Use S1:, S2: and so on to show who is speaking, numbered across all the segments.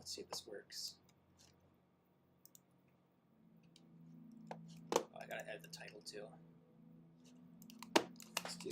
S1: Let's see if this works. Oh, I gotta add the title too. Let's do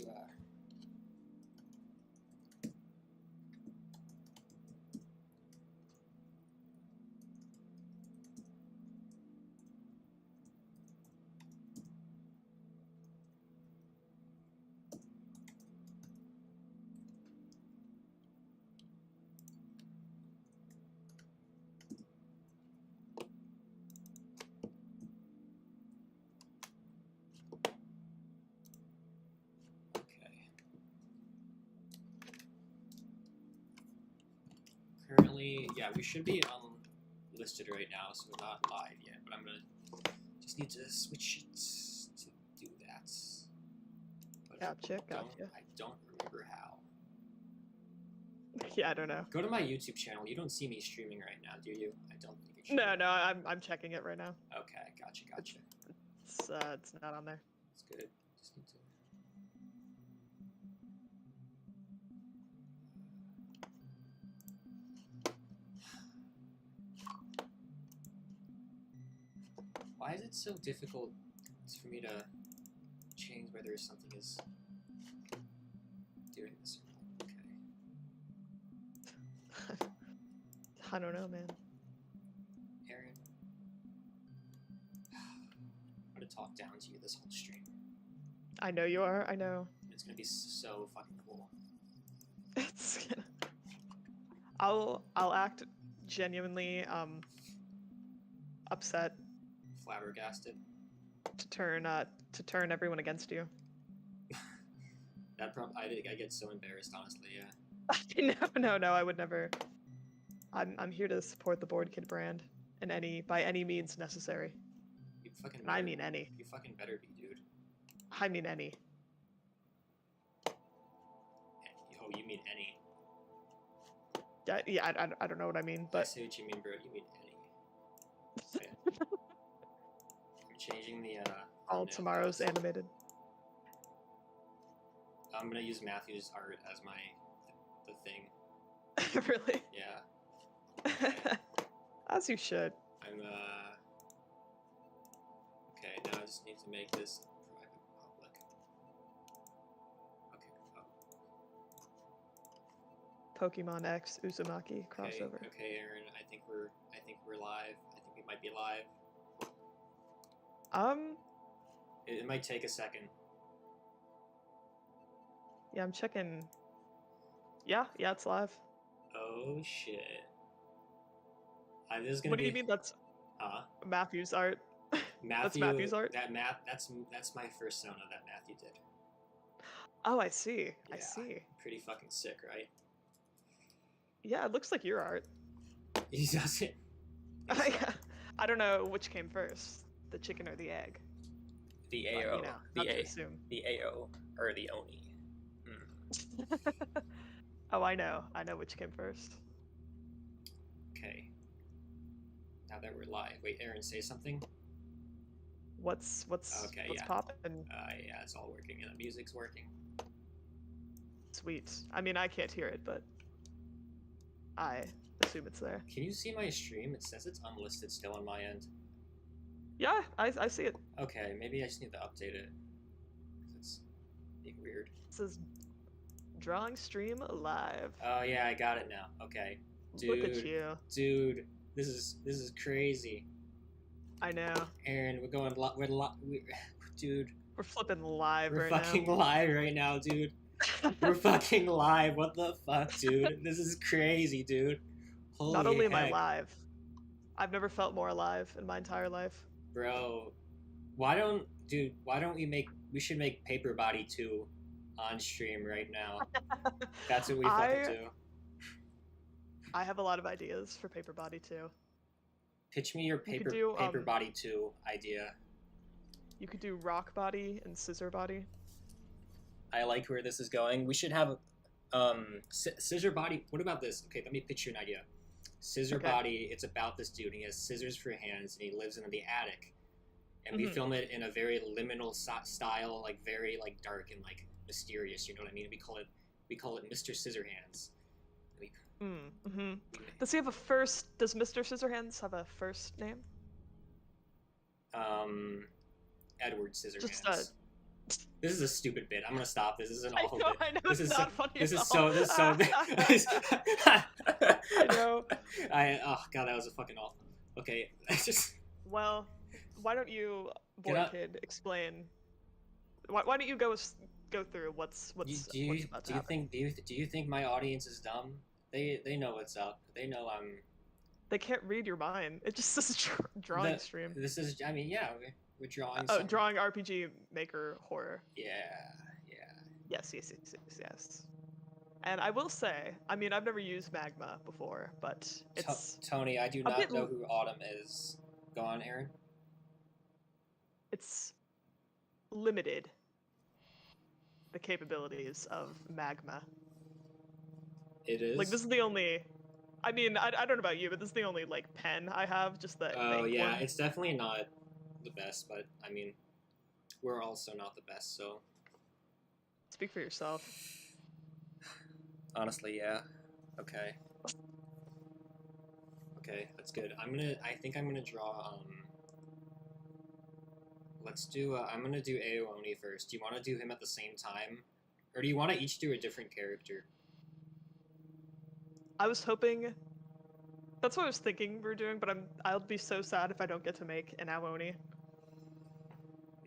S1: currently, yeah, we should be unlisted right now, so we're not live yet. But I'm gonna just need to switch it to do that. But
S2: Gotcha.
S1: I don't remember how.
S2: Yeah, I don't know.
S1: Go to my YouTube channel. You don't see me streaming right now, do you? I don't think it should.
S2: No, I'm checking it right now.
S1: Okay, gotcha.
S2: It's not on there.
S1: It's good. Just need to. Why is it so difficult for me to change whether something is doing this or not? Okay.
S2: I don't know, man.
S1: Aaron, I'm gonna talk down to you this whole stream.
S2: I know you are. I know.
S1: It's gonna be so fucking cool.
S2: It's gonna. I'll act genuinely upset.
S1: Flabbergasted.
S2: To turn everyone against you.
S1: I get so embarrassed, honestly. Yeah.
S2: No, I would never. I'm here to support the Boardkid brand in by any means necessary.
S1: You fucking.
S2: I mean any.
S1: You fucking better be, dude.
S2: I mean any.
S1: Oh, you mean any?
S2: Yeah, I don't know what I mean, but.
S1: I see what you mean, bro. You mean any? Yeah. I'm changing the.
S2: All tomorrow's animated.
S1: I'm gonna use Matthew's art as the thing.
S2: Really?
S1: Yeah.
S2: Okay. As you should.
S1: I'm okay, now I just need to make this private public. Okay.
S2: Pokemon X Uzumaki crossover.
S1: Okay, Aaron. I think we're live. I think we might be live. It might take a second.
S2: Yeah, I'm checking. Yeah, it's live.
S1: Oh shit. This is gonna
S2: What do you mean that's Matthew's art? That's Matthew's art?
S1: That's my persona that Matthew did.
S2: Oh, I see.
S1: Yeah,
S2: I see.
S1: Pretty fucking sick, right?
S2: Yeah, it looks like your art.
S1: He does it.
S2: I don't know which came first, the chicken or the egg.
S1: The
S2: But,
S1: AO.
S2: you know, not to assume.
S1: The AO or the Oni.
S2: Oh, I know which came first.
S1: Okay. Now that we're live, wait, Aaron, say something.
S2: What's poppin'?
S1: Yeah, it's all working, and the music's working.
S2: Sweet. I mean, I can't hear it, but I assume it's there.
S1: Can you see my stream? It says it's unlisted still on my end.
S2: Yeah, I see it.
S1: Okay, maybe I just need to update it. It's being weird.
S2: It says drawing stream live.
S1: Oh yeah, I got it now. Okay. Dude,
S2: look at you.
S1: Dude, this is crazy.
S2: I know.
S1: Aaron, dude.
S2: We're flipping live
S1: We're
S2: right now.
S1: We're fucking live right now, dude. We're fucking live. What the fuck, dude? This is crazy, dude. Holy
S2: Not only
S1: heck.
S2: am I live, I've never felt more alive in my entire life.
S1: Bro, why don't we should make Paper Body 2 on stream right now. That's what we fucking do.
S2: I have a lot of ideas for Paper Body 2.
S1: Pitch me your Paper Body 2 idea.
S2: You could do Rock Body and Scissor Body.
S1: I like where this is going. We should have Scissor Body. What about this? Okay, let me pitch you an idea. Scissor Body, it's about this dude. He has scissors for hands, and he lives in the attic. And we film it in a very liminal style, like very dark and mysterious. You know what I mean? We call it Mr. Scissorhands.
S2: Mm-hmm. Does he have a first? Does Mr. Scissorhands have a first name?
S1: Edward
S2: Just
S1: Scissorhands. This is a stupid bit. I'm gonna stop this. This is an
S2: I
S1: awful
S2: know,
S1: bit.
S2: I know,
S1: This
S2: it's
S1: is
S2: not funny
S1: this
S2: at
S1: is
S2: all.
S1: so this is so.
S2: I know.
S1: Oh god, that was a fucking awful. Okay, I just.
S2: Well, why don't you,
S1: Get up.
S2: Boardkid, explain? Why don't you go through what's about to happen?
S1: Do you think my audience is dumb? They know what's up. They know I'm.
S2: They can't read your mind. It just says drawing stream.
S1: This is. I mean, yeah, we're drawing.
S2: Oh, drawing RPG Maker horror.
S1: Yeah.
S2: Yes. And I will say, I mean, I've never used Magma before, but it's
S1: Tony. I do not know who Autumn is. Go on, Aaron.
S2: It's limited. The capabilities of Magma.
S1: It is.
S2: Like, this is the only. I mean, I don't know about you, but this is the only like pen I have. Just that.
S1: Oh yeah,
S2: one.
S1: it's definitely not the best, but I mean, we're also not the best, so.
S2: Speak for yourself.
S1: Honestly, yeah. Okay. Okay, that's good. I think I'm gonna draw. Let's do. I'm gonna do Ioni first. Do you want to do him at the same time, or do you want to each do a different character?
S2: I was hoping. That's what I was thinking we were doing, but I'll be so sad if I don't get to make an Ioni.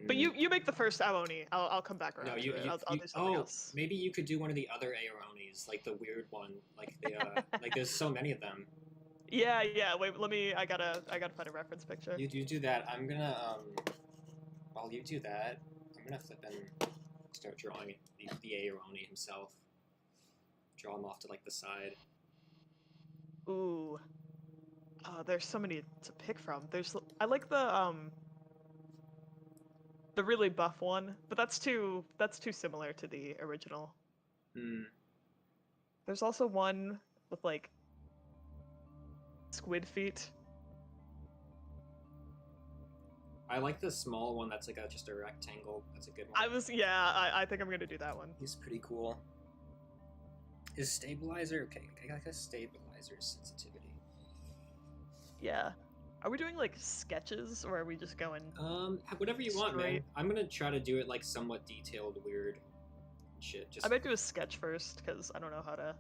S2: But you make the first Ioni. I'll come back around.
S1: No,
S2: to it. I'll do something else.
S1: Maybe you could do one of the other Ionis, like the weird one, like the like. There's so many of them. Yeah.
S2: Wait, let me. I gotta find a reference picture.
S1: You do that. I'm gonna While you do that, I'm gonna flip and start drawing the Ioni himself. Draw him off to like the side.
S2: Ooh. There's so many to pick from. I like the really buff one, but that's too similar to the original. There's also one with like Squid Feet.
S1: I like the small one that's like just a rectangle. That's a good one.
S2: I think I'm gonna do that one.
S1: He's pretty cool. Is stabilizer okay? I like a stabilizer sensitivity.
S2: Yeah. Are we doing like sketches or are we just going?
S1: Whatever you want, man. I'm gonna try to do it like somewhat detailed, weird shit.
S2: I might do a sketch first because I don't know how to.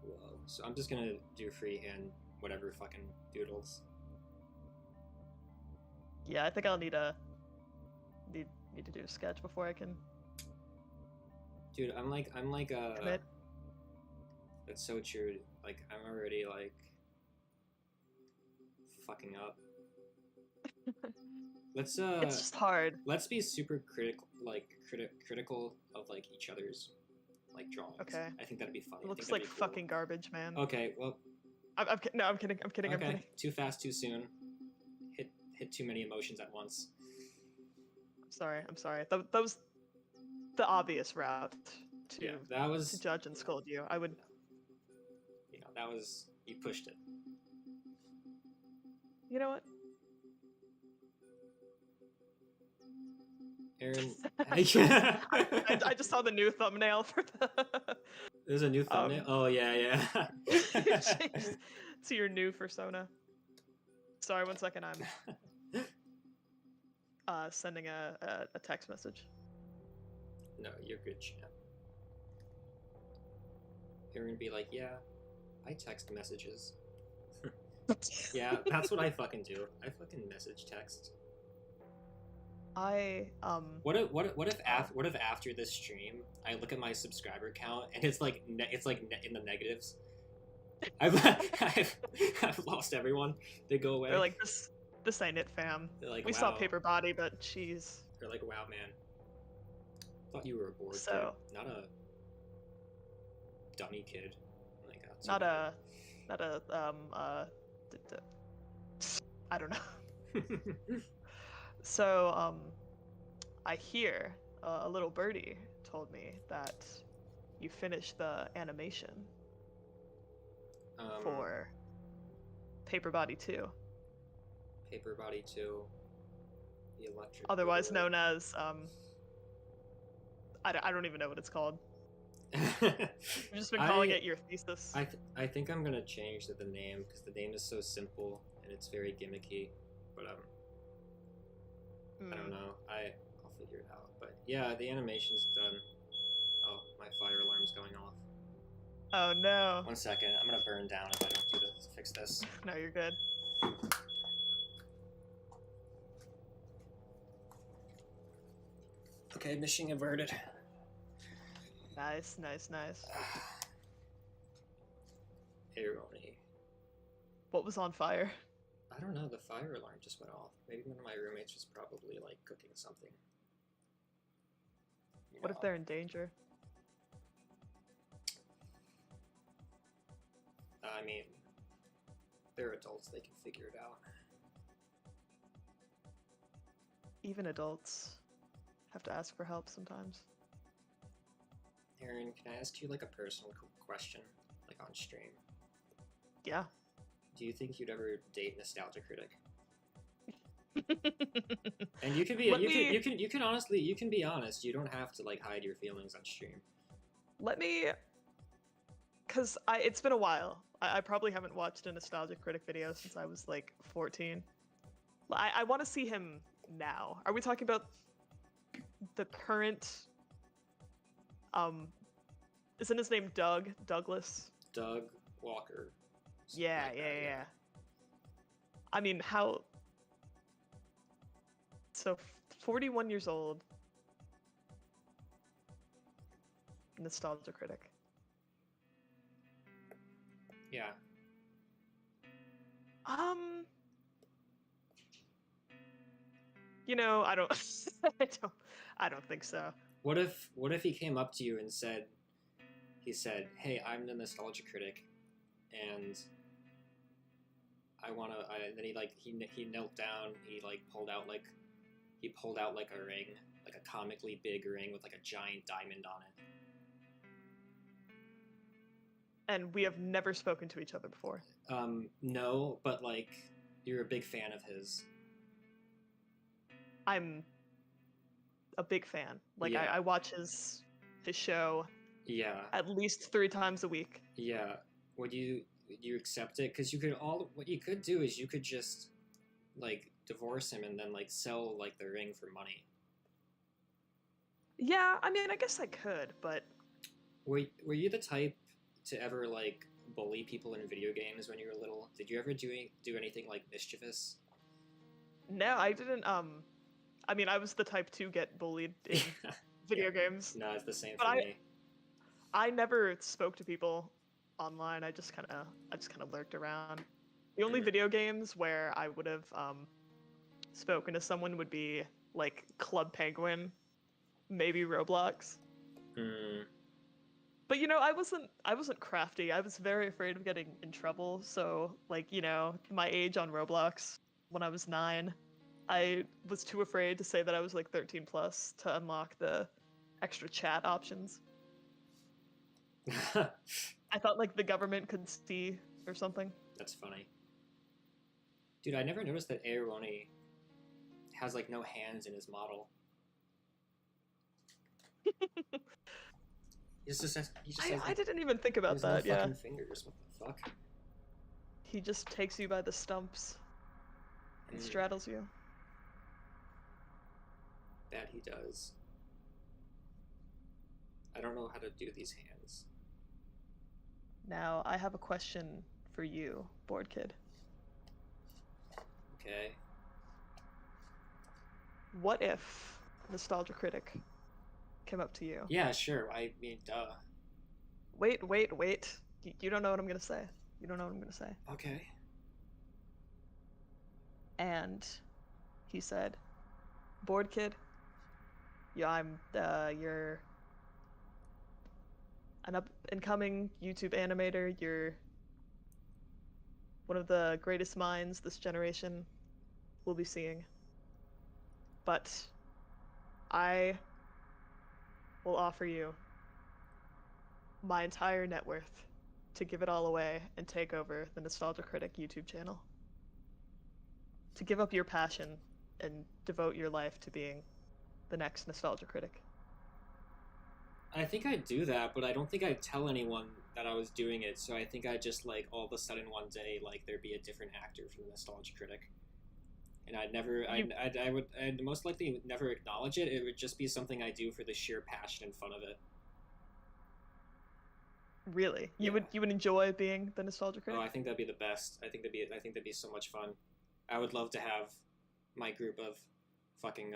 S1: Whoa. So I'm just gonna do freehand, whatever fucking doodles.
S2: Yeah, I think I'll need to do a sketch before I can.
S1: Dude, I'm like
S2: commit.
S1: That's so true. Like I'm already like fucking up. Let's
S2: It's just hard.
S1: Let's be super critical of like each other's like drawings.
S2: Okay.
S1: I think that'd be funny.
S2: It looks like fucking garbage, man.
S1: Okay, well.
S2: I'm kidding. I'm kidding.
S1: Too fast, too soon. Hit too many emotions at once.
S2: I'm sorry. That was the obvious route to to judge and scold you. I would.
S1: You know, that was you pushed it.
S2: You know what?
S1: Aaron,
S2: I just saw the new thumbnail for the.
S1: There's a new thumbnail. Oh yeah.
S2: To your new persona. Sorry, 1 second. I'm sending a text message.
S1: No, you're good, champ. Aaron be like, yeah, I text messages. Yeah, that's what I fucking do. I fucking message text. What if after this stream I look at my subscriber count and it's like in the negatives? I've lost everyone. They go away.
S2: They're like this ain't it, fam.
S1: Like,
S2: we saw Paper Body, but jeez.
S1: They're like, wow, man. Thought you were a board kid, not a dummy kid. Like,
S2: I don't know. So, I hear a little birdie told me that you finished the animation for Paper Body 2.
S1: Paper Body 2. The electric.
S2: Otherwise known as, I don't even know what it's called. I've just been calling it your thesis.
S1: I think I'm gonna change the name because the name is so simple and it's very gimmicky. But I don't know. I'll figure it out. But yeah, the animation's done. Oh, my fire alarm's going off.
S2: Oh no.
S1: 1 second. I'm gonna burn down if I don't do this. Fix this.
S2: No, you're good.
S1: Okay, mission averted.
S2: Nice, nice, nice.
S1: Ioni.
S2: What was on fire?
S1: I don't know, the fire alarm just went off. Maybe one of my roommates was probably like cooking something.
S2: What if they're in danger?
S1: I mean, they're adults, they can figure it out.
S2: Even adults have to ask for help sometimes.
S1: Aaron, can I ask you like a personal question, like on stream?
S2: Yeah.
S1: Do you think you'd ever date Nostalgia Critic? And you can be you can honestly, you can be honest. You don't have to like hide your feelings on stream.
S2: Let me, cause it's been a while. I probably haven't watched a Nostalgia Critic video since I was like 14. I want to see him now. Are we talking about the current? Isn't his name Douglas?
S1: Doug Walker.
S2: Yeah,
S1: like
S2: yeah,
S1: that,
S2: yeah. I mean, how? So, 41 years old. Nostalgia Critic.
S1: Yeah.
S2: You know, I don't, I don't think so.
S1: What if he came up to you and said, "Hey, I'm the Nostalgia Critic, and and then he knelt down, he pulled out like a ring, like a comically big ring with like a giant diamond on it."
S2: And we have never spoken to each other before.
S1: No, but like you're a big fan of his.
S2: I'm a big fan. Like
S1: Yeah.
S2: I watch his show.
S1: Yeah.
S2: At least 3 times a week.
S1: Yeah. Would you accept it? Because what you could do is you could just like divorce him and then like sell like the ring for money.
S2: Yeah, I mean, I guess I could, but
S1: were you the type to ever like bully people in video games when you were little? Did you ever do anything like mischievous?
S2: No, I didn't. I mean, I was the type to get bullied in video games.
S1: No, it's the same
S2: but
S1: for me.
S2: I never spoke to people online. I just kind of lurked around. The only video games where I would have spoken to someone would be like Club Penguin, maybe Roblox. But you know, I wasn't crafty. I was very afraid of getting in trouble. So like, you know, my age on Roblox when I was 9, I was too afraid to say that I was like 13 plus to unlock the extra chat options. I thought like the government could see or something.
S1: That's funny. Dude, I never noticed that Ioni has like no hands in his model.
S2: I didn't even think about that.
S1: No fucking fingers. What the fuck?
S2: He just takes you by the stumps and straddles you.
S1: That he does. I don't know how to do these hands.
S2: Now, I have a question for you, Boardkid.
S1: Okay.
S2: What if Nostalgia Critic came up to you?
S1: Yeah, sure. I mean, duh.
S2: Wait. You don't know what I'm gonna say. You don't know what I'm gonna say.
S1: Okay.
S2: And he said, Boardkid, yeah, I'm you're an up-and-coming YouTube animator. You're one of the greatest minds this generation will be seeing. But I will offer you my entire net worth to give it all away and take over the Nostalgia Critic YouTube channel. To give up your passion and devote your life to being the next Nostalgia Critic.
S1: I think I'd do that, but I don't think I'd tell anyone that I was doing it. So I think I'd just like all of a sudden one day like there'd be a different actor for the Nostalgia Critic, and I'd most likely never acknowledge it. It would just be something I do for the sheer passion and fun of it.
S2: Really?
S1: Yeah.
S2: You would enjoy being the Nostalgia Critic?
S1: Oh, I think that'd be the best. I think that'd be so much fun. I would love to have my group of fucking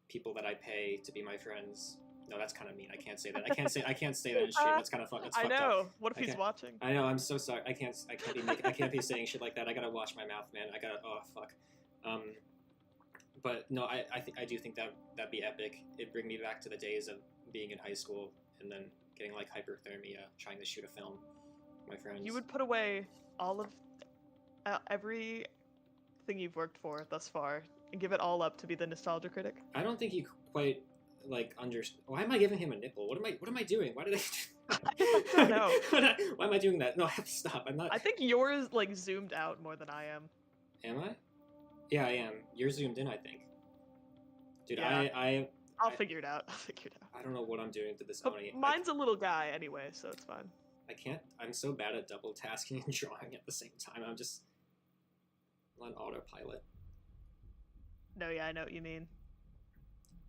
S1: people that I pay to be my friends. No, that's kind of mean. I can't say that. I can't say that in stream. That's kind of fun. That's fucked
S2: I know.
S1: up.
S2: What if he's watching?
S1: I know. I'm so sorry. I can't be saying shit like that. I gotta watch my mouth, man. Oh fuck. But no, I do think that'd be epic. It'd bring me back to the days of being in high school and then getting like hyperthermia trying to shoot a film with my friends.
S2: You would put away all of everything you've worked for thus far and give it all up to be the Nostalgia Critic?
S1: I don't think you quite like understand. Why am I giving him a nipple? What am I doing? Why did
S2: I don't know.
S1: Why am I doing that? No, I have to stop. I'm not.
S2: I think yours like zoomed out more than I am.
S1: Am I? Yeah, I am. You're zoomed in, I think. Dude,
S2: yeah. I'll figure it out.
S1: I don't know what I'm doing to this
S2: But
S1: Oni.
S2: mine's a little guy anyway, so it's fine.
S1: I can't. I'm so bad at double tasking and drawing at the same time. I'm on autopilot.
S2: No, yeah, I know what you mean.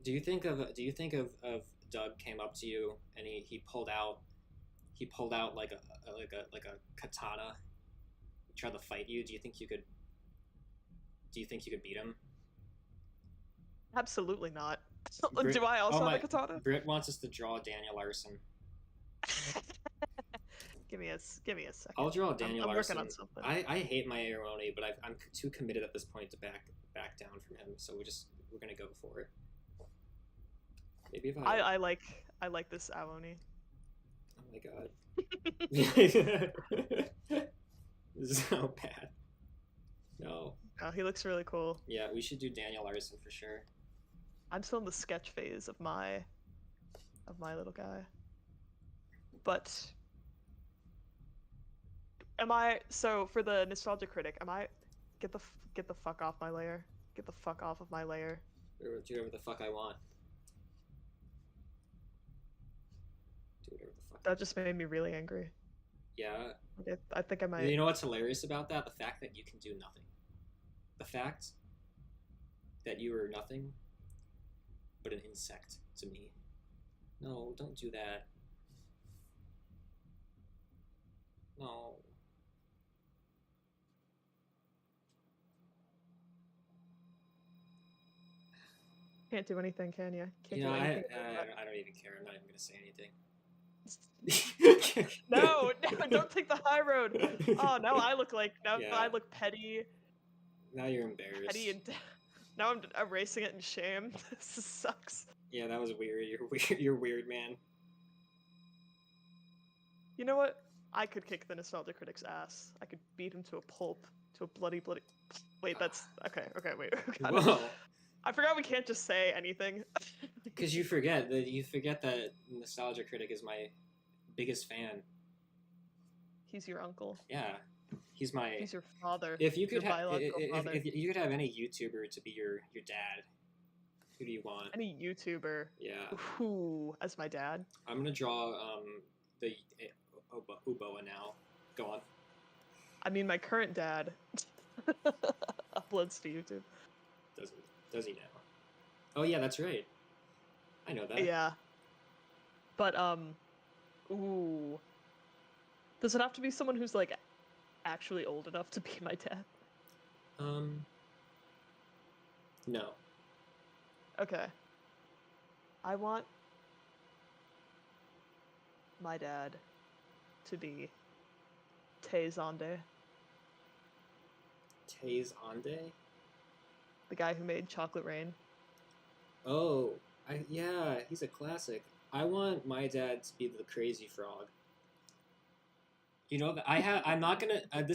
S1: Do you think of Doug came up to you and he pulled out like a katana, tried to fight you? Do you think you could beat him?
S2: Absolutely not. Do I also have a katana?
S1: Britt wants us to draw Daniel Arson.
S2: Give me a second.
S1: I'll draw Daniel Arson.
S2: I'm working on something.
S1: I hate my Ioni, but I'm too committed at this point to back down from him. So we're gonna go for it. Maybe if
S2: I like this Ioni.
S1: Oh my god. This is so bad. No.
S2: Oh, he looks really cool.
S1: Yeah, we should do Daniel Arson for sure.
S2: I'm still in the sketch phase of my little guy. But for the Nostalgia Critic, get the fuck off my layer. Get the fuck off of my layer.
S1: Do whatever the fuck I want. Do whatever the fuck.
S2: That just made me really angry.
S1: Yeah.
S2: I think I might.
S1: You know what's hilarious about that? The fact that you can do nothing. The fact that you are nothing but an insect to me. No, don't do that. No.
S2: Can't do anything, can you?
S1: I don't even care. I'm not even gonna say anything.
S2: No, don't take the high road. Oh, now I look petty.
S1: Now you're embarrassed.
S2: Petty and now I'm erasing it in shame. This sucks.
S1: Yeah, that was weird. You're weird, man.
S2: You know what? I could kick the Nostalgia Critic's ass. I could beat him to a pulp, to a bloody. Wait, that's okay. Wait.
S1: Whoa.
S2: I forgot we can't just say anything.
S1: Because you forget that Nostalgia Critic is my biggest fan.
S2: He's your uncle.
S1: Yeah, he's your
S2: father.
S1: If you could if you could have any YouTuber to be your dad, who do you want?
S2: Any YouTuber?
S1: Yeah.
S2: Who as my dad?
S1: I'm gonna draw the Ubella now. Go on.
S2: I mean, my current dad uploads to YouTube.
S1: Does he now? Oh yeah, that's right. I know that.
S2: Yeah. But ooh. Does it have to be someone who's like actually old enough to be my dad?
S1: No.
S2: Okay. I want my dad to be Tay Zonde.
S1: Tay Zonde?
S2: The guy who made Chocolate Rain.
S1: Oh, yeah, he's a classic. I want my dad to be the Crazy Frog. You know, I'm not gonna. I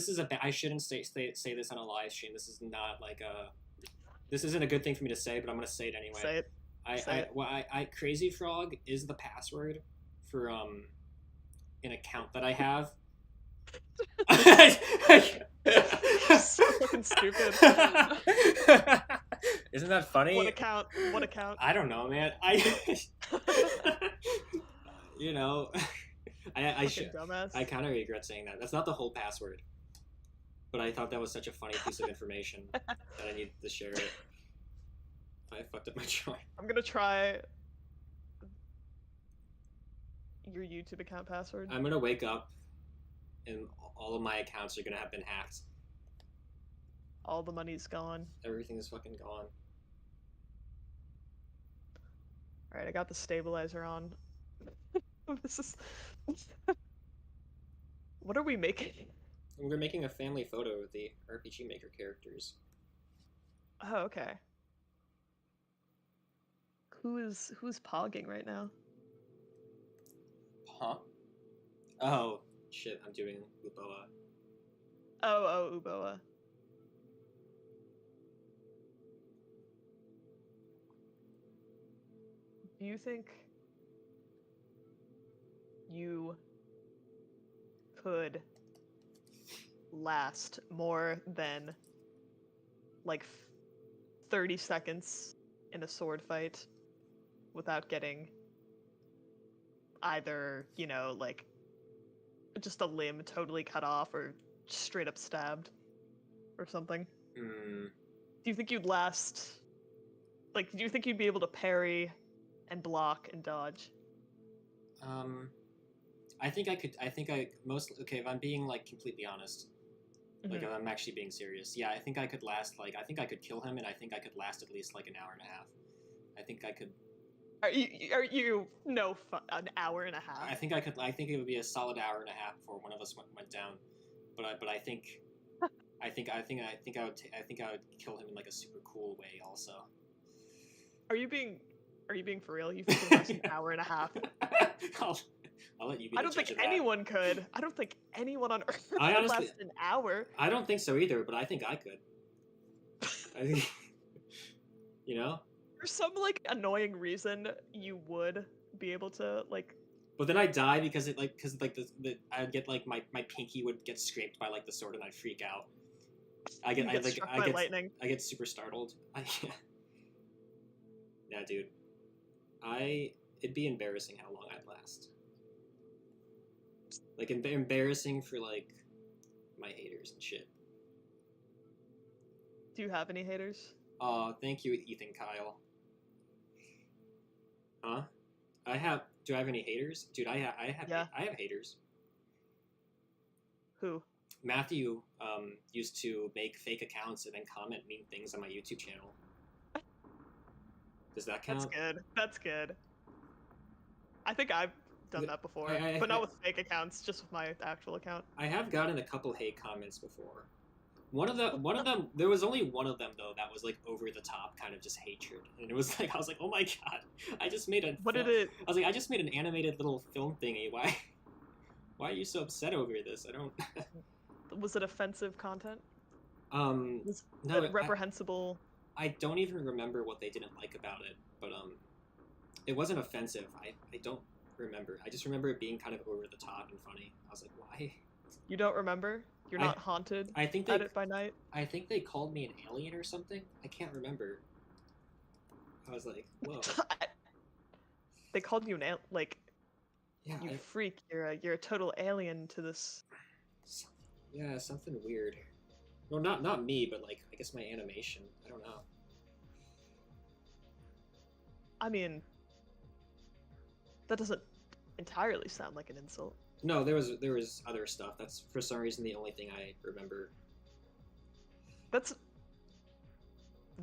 S1: shouldn't say this on a live stream. This is not like a. This isn't a good thing for me to say, but I'm gonna say it anyway.
S2: Say it.
S1: Crazy Frog is the password for an account that I have.
S2: So fucking stupid.
S1: Isn't that funny?
S2: What account?
S1: I don't know, man. you know, I should.
S2: Dumbass.
S1: I kind of regret saying that. That's not the whole password, but I thought that was such a funny piece of information that I needed to share it. I fucked up my choice.
S2: I'm gonna try your YouTube account password.
S1: I'm gonna wake up, and all of my accounts are gonna have been hacked.
S2: All the money's gone.
S1: Everything's fucking gone.
S2: Alright, I got the stabilizer on. This is... What are we making?
S1: We're making a family photo of the RPG Maker characters.
S2: Oh, okay. Who's pogging right now?
S1: Huh? Oh, shit, I'm doing Ubella.
S2: Oh, Ubella. Do you think you could last more than like 30 seconds in a sword fight without getting either, you know, like just a limb totally cut off or straight up stabbed or something?
S1: Hmm.
S2: Do you think you'd last, like, do you think you'd be able to parry and block and dodge?
S1: I think I could. Okay, if I'm being like completely honest, like if I'm actually being serious, yeah, I think I could last. Like, I think I could kill him, and I think I could last at least like an hour and a half. I think I could.
S2: Are you no an hour and a half?
S1: I think I could. I think it would be a solid hour and a half before one of us went down. But I think. I think I would kill him in like a super cool way. Also.
S2: Are you being for real? You think it lasts an hour and a half?
S1: I'll let you be.
S2: I don't think anyone could. I don't think anyone on Earth could last an hour.
S1: I don't think so either, but I think I could. I think, you know.
S2: For some like annoying reason, you would be able to like.
S1: But then I'd die because I'd get like my pinky would get scraped by like the sword and I'd freak out. I get super startled. Yeah, dude. It'd be embarrassing how long I'd last. Like, embarrassing for, like, my haters and shit.
S2: Do you have any haters?
S1: Thank you, Ethan Kyle. Huh? Do I have any haters? Dude, I have haters.
S2: Who?
S1: Matthew, used to make fake accounts and then comment mean things on my YouTube channel. Does that count?
S2: That's good. I think I've done that before, but not with fake accounts, just with my actual account.
S1: I have gotten a couple hate comments before. One of them, there was only one of them though that was like over the top, kind of just hatred, and it was like I was like, oh my god, I just made a. I was like, I just made an animated little film thingy. Why are you so upset over this? I don't.
S2: Was it offensive content? Was
S1: no,
S2: it reprehensible?
S1: I don't even remember what they didn't like about it, but it wasn't offensive. I don't remember. I just remember it being kind of over the top and funny. I was like, why?
S2: You don't remember? You're not haunted
S1: at it by night? I think they called me an alien or something. I can't remember. I was like, whoa.
S2: They called you an like.
S1: Yeah.
S2: You freak! You're a total alien to this.
S1: Yeah, something weird. Well, not me, but like I guess my animation. I don't know.
S2: I mean, that doesn't entirely sound like an insult.
S1: No, there was other stuff. That's for some reason the only thing I remember.
S2: That's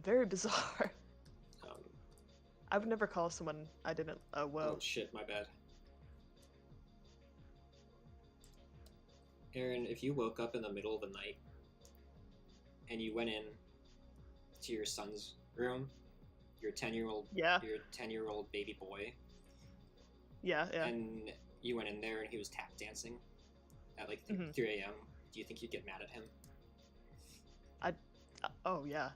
S2: very bizarre. I would never call someone I didn't. Oh, whoa.
S1: Oh shit, my bad. Aaron, if you woke up in the middle of the night and you went in to your son's room, your 10-year-old baby boy.
S2: Yeah.
S1: And you went in there and he was tap dancing at like 3 a.m. Do you think you'd get mad at him?
S2: Oh yeah.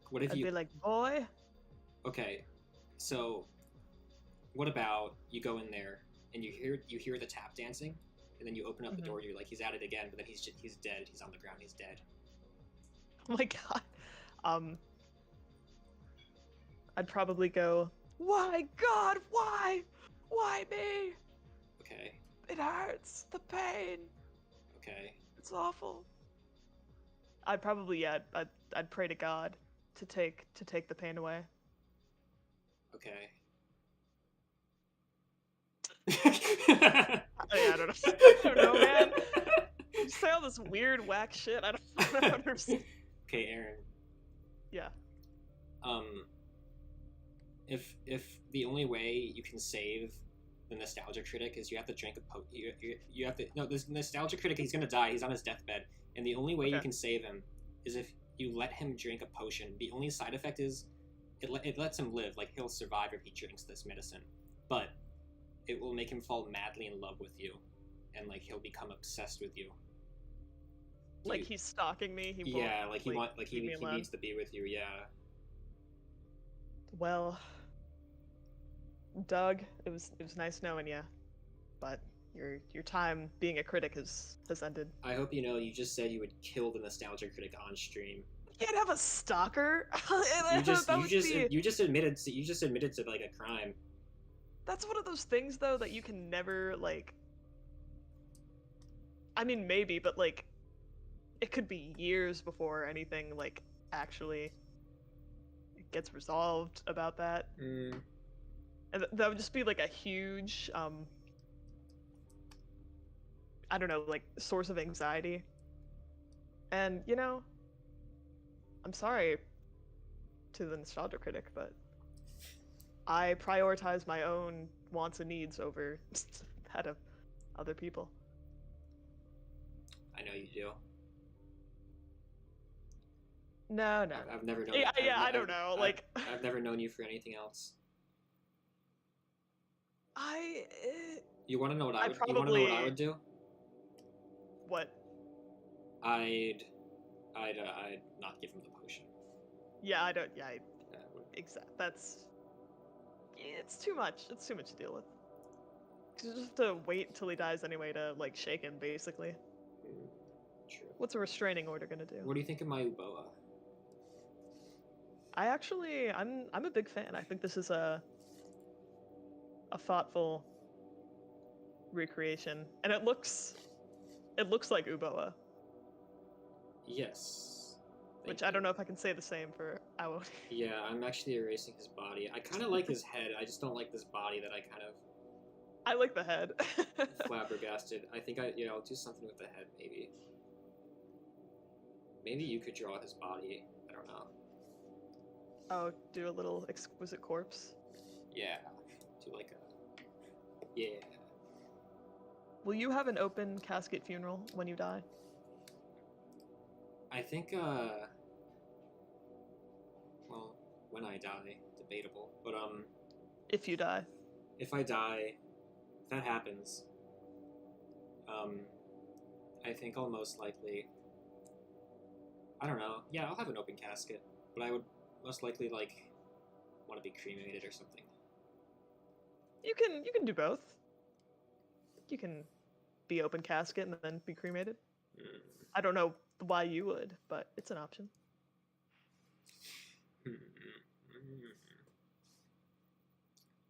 S1: What if
S2: I'd be like, boy?
S1: Okay, so what about you go in there and you hear the tap dancing, and then you open up the door and you're like, he's at it again, but then he's dead. He's on the ground. He's dead.
S2: Oh my god. I'd probably go, why, God, why? Why me?
S1: Okay.
S2: It hurts. The pain.
S1: Okay.
S2: It's awful. I'd probably I'd pray to God to take the pain away.
S1: Okay.
S2: I don't know. I don't know, man. You say all this weird whack shit. I don't understand.
S1: Okay, Aaron.
S2: Yeah.
S1: If the only way you can save the nostalgia critic is you have to drink you have to no this nostalgia critic, he's gonna die, he's on his deathbed, and the only way you can save him is if you let him drink a potion. The only side effect is it lets him live, like he'll survive if he drinks this medicine, but it will make him fall madly in love with you, and like he'll become obsessed with you.
S2: Like he's stalking me. He
S1: yeah,
S2: won't,
S1: he needs to be with you. Yeah.
S2: Well, Doug, it was nice knowing you, but your time being a critic has ended.
S1: I hope you know you just said you would kill the nostalgia critic on stream.
S2: You can't have a stalker.
S1: You just admitted to like a crime.
S2: That's one of those things though that you can never like. I mean, maybe, but like, it could be years before anything like actually gets resolved about that.
S1: Mm.
S2: And that would just be like a huge I don't know, like source of anxiety. And you know, I'm sorry to the nostalgia critic, but I prioritize my own wants and needs over that of other people.
S1: I know you do.
S2: No.
S1: I've never known.
S2: Yeah, I don't know.
S1: I've never known you for anything else. You want to know what I would? You want to know what I would do?
S2: What?
S1: I'd not give him the potion.
S2: Yeah, I don't. Yeah, exactly. It's too much. It's too much to deal with. You just have to wait till he dies anyway to like shake him, basically.
S1: True.
S2: What's a restraining order gonna do?
S1: What do you think of my Ubella?
S2: I'm a big fan. I think this is a thoughtful recreation, and it looks like Ubella.
S1: Yes.
S2: Which I don't know if I can say the same for Ioni.
S1: Yeah, I'm actually erasing his body. I kind of like his head. I just don't like this body that I kind of.
S2: I like the head.
S1: Flabbergasted. I think I'll do something with the head, maybe. Maybe you could draw his body. I don't know.
S2: Oh, do a little exquisite corpse.
S1: Yeah. Do like a. Yeah.
S2: Will you have an open casket funeral when you die?
S1: I think, well, when I die, debatable. But,
S2: if you die.
S1: If I die, if that happens, I think I'll most likely, I don't know, yeah, I'll have an open casket, but I would most likely, like, want to be cremated or something.
S2: You can do both. You can be open casket and then be cremated.
S1: Mm.
S2: I don't know why you would, but it's an option.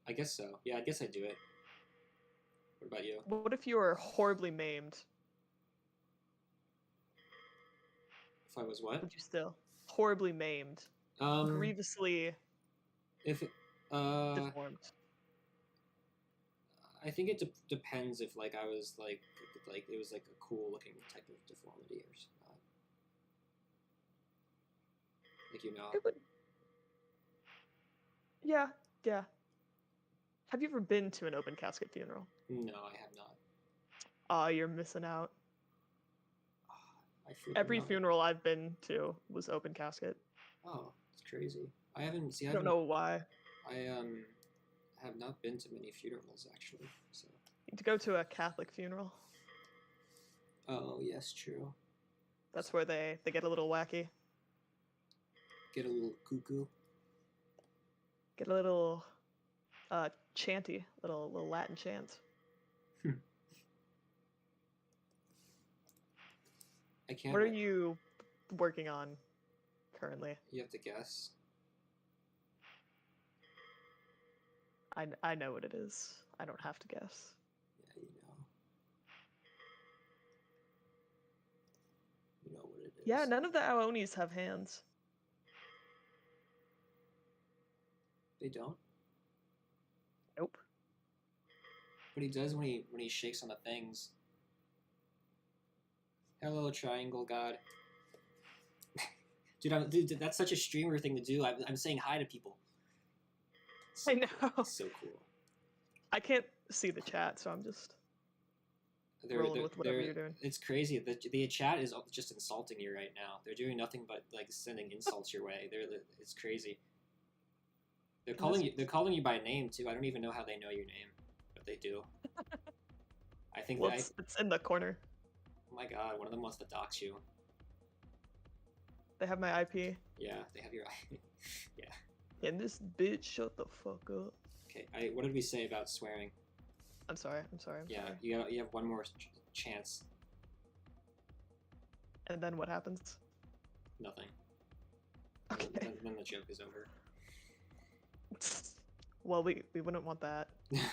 S1: I guess so. Yeah, I guess I'd do it. What about you?
S2: What if you were horribly maimed?
S1: If I was what?
S2: Would you still? Horribly maimed. Grievously deformed.
S1: I think it depends if like I was like it was like a cool looking type of deformity or not. Like
S2: It would. Yeah. Have you ever been to an open casket funeral?
S1: No, I have not.
S2: Oh, you're missing out.
S1: Every
S2: funeral I've been to was open casket.
S1: Oh, it's crazy. I don't
S2: know why.
S1: I have not been to many funerals actually. So.
S2: You need to go to a Catholic funeral.
S1: Oh yes, true.
S2: That's where they get a little wacky.
S1: Get a little cuckoo.
S2: Get a little chanty, little Latin chant.
S1: I can't.
S2: What are you working on currently?
S1: You have to guess.
S2: I know what it is. I don't have to guess.
S1: Yeah, you know. You know what it is.
S2: Yeah, none of the Aonis have hands.
S1: They don't?
S2: Nope.
S1: But he does when he shakes on the things. Hello, triangle god. Dude, that's such a streamer thing to do. I'm saying hi to people.
S2: I know.
S1: So cool.
S2: I can't see the chat, so I'm just rolling with whatever you're doing.
S1: It's crazy. The chat is just insulting you right now. They're doing nothing but like sending insults your way. It's crazy. They're calling you by name too. I don't even know how they know your name, but they do. I think
S2: it's in the corner.
S1: Oh my god, one of them wants to dox you.
S2: They have my IP.
S1: Yeah, they have your IP. Yeah.
S2: And this bitch, shut the fuck up.
S1: Okay, what did we say about swearing?
S2: I'm sorry.
S1: Yeah, you have one more chance.
S2: And then what happens?
S1: Nothing.
S2: Okay.
S1: Then the joke is over.
S2: Well, we wouldn't want that.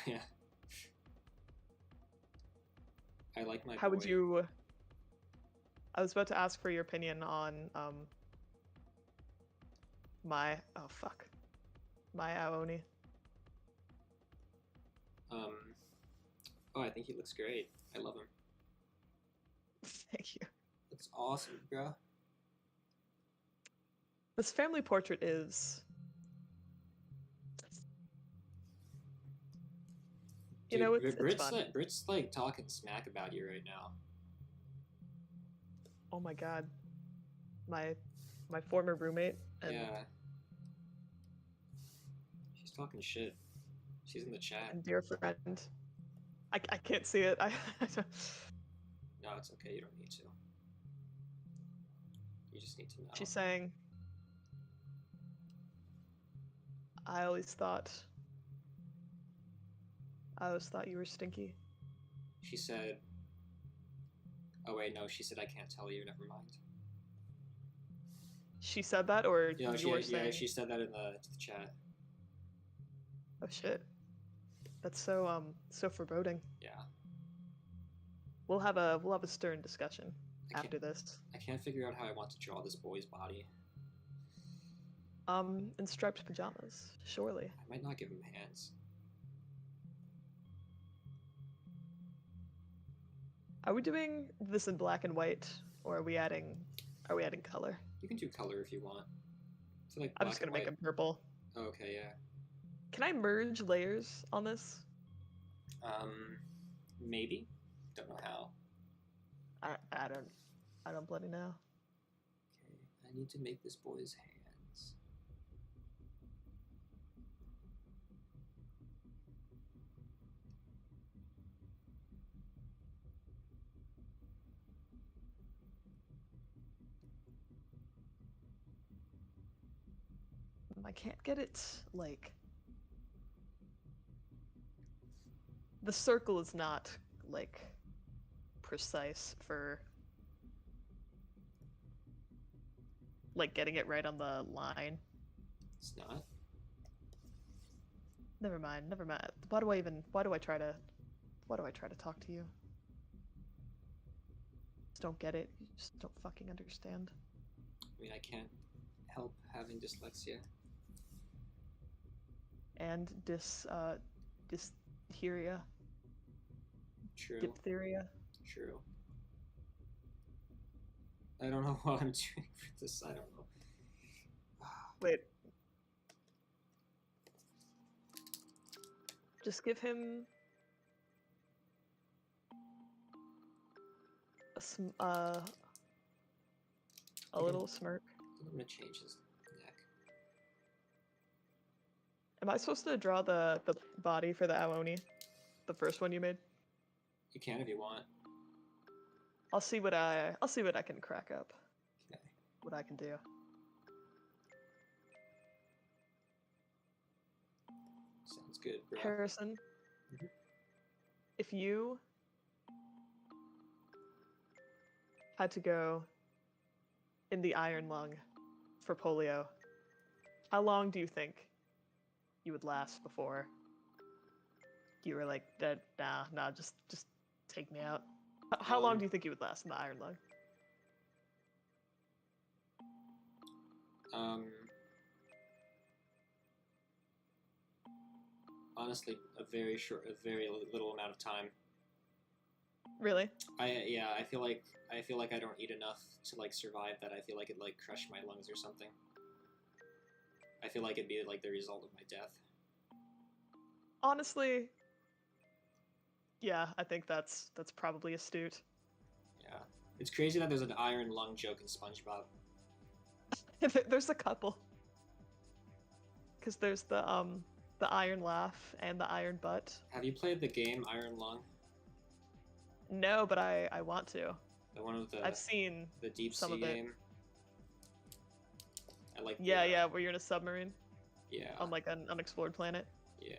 S1: Yeah. I like my.
S2: How would you? I was about to ask for your opinion on my Ioni.
S1: Oh, I think he looks great. I love him.
S2: Thank you.
S1: Looks awesome, bro.
S2: This family portrait is.
S1: Dude,
S2: you know, it's fun.
S1: Brit's like talking smack about you right now.
S2: Oh my god, my former roommate. And
S1: yeah. She's talking shit. She's in the chat.
S2: And dear friend. I can't see it.
S1: No, it's okay. You don't need to. You just need to know.
S2: She's saying, I always thought you were stinky.
S1: She said, oh wait, no, she said I can't tell you, never mind.
S2: She said that, or
S1: you
S2: were saying?
S1: Yeah, she said that in the chat.
S2: Oh shit. That's so foreboding.
S1: Yeah.
S2: We'll have a stern discussion after this.
S1: I can't figure out how I want to draw this boy's body.
S2: In striped pajamas, surely.
S1: I might not give him hands.
S2: Are we doing this in black and white, or are we adding color?
S1: You can do color if you want. So like
S2: I'm just gonna make him purple.
S1: Oh, okay, yeah.
S2: Can I merge layers on this?
S1: Maybe. Don't know how.
S2: I don't bloody know.
S1: Okay, I need to make this boy's hands.
S2: I can't get it, like... The circle is not, like, precise for... like, getting it right on the line.
S1: It's not?
S2: Never mind. Why do I try to talk to you? Just don't get it. You just don't fucking understand.
S1: I mean, I can't help having dyslexia.
S2: And dysphoria.
S1: True.
S2: Diphtheria.
S1: True. I don't know what I'm doing for this. I don't know.
S2: Wait. Just give him a little smirk.
S1: I'm gonna change his neck.
S2: Am I supposed to draw the body for the Ioni? The first one you made?
S1: You can if you want.
S2: I'll see what I can crack up.
S1: Okay.
S2: What I can do.
S1: Sounds good, bro.
S2: Harrison,
S1: Mm-hmm.
S2: If you had to go in the iron lung for polio, how long do you think you would last before you were like, nah, just take me out. How long do you think you would last in the iron lung?
S1: Honestly, a very little amount of time.
S2: Really?
S1: I feel like I don't eat enough to like survive that. I feel like it like crushed my lungs or something. I feel like it'd be like the result of my death.
S2: Honestly, yeah, I think that's probably astute.
S1: Yeah, it's crazy that there's an iron lung joke in SpongeBob.
S2: There's a couple. Because there's the iron laugh and the iron butt.
S1: Have you played the game Iron Lung?
S2: No, but I want to.
S1: The one with the
S2: I've seen
S1: the deep
S2: some
S1: sea
S2: of it.
S1: game. I like.
S2: Yeah, where you're in a submarine.
S1: Yeah.
S2: On like an unexplored planet.
S1: Yeah.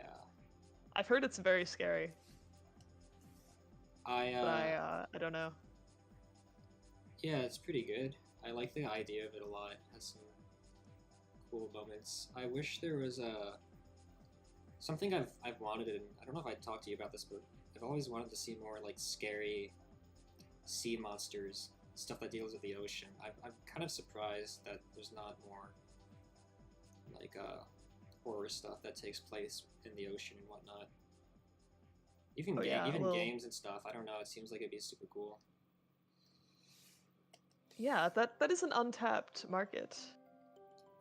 S2: I've heard it's very scary.
S1: But
S2: I don't know.
S1: Yeah, it's pretty good. I like the idea of it a lot. It has some cool moments. I wish there was something I've wanted, and I don't know if I talked to you about this, but I've always wanted to see more like scary sea monsters, stuff that deals with the ocean. I'm kind of surprised that there's not more like horror stuff that takes place in the ocean and whatnot. Even games and stuff. I don't know. It seems like it'd be super cool.
S2: Yeah, that is an untapped market.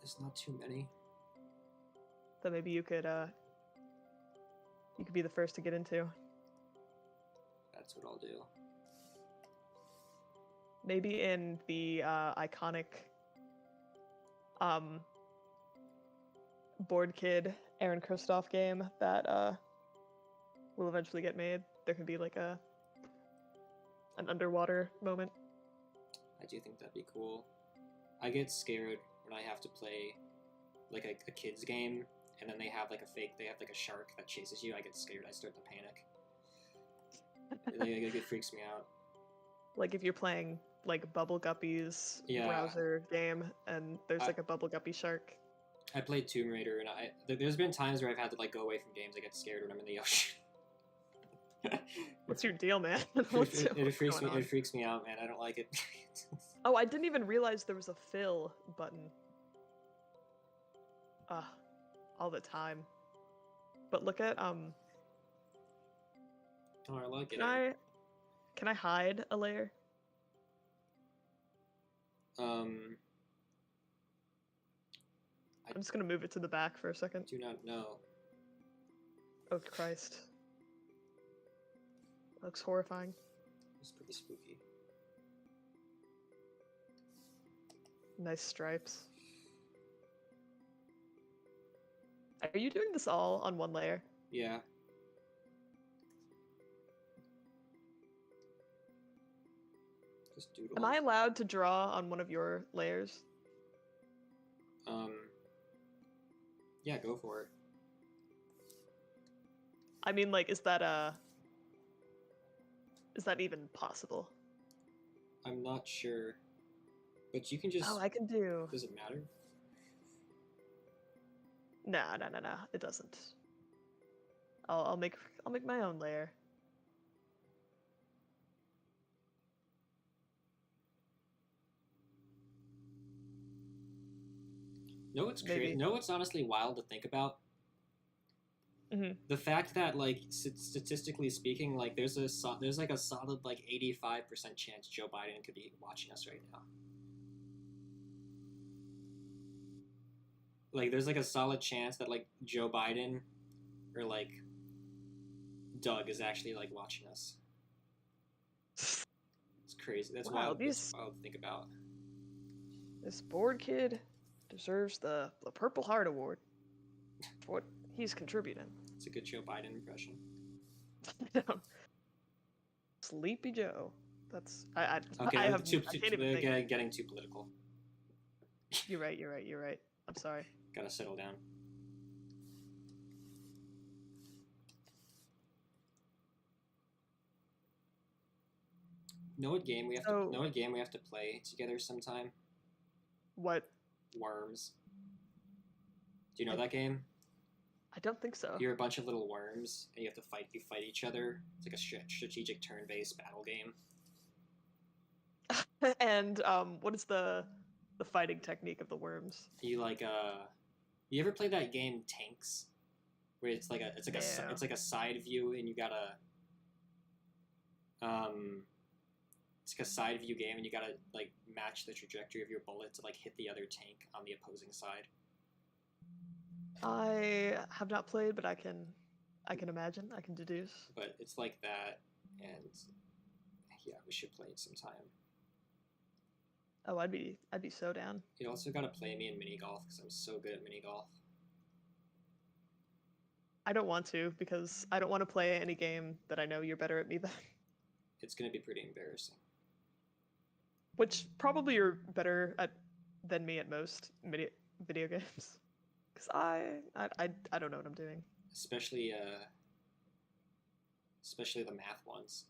S1: There's not too many.
S2: That maybe you could be the first to get into.
S1: That's what I'll do.
S2: Maybe in the iconic Boardkid Aaron Kristoff game that will eventually get made, there could be like an underwater moment.
S1: I do think that'd be cool. I get scared when I have to play like a kid's game and then they have like a shark that chases you. I get scared. I start to panic. It freaks me out.
S2: Like if you're playing like Bubble Guppy's browser game and there's like a Bubble Guppy shark.
S1: I played Tomb Raider and there's been times where I've had to like go away from games. I get scared when I'm in the ocean.
S2: What's your deal, man?
S1: It freaks me out, man. I don't like it.
S2: Oh, I didn't even realize there was a fill button. All the time. But look at
S1: Oh, I like it.
S2: Can I hide a layer?
S1: I'm
S2: just gonna move it to the back for a second.
S1: Do not know.
S2: Oh Christ. That looks horrifying.
S1: It's pretty spooky.
S2: Nice stripes. Are you doing this all on one layer?
S1: Yeah. Just doodle.
S2: Am I allowed to draw on one of your layers?
S1: Yeah, go for it.
S2: I mean, like, is that even possible?
S1: I'm not sure. But you can just...
S2: Oh, I can do...
S1: Does it matter?
S2: No, it doesn't. I'll make my own layer.
S1: No, what's honestly wild to think about?
S2: Mm-hmm.
S1: The fact that, like, statistically speaking, like, there's like a solid, like, 85% chance Joe Biden could be watching us right now. Like, there's, like, a solid chance that, like, Joe Biden or, like, Doug is actually, like, watching us. It's crazy. That's wild. That's wild to think about.
S2: This Boardkid deserves the Purple Heart Award for what he's contributing.
S1: It's a good Joe Biden impression.
S2: Sleepy Joe. That's
S1: getting too political.
S2: You're right. I'm sorry.
S1: Gotta settle down. Know what game we have to play together sometime?
S2: What?
S1: Worms. Do you know that game?
S2: I don't think so.
S1: You're a bunch of little worms, and you have to fight. You fight each other. It's like a strategic turn-based battle game.
S2: And what is the fighting technique of the worms?
S1: You like you ever play that game Tanks, where it's like a side view, and you gotta it's like a side view game, and you gotta like match the trajectory of your bullet to like hit the other tank on the opposing side.
S2: I have not played, but I can imagine, I can deduce.
S1: But it's like that, and yeah, we should play it sometime.
S2: Oh, I'd be so down.
S1: You also gotta play me in mini golf because I'm so good at mini golf.
S2: I don't want to because I don't want to play any game that I know you're better at me than.
S1: It's gonna be pretty embarrassing.
S2: Which probably you're better at than me at most video games. Because I don't know what I'm doing.
S1: Especially the math ones.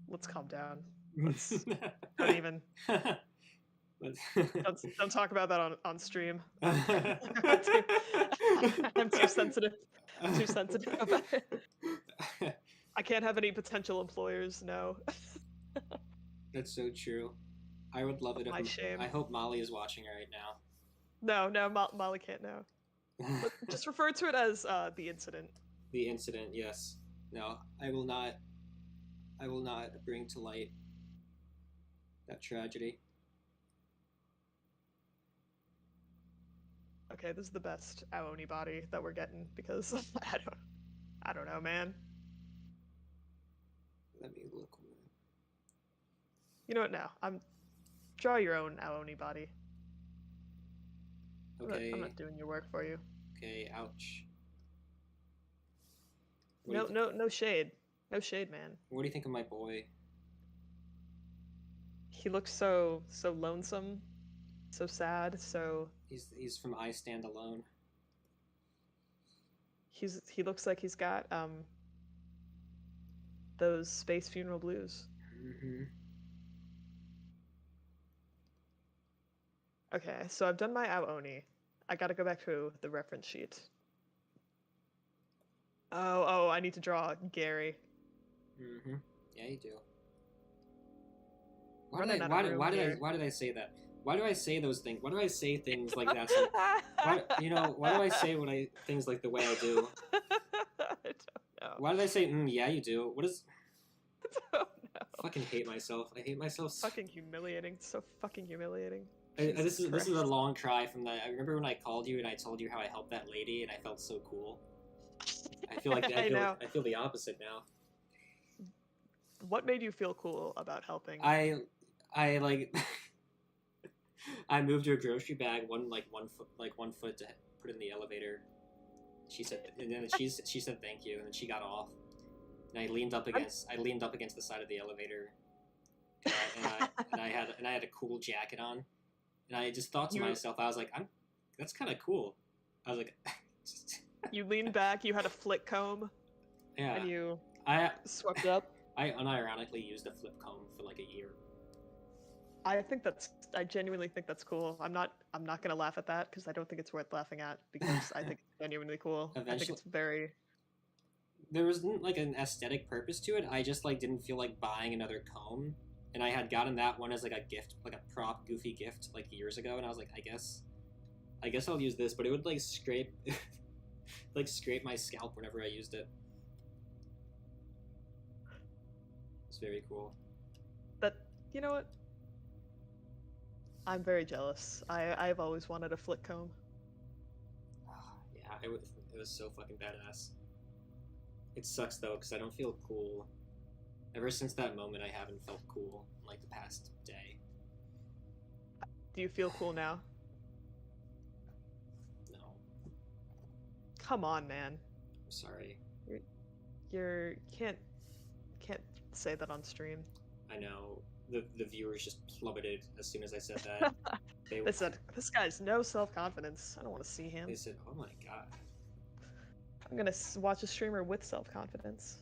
S2: Let's calm down. Don't even. Don't talk about that on stream. I'm too sensitive. Too sensitive about it. I can't have any potential employers. No.
S1: That's so true. I would love it if.
S2: My shame.
S1: I hope Molly is watching right now.
S2: No, Molly can't know. But just refer to it as the incident.
S1: The incident, yes. No, I will not bring to light that tragedy.
S2: Okay, this is the best Ioni body that we're getting because I don't know, man.
S1: Let me look.
S2: You know what? Now draw your own Ioni body.
S1: Okay.
S2: I'm not doing your work for you.
S1: Okay. Ouch.
S2: No shade. No shade, man.
S1: What do you think of my boy?
S2: He looks so lonesome, so sad, so.
S1: He's from I Stand Alone.
S2: He looks like he's got those space funeral blues.
S1: Mm-hmm.
S2: Okay, so I've done my Ioni. I gotta go back to the reference sheet. Oh, I need to draw Gary.
S1: Mm-hmm. Yeah, you do.
S2: Why
S1: did I say that? Why do I say those things? Why do I say things like that? So, why do I say things like the way I do?
S2: I don't know.
S1: Why did I say, yeah, you do? What is...
S2: I don't know.
S1: I fucking hate myself. I hate myself.
S2: Fucking humiliating. So fucking humiliating.
S1: This is a long cry from that. I remember when I called you and I told you how I helped that lady and I felt so cool. I feel like I feel the opposite now.
S2: What made you feel cool about helping?
S1: I like I moved her grocery bag one foot to put in the elevator. She said, and then she said thank you, and then she got off. And I leaned up against the side of the elevator, and I had a cool jacket on, and I just thought to myself, I was like, that's kind of cool. I was like,
S2: You leaned back, you had a flick comb,
S1: yeah,
S2: and I swept up.
S1: I unironically used a flip comb for like a year.
S2: I genuinely think that's cool. I'm not gonna laugh at that because I don't think it's worth laughing at because I think it's genuinely cool. I think it's very.
S1: There wasn't like an aesthetic purpose to it. I just like didn't feel like buying another comb, and I had gotten that one as like a gift, like a prop goofy gift like years ago, and I was like, I guess I'll use this, but it would like scrape my scalp whenever I used it. It's very cool.
S2: But you know what? I'm very jealous. I've always wanted a flick comb.
S1: Yeah, it was so fucking badass. It sucks though because I don't feel cool. Ever since that moment, I haven't felt cool in like the past day.
S2: Do you feel cool now?
S1: No.
S2: Come on, man.
S1: I'm sorry.
S2: You can't say that on stream.
S1: I know. The viewers just plummeted as soon as I said that.
S2: They said, this guy's no self-confidence. I don't want to see him.
S1: They said, oh my god.
S2: I'm gonna watch a streamer with self-confidence.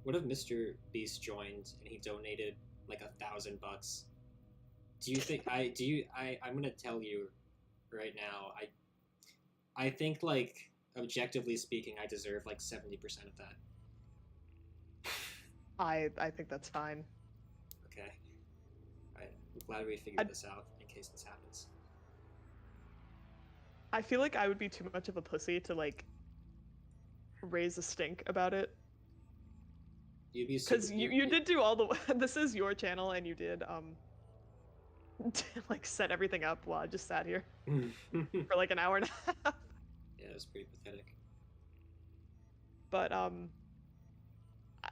S1: What if Mr. Beast joined and he donated like $1,000? Do you think I'm gonna tell you right now, I think like objectively speaking, I deserve like 70% of that.
S2: I think that's fine.
S1: Okay. I'm glad we figured this out in case this happens.
S2: I feel like I would be too much of a pussy to like raise a stink about it.
S1: You'd be
S2: Because you did do all the this is your channel and you did like set everything up while I just sat here for like an hour and a half.
S1: Yeah, it was pretty pathetic.
S2: But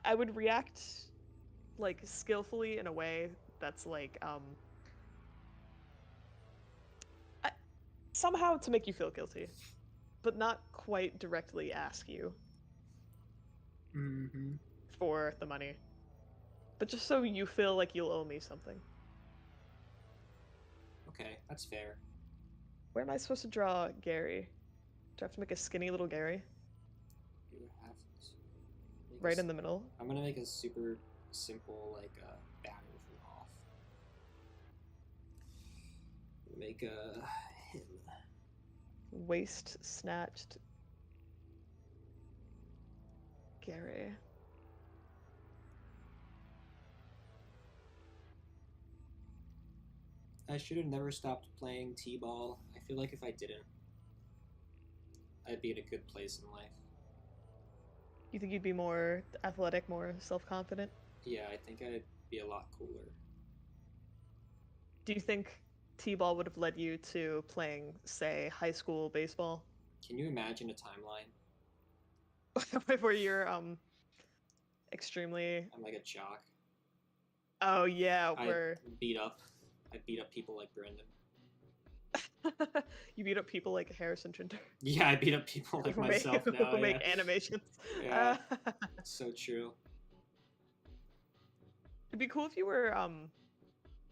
S2: I would react like skillfully in a way that's like somehow to make you feel guilty, but not quite directly ask you for the money. But just so you feel like you'll owe me something.
S1: Okay, that's fair.
S2: Where am I supposed to draw Gary? Do I have to make a skinny little Gary?
S1: You have to
S2: right in the middle?
S1: I'm gonna make a super simple, like, banner for off. Make a him.
S2: Waist snatched Gary.
S1: I should have never stopped playing T-ball. I feel like if I didn't, I'd be in a good place in life.
S2: You think you'd be more athletic, more self-confident?
S1: Yeah, I think I'd be a lot cooler.
S2: Do you think T-ball would have led you to playing, say, high school baseball?
S1: Can you imagine a timeline?
S2: Where you're extremely...
S1: I'm like a jock.
S2: Oh yeah, where...
S1: I beat up people like Brendan.
S2: You beat up people like Harrison Trinder.
S1: Yeah, I beat up people like myself now.
S2: Who make animations.
S1: Yeah, so true.
S2: It'd be cool if you were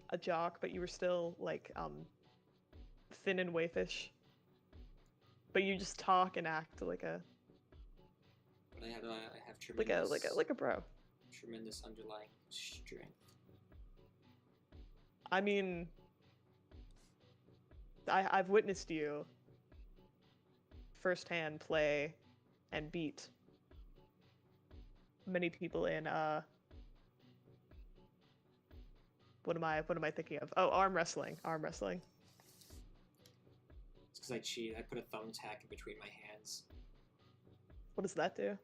S2: a jock, but you were still like thin and waifish. But you just talk and act like a.
S1: But I have tremendous
S2: like a bro.
S1: Tremendous underlying strength.
S2: I mean, I've witnessed you firsthand play and beat many people in what am I thinking of? Oh, arm wrestling.
S1: It's because I cheat. I put a thumbtack in between my hands.
S2: What does that do?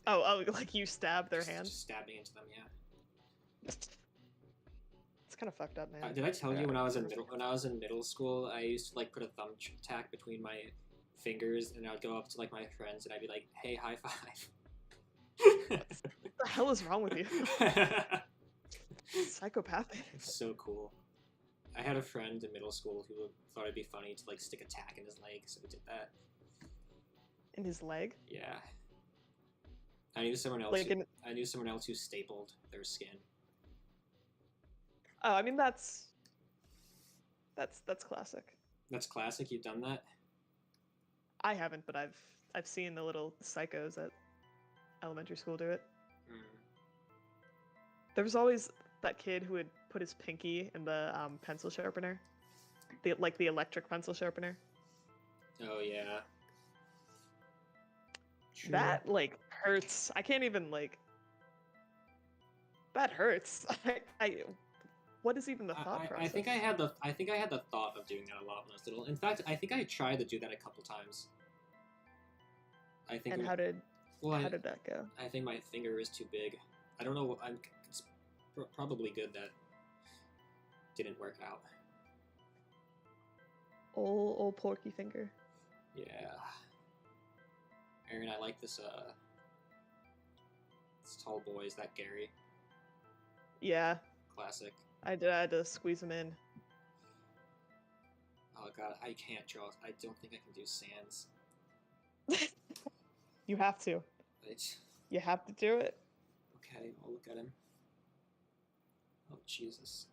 S2: Oh, like you stab their hands?
S1: Just stabbing into them, yeah.
S2: It's kind of fucked up, man.
S1: Did I tell you when I was in middle school, I used to like put a thumbtack between my fingers, and I'd go up to like my friends, and I'd be like, "Hey, high five."
S2: What the hell is wrong with you? Psychopathic.
S1: So cool. I had a friend in middle school who thought it'd be funny to like stick a tack in his leg, so we did that.
S2: In his leg?
S1: Yeah. I knew someone else.
S2: Like
S1: I knew someone else who stapled their skin.
S2: Oh, I mean that's classic.
S1: That's classic. You've done that.
S2: I haven't, but I've seen the little psychos at elementary school do it. There was always that kid who would put his pinky in the pencil sharpener, the electric pencil sharpener.
S1: Oh yeah. True.
S2: That like hurts. I can't even like. That hurts. What is even the thought process?
S1: I think I had the thought of doing that a lot when I was little. In fact, I think I tried to do that a couple times. I think.
S2: And how did that go?
S1: I think my finger is too big. I don't know. It's probably good that didn't work out.
S2: Old porky finger.
S1: Yeah. Aaron, I like this tall boy. Is that Gary?
S2: Yeah.
S1: Classic.
S2: I had to squeeze him in.
S1: Oh god, I can't draw. I don't think I can do sands.
S2: You have to. You have to do it.
S1: Okay, I'll look at him. Oh Jesus.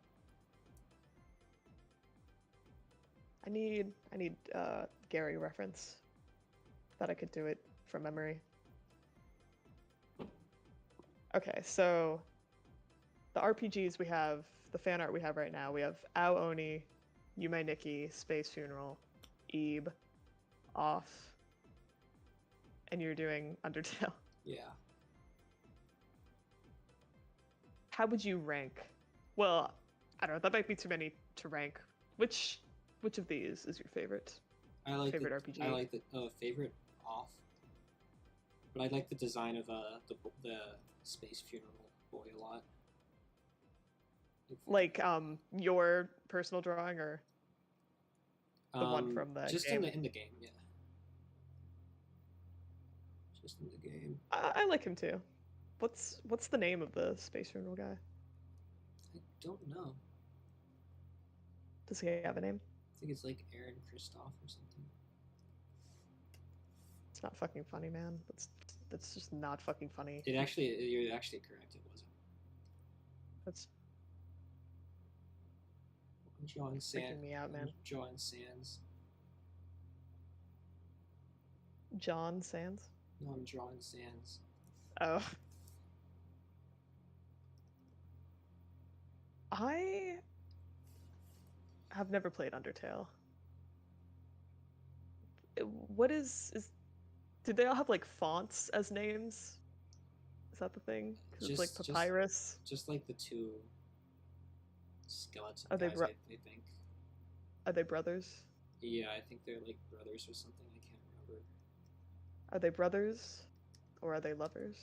S2: I need Gary reference. Thought I could do it from memory. Okay, so the RPGs we have, the fan art we have right now, we have Ioni, Yume Nikki, Space Funeral, Ebe, Off, and you're doing Undertale.
S1: Yeah.
S2: How would you rank? Well, I don't know. That might be too many to rank. Which of these is your favorite?
S1: I like
S2: favorite
S1: the,
S2: RPG?
S1: I like the favorite off, but I like the design of the space funeral boy a lot.
S2: Like your personal drawing or the one from the
S1: just
S2: game?
S1: in the game, yeah. Just in the game.
S2: I like him too. What's the name of the space funeral guy?
S1: I don't know.
S2: Does he have a name?
S1: I think it's like Aaron Kristoff or something.
S2: It's not fucking funny, man. That's just not fucking funny.
S1: You're actually correct. It wasn't.
S2: That's
S1: I'm drawing
S2: freaking me out, man.
S1: I'm drawing Sands.
S2: John Sands?
S1: No, I'm drawing Sands.
S2: Oh. I have never played Undertale. What is did they all have like fonts as names? Is that the thing? 'Cause it's like Papyrus.
S1: Just like the two skeleton
S2: Are they
S1: guys, I think.
S2: Are they brothers?
S1: Yeah, I think they're like brothers or something. I can't remember.
S2: Are they brothers? Or are they lovers?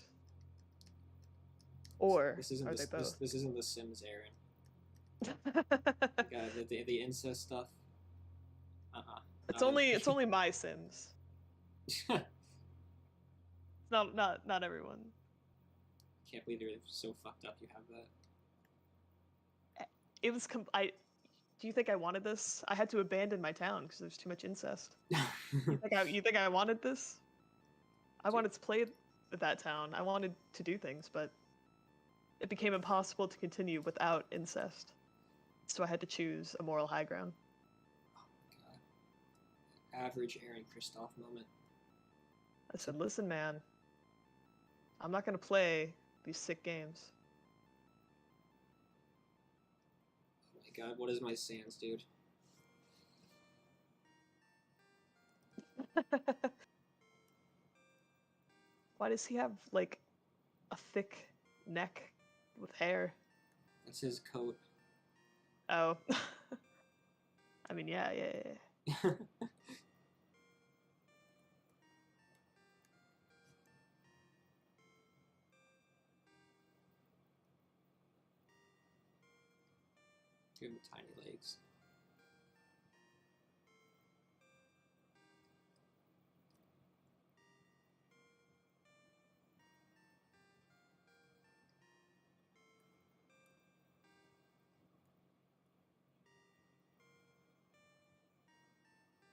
S2: Or are they both?
S1: This isn't The Sims, Aaron. The incest stuff.
S2: It's only my Sims. Not everyone.
S1: Can't believe you're so fucked up. You have that.
S2: It was do you think I wanted this? I had to abandon my town because there's too much incest. You think I wanted this? I wanted to play that town. I wanted to do things, but it became impossible to continue without incest. So I had to choose a moral high ground.
S1: Oh my god. Average Aaron Kristoff moment.
S2: I said, listen, man. I'm not going to play these sick games.
S1: Oh my god, what is my Sands, dude?
S2: Why does he have, like, a thick neck with hair?
S1: That's his coat.
S2: Oh. I mean, yeah.
S1: Give him tiny legs.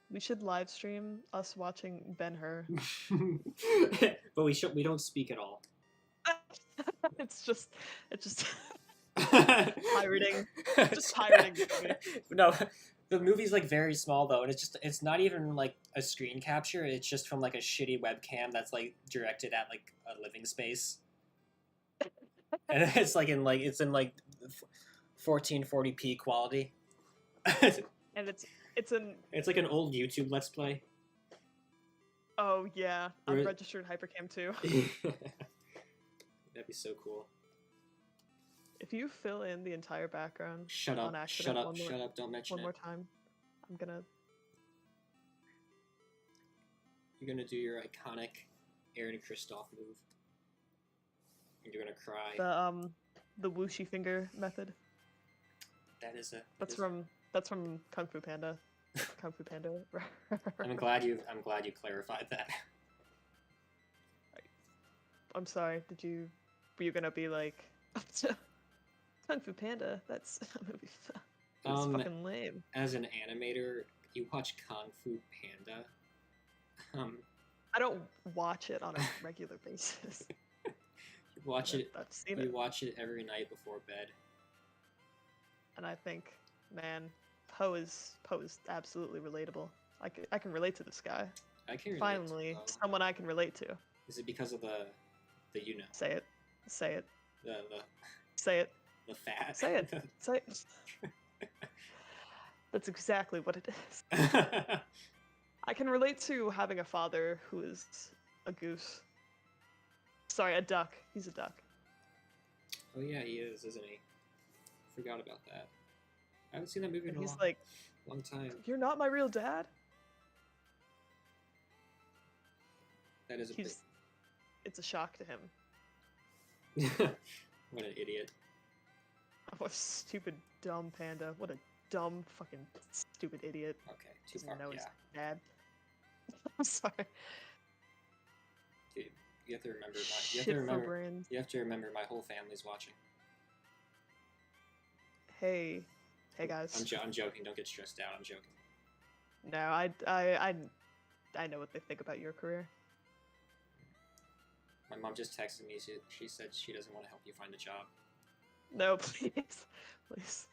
S2: We should live stream us watching Ben-Hur.
S1: But we don't speak at all.
S2: It's just pirating. Just pirating the movie.
S1: No, the movie's like very small though, and it's not even like a screen capture. It's just from like a shitty webcam that's like directed at like a living space, and it's in 1440p quality.
S2: And it's
S1: like an old YouTube Let's Play.
S2: Oh yeah, unregistered hypercam too.
S1: That'd be so cool.
S2: If you fill in the entire background
S1: Shut
S2: on
S1: up,
S2: accident
S1: shut up, don't mention
S2: one
S1: it.
S2: more time,
S1: You're gonna do your iconic Aaron Kristoff move. And you're gonna cry.
S2: The whooshy finger method. That's from Kung Fu Panda. Kung Fu Panda.
S1: I'm glad you clarified that.
S2: I'm sorry. Were you gonna be like Kung Fu Panda? That's fucking lame.
S1: As an animator, you watch Kung Fu Panda.
S2: I don't watch it on a regular basis.
S1: You watch it.
S2: I've seen
S1: it. Watch it every night before bed.
S2: And I think, man, Poe is absolutely relatable. I can relate to this guy.
S1: I can relate.
S2: Finally, someone I can relate to.
S1: Is it because of the
S2: Say it. Say it.
S1: The
S2: Say it.
S1: The fat.
S2: Say it. Say it. That's exactly what it is. I can relate to having a father who is a goose. Sorry, a duck. He's a duck.
S1: Oh yeah, he is, isn't he? Forgot about that. I haven't seen that movie in
S2: And
S1: a
S2: he's
S1: long,
S2: like,
S1: long time.
S2: "You're not my real dad."
S1: That is a bit...
S2: It's a shock to him.
S1: What an idiot.
S2: What a stupid, dumb panda. What a dumb, fucking, stupid idiot.
S1: Okay, too
S2: Doesn't
S1: far,
S2: know
S1: yeah.
S2: his dad. I'm sorry.
S1: Dude, you have to remember
S2: Brains.
S1: you have to remember my whole family's watching.
S2: Hey guys.
S1: I'm joking, don't get stressed out, I'm joking.
S2: No, I know what they think about your career.
S1: My mom just texted me, she said she doesn't want to help you find a job.
S2: No, please. Please.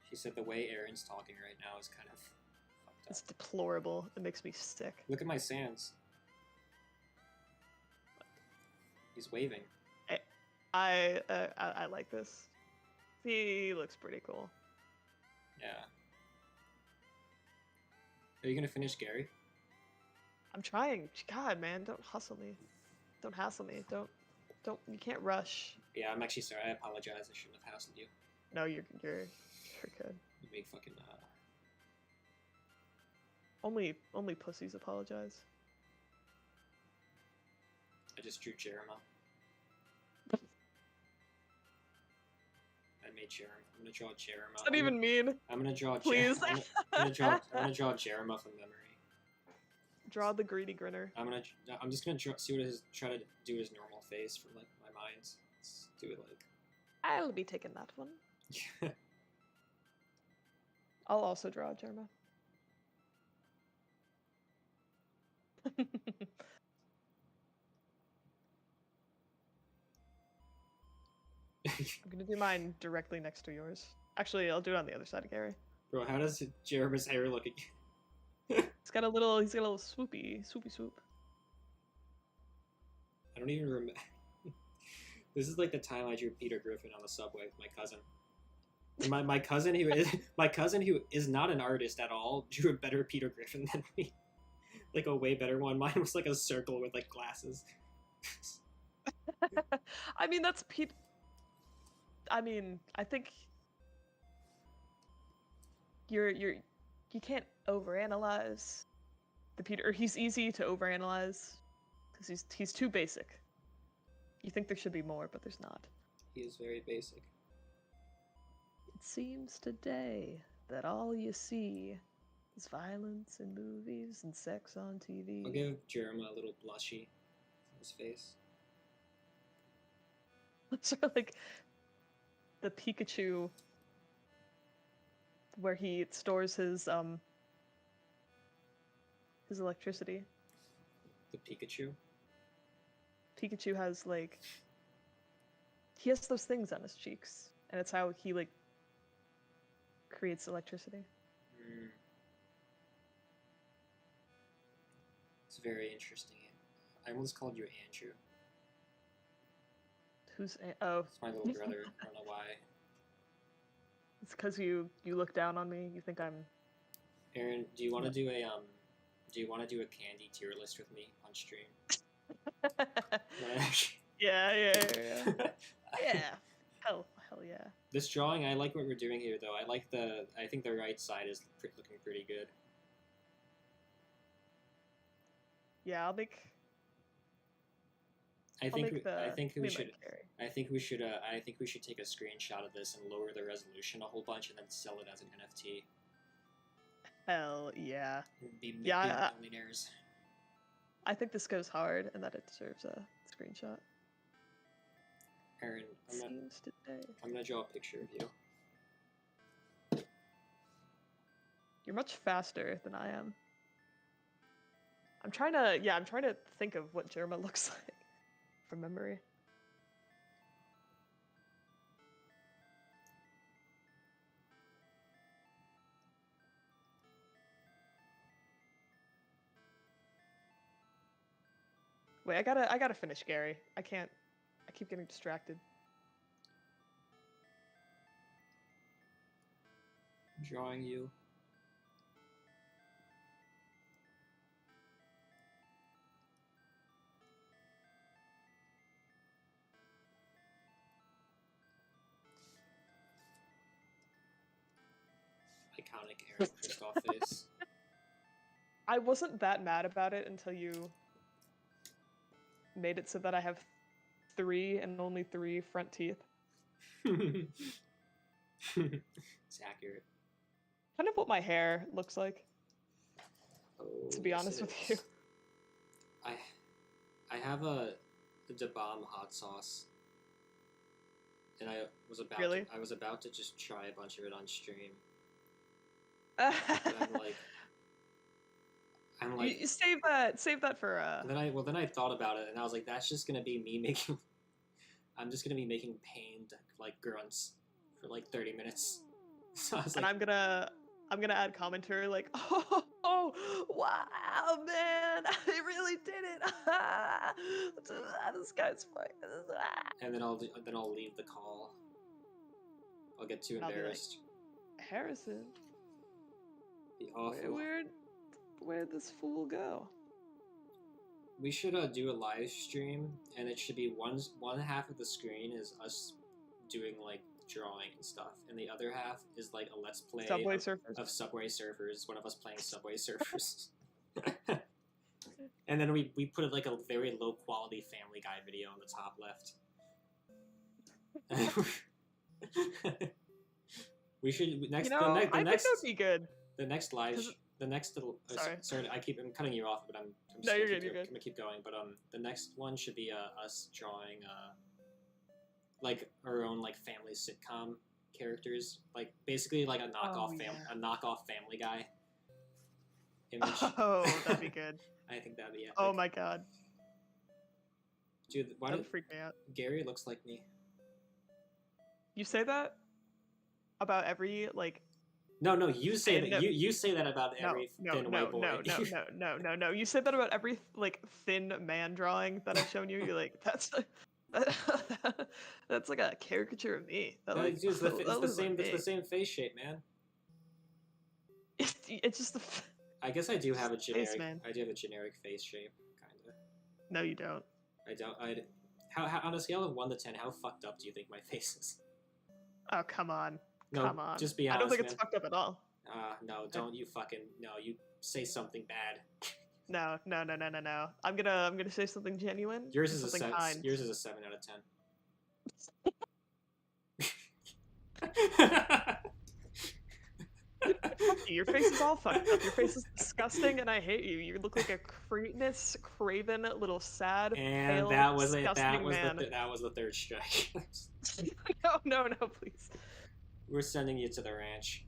S1: She said the way Aaron's talking right now is kind of fucked up.
S2: It's deplorable. It makes me sick.
S1: Look at my sands. He's waving.
S2: I like this. He looks pretty cool.
S1: Yeah. Are you gonna finish Gary?
S2: I'm trying. God, man, don't hustle me. Don't hassle me. Don't. You can't rush.
S1: Yeah, I'm actually sorry. I apologize. I shouldn't have hassled you.
S2: No, you're good.
S1: You make fucking
S2: Only pussies apologize.
S1: I just drew Jeremiah. I made Jeremiah. I'm gonna draw Jeremiah.
S2: What's that even mean?
S1: I'm gonna draw.
S2: Please.
S1: I'm gonna draw Jeremiah from memory.
S2: Draw the greedy grinner.
S1: I'm just gonna try to do his normal face from like my mind. Let's do it like.
S2: I'll be taking that one. I'll also draw Jerma. I'm gonna do mine directly next to yours. Actually, I'll do it on the other side of Gary.
S1: Bro, how does Jeremy's hair look?
S2: He's got a little swoopy swoop.
S1: I don't even remember. This is like the time I drew Peter Griffin on the subway with my cousin. And my cousin who is not an artist at all drew a better Peter Griffin than me. Like a way better one. Mine was like a circle with like glasses.
S2: I mean, that's Pete. I mean, I think you can't overanalyze the Peter. Or he's easy to overanalyze because he's too basic. You think there should be more, but there's not.
S1: He is very basic.
S2: It seems today that all you see is violence in movies and sex on TV.
S1: I'll give Jeremiah a little blushy on his face.
S2: Sort of like the Pikachu where he stores his electricity.
S1: The Pikachu?
S2: Pikachu has like he has those things on his cheeks, and it's how he like creates electricity.
S1: It's very interesting. I almost called you Andrew.
S2: Who's oh?
S1: It's my little brother. I don't know why.
S2: It's because you look down on me. You think I'm.
S1: Aaron, do you want to do a candy tier list with me on stream?
S2: Yeah. Yeah. Hell yeah.
S1: This drawing, I like what we're doing here, though. I think the right side is looking pretty good.
S2: Yeah,
S1: I think we should take a screenshot of this and lower the resolution a whole bunch and then sell it as an NFT.
S2: Hell yeah.
S1: Be
S2: yeah,
S1: millionaires.
S2: I think this goes hard and that it deserves a screenshot.
S1: Aaron, I'm gonna draw a picture of you.
S2: You're much faster than I am. I'm trying to think of what Jerma looks like from memory. Wait, I gotta finish Gary. I keep getting distracted.
S1: Drawing you. iconic Eric Kristoff face.
S2: I wasn't that mad about it until you made it so that I have 3 and only 3 front teeth.
S1: It's accurate.
S2: Kind of what my hair looks like,
S1: Oh,
S2: to be
S1: yes,
S2: honest
S1: it
S2: with
S1: is.
S2: you.
S1: I have the bomb hot sauce, and I was about to just try a bunch of it on stream. But I'm like
S2: you save that for
S1: then I thought about it, and I was like, that's just gonna be me making. I'm just gonna be making pained like grunts for like 30 minutes. So I was
S2: and
S1: like,
S2: I'm gonna add commentary like, oh wow, man, I really did it. This guy's fine.
S1: and then I'll leave the call. I'll get too
S2: And I'll be like,
S1: embarrassed.
S2: Harrison,
S1: Be awful.
S2: where'd this fool go?
S1: We should do a live stream, and it should be one half of the screen is us doing like drawing and stuff, and the other half is like a let's play
S2: Subway Surfers.
S1: of Subway Surfers. One of us playing Subway Surfers, and then we put like a very low quality Family Guy video on the top left. We should next.
S2: I think that'd be good.
S1: The next live.
S2: Sorry.
S1: Sorry, I'm cutting you off, but I'm
S2: No,
S1: just
S2: you're
S1: gonna
S2: good. You're good.
S1: I'm gonna keep going. But the next one should be us drawing like our own like family sitcom characters, like basically like a knockoff Family Guy image.
S2: Oh, that'd be good.
S1: I think that'd be epic.
S2: Oh my god,
S1: dude, why
S2: that
S1: did
S2: would freak me out.
S1: Gary looks like me?
S2: You say that about every like.
S1: No, you say that. You say that about every thin white boy.
S2: No. You said that about every like thin man drawing that I've shown you. You're like, that's like a caricature of me.
S1: It's the same face shape, man.
S2: It's just the.
S1: I guess I do have a generic.
S2: Face, man.
S1: I do have a generic face shape, kind of.
S2: No, you don't.
S1: I don't. How on a scale of 1 to 10, how fucked up do you think my face is?
S2: Oh, come on.
S1: No,
S2: Come on.
S1: just be honest.
S2: I don't think
S1: man.
S2: it's fucked up at all.
S1: No, don't you fucking no. You say something bad.
S2: No. I'm gonna say something genuine.
S1: Yours is
S2: something
S1: a 7.
S2: kind.
S1: Yours is a 7 out of 10.
S2: Your face is all fucked up. Your face is disgusting, and I hate you. You look like a cretinous, craven, little sad,
S1: and
S2: pale,
S1: that was
S2: disgusting man.
S1: That was the third strike.
S2: No, please.
S1: We're sending you to the ranch.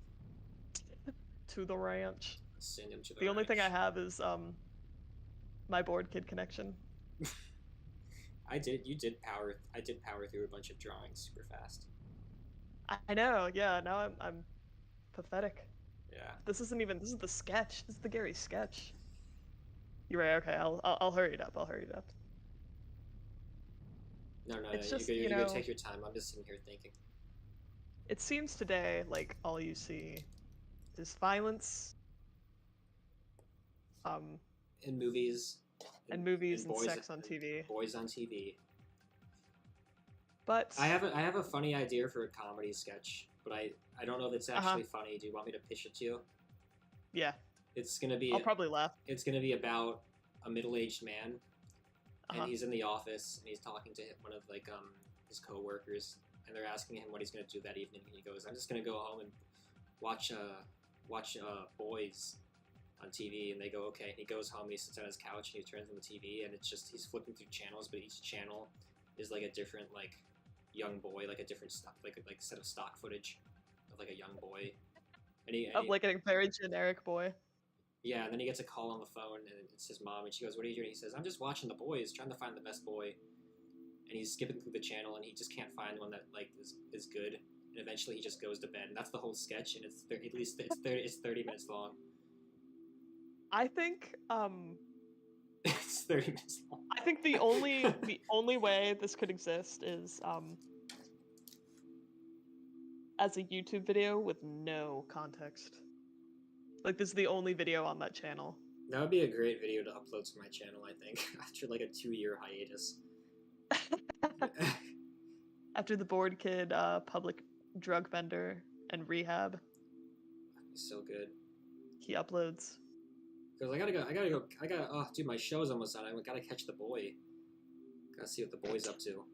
S2: To the ranch.
S1: Send him to the
S2: The only thing I
S1: ranch.
S2: have is my Boardkid connection.
S1: I did power through a bunch of drawings super fast.
S2: I know. Yeah. Now I'm pathetic.
S1: Yeah.
S2: This is the sketch. This is the Gary sketch. You're right. Okay. I'll hurry it up.
S1: No.
S2: It's just,
S1: you
S2: you
S1: go
S2: know-
S1: take your time. I'm just sitting here thinking.
S2: It seems today like all you see is violence.
S1: In movies.
S2: And movies and
S1: boys,
S2: sex on TV.
S1: Boys on TV.
S2: But
S1: I have a funny idea for a comedy sketch, but I don't know if it's actually funny. Do you want me to pitch it to you?
S2: yeah,
S1: It's gonna be
S2: I'll probably laugh.
S1: It's gonna be about a middle-aged man, and
S2: Uh-huh.
S1: he's in the office and he's talking to one of like his coworkers, and they're asking him what he's gonna do that evening, and he goes, "I'm just gonna go home and watch Boys on TV." And they go, "Okay." And he goes home and he sits on his couch and he turns on the TV, and it's just he's flipping through channels, but each channel is like a different like young boy, like a different stock, like set of stock footage of like a young boy, and he
S2: Like a very generic boy.
S1: yeah, and then he gets a call on the phone, and it's his mom, and she goes, "What are you doing?" He says, "I'm just watching The Boys, trying to find the best boy." And he's skipping through the channel, and he just can't find one that like is good. And eventually, he just goes to bed, and that's the whole sketch. And it's at least it's 30 minutes long.
S2: I think
S1: It's 30 minutes long.
S2: I think the only way this could exist is as a YouTube video with no context. Like this is the only video on that channel.
S1: That would be a great video to upload to my channel, I think, after like a 2-year hiatus.
S2: After the Boardkid public drug bender and rehab.
S1: He's so good.
S2: He uploads.
S1: Because oh, dude, my show's almost done. I gotta catch the boy. Gotta see what the boy's up to.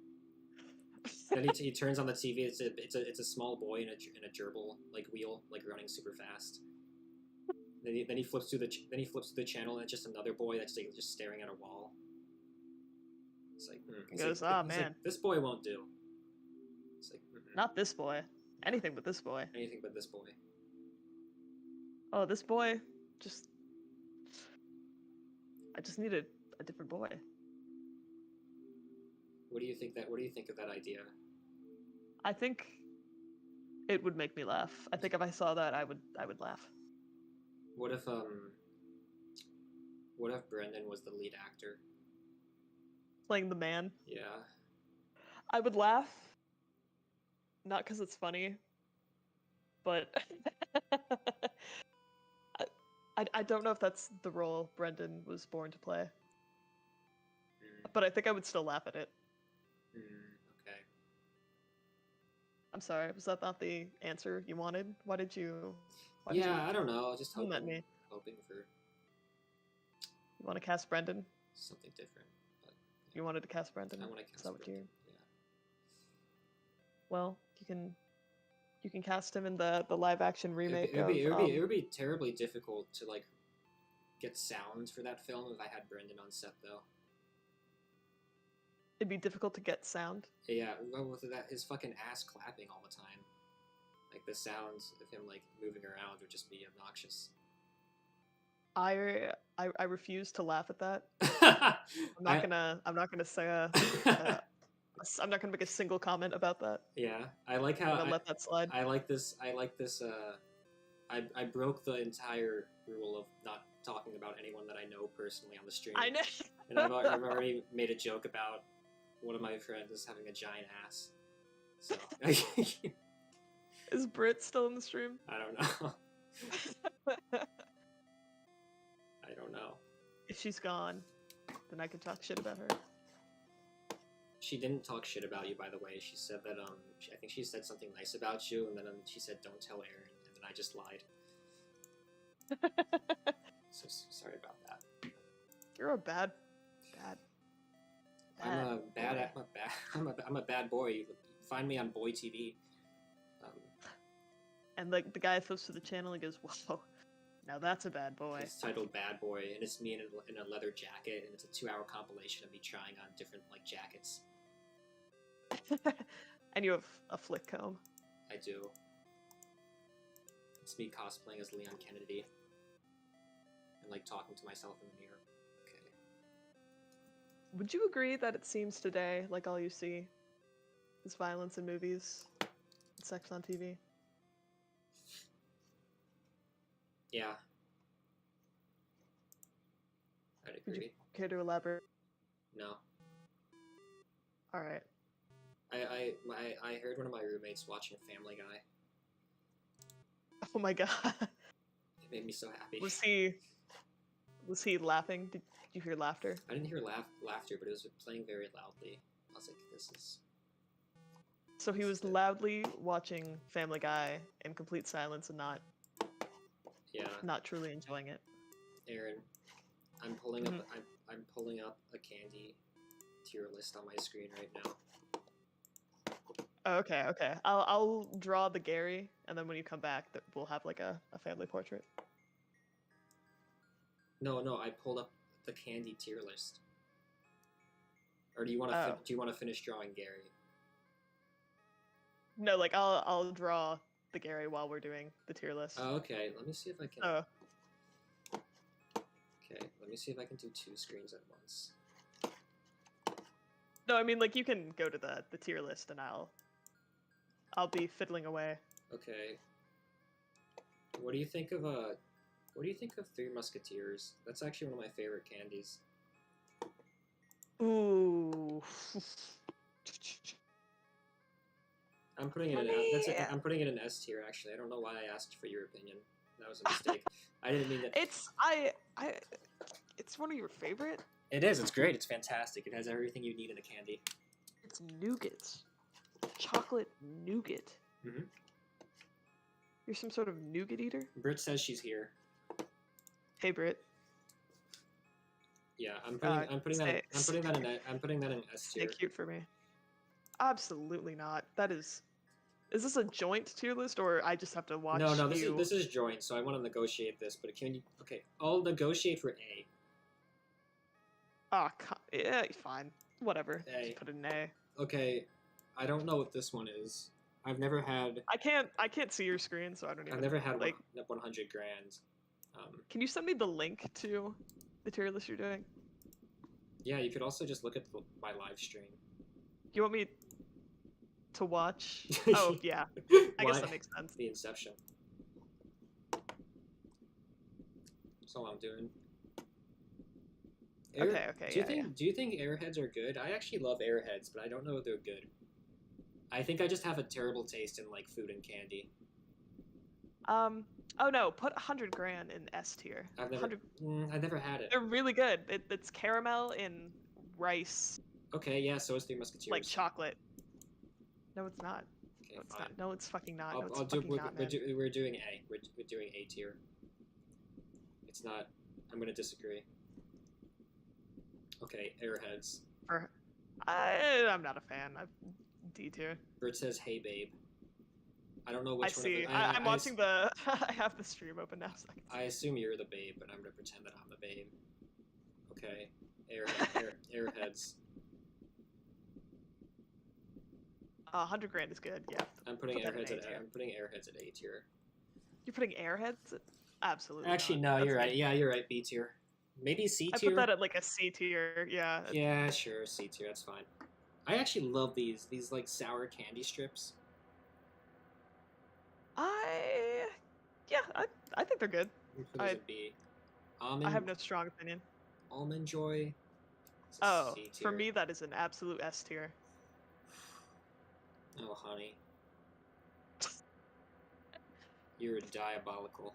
S1: Then he turns on the TV. It's a small boy in a gerbil like wheel, like running super fast. Then he flips through the channel, and it's just another boy that's like, just staring at a wall. It's like,
S2: He goes, man,
S1: like, this boy won't do. It's like,
S2: not this boy. Anything but this boy.
S1: Anything but this boy.
S2: Oh, this boy, I just needed a different boy.
S1: What do you think of that idea?
S2: I think it would make me laugh. I think if I saw that, I would laugh.
S1: What if Brendan was the lead actor?
S2: Playing the man?
S1: Yeah.
S2: I would laugh. Not because it's funny, but I don't know if that's the role Brendan was born to play. But I think I would still laugh at it.
S1: Okay.
S2: I'm sorry, was that not the answer you wanted? Why did you
S1: I don't know. I was just hoping for...
S2: You want to cast Brendan?
S1: Something different. But, yeah.
S2: You wanted to cast Brendan?
S1: I want to cast Brendan. Yeah.
S2: Well, you can cast him in the live action remake.
S1: It would be terribly difficult to like get sound for that film if I had Brendan on set though.
S2: It'd be difficult to get sound.
S1: Yeah, well, with that his fucking ass clapping all the time, like the sounds of him like moving around would just be obnoxious.
S2: I refuse to laugh at that. I'm not gonna say I'm not gonna make a single comment about that.
S1: Yeah, I like how
S2: I let that slide.
S1: I like this. I broke the entire rule of not talking about anyone that I know personally on the stream.
S2: I know.
S1: And I've already made a joke about one of my friends having a giant ass. So
S2: Is Britt still in the stream?
S1: I don't know. I don't know.
S2: If she's gone, then I could talk shit about her.
S1: She didn't talk shit about you, by the way. She said that I think she said something nice about you, and then she said, "Don't tell Aaron," and then I just lied. So sorry about that.
S2: You're a bad.
S1: I'm a bad boy. You find me on Boy TV.
S2: And like the guy flips to the channel and goes, "Whoa, now that's a bad boy."
S1: It's titled Bad Boy, and it's me in a leather jacket, and it's a 2-hour compilation of me trying on different like jackets.
S2: And you have a flick comb.
S1: I do. It's me cosplaying as Leon Kennedy. And like talking to myself in the mirror. Okay.
S2: Would you agree that it seems today like all you see is violence in movies and sex on TV?
S1: Yeah. I'd agree.
S2: Would you care to elaborate?
S1: No.
S2: Alright.
S1: I heard one of my roommates watching Family Guy.
S2: Oh my god.
S1: It made me so happy.
S2: Was he laughing? Did you hear laughter?
S1: I didn't hear laughter, but it was playing very loudly. I was like, this is...
S2: So he was loudly watching Family Guy in complete silence and not truly enjoying it.
S1: Aaron, I'm pulling up a candy tier list on my screen right now.
S2: Oh, okay. I'll draw the Gary, and then when you come back, we'll have like a family portrait.
S1: No, I pulled up the candy tier list. Or do you want to finish drawing Gary?
S2: No, like I'll draw the Gary while we're doing the tier list.
S1: Oh, okay. Let me see if I can.
S2: Oh.
S1: Okay, let me see if I can do 2 screens at once.
S2: No, I mean like you can go to the tier list, and I'll be fiddling away.
S1: Okay. What do you think of Three Musketeers? That's actually one of my favorite candies.
S2: Ooh.
S1: I'm putting it I'm putting it in S tier. Actually, I don't know why I asked for your opinion. That was a mistake. I didn't mean that.
S2: It's one of your favorite.
S1: It is. It's great. It's fantastic. It has everything you need in a candy.
S2: It's nougat. Chocolate nougat.
S1: Mm-hmm.
S2: You're some sort of nougat eater?
S1: Britt says she's here.
S2: Hey, Britt.
S1: Yeah, I'm putting that in S
S2: Stay
S1: tier.
S2: cute for me. Absolutely not. That is... Is this a joint tier list, or I just have to watch
S1: No,
S2: you...
S1: this is joint, so I want to negotiate this, but can you... Okay, I'll negotiate for A.
S2: Ah, yeah, fine. Whatever.
S1: A.
S2: Just put it in A.
S1: Okay, I don't know what this one is. I've never had...
S2: I can't see your screen, so I don't even...
S1: I've never had
S2: like...
S1: 100 grand.
S2: Can you send me the link to the tier list you're doing?
S1: Yeah, you could also just look at my live stream.
S2: You want me to watch? Oh, yeah. I guess that makes sense.
S1: The Inception. That's all I'm doing.
S2: Okay,
S1: Do you think Airheads are good? I actually love Airheads, but I don't know if they're good. I think I just have a terrible taste in like food and candy.
S2: Oh no, put 100 grand in S tier.
S1: I've never had it.
S2: They're really good. It's caramel and rice.
S1: Okay, yeah, so is Three Musketeers.
S2: Like chocolate. No, it's not.
S1: Okay,
S2: No, it's
S1: fine.
S2: not. No, it's fucking not.
S1: We're doing A. We're doing A tier. It's not. I'm gonna disagree. Okay, Airheads.
S2: I'm not a fan. D tier.
S1: Bert says, "Hey, babe." I don't know which
S2: I see. I'm watching the. I have the stream open now. So
S1: I assume you're the babe, but I'm gonna pretend that I'm the babe. Okay, Airheads.
S2: 100 grand is good. Yeah.
S1: I'm putting Airheads at A tier.
S2: You're putting Airheads? Absolutely.
S1: Actually, no, you're right. Yeah, you're right. B tier. Maybe C tier.
S2: I put that at like a C tier. Yeah.
S1: Yeah, sure. C tier. That's fine. I actually love these like sour candy strips.
S2: I think they're good.
S1: A B. Almond.
S2: I have no strong opinion.
S1: Almond Joy.
S2: Oh, for me that is an absolute S tier.
S1: Oh, honey. You're diabolical.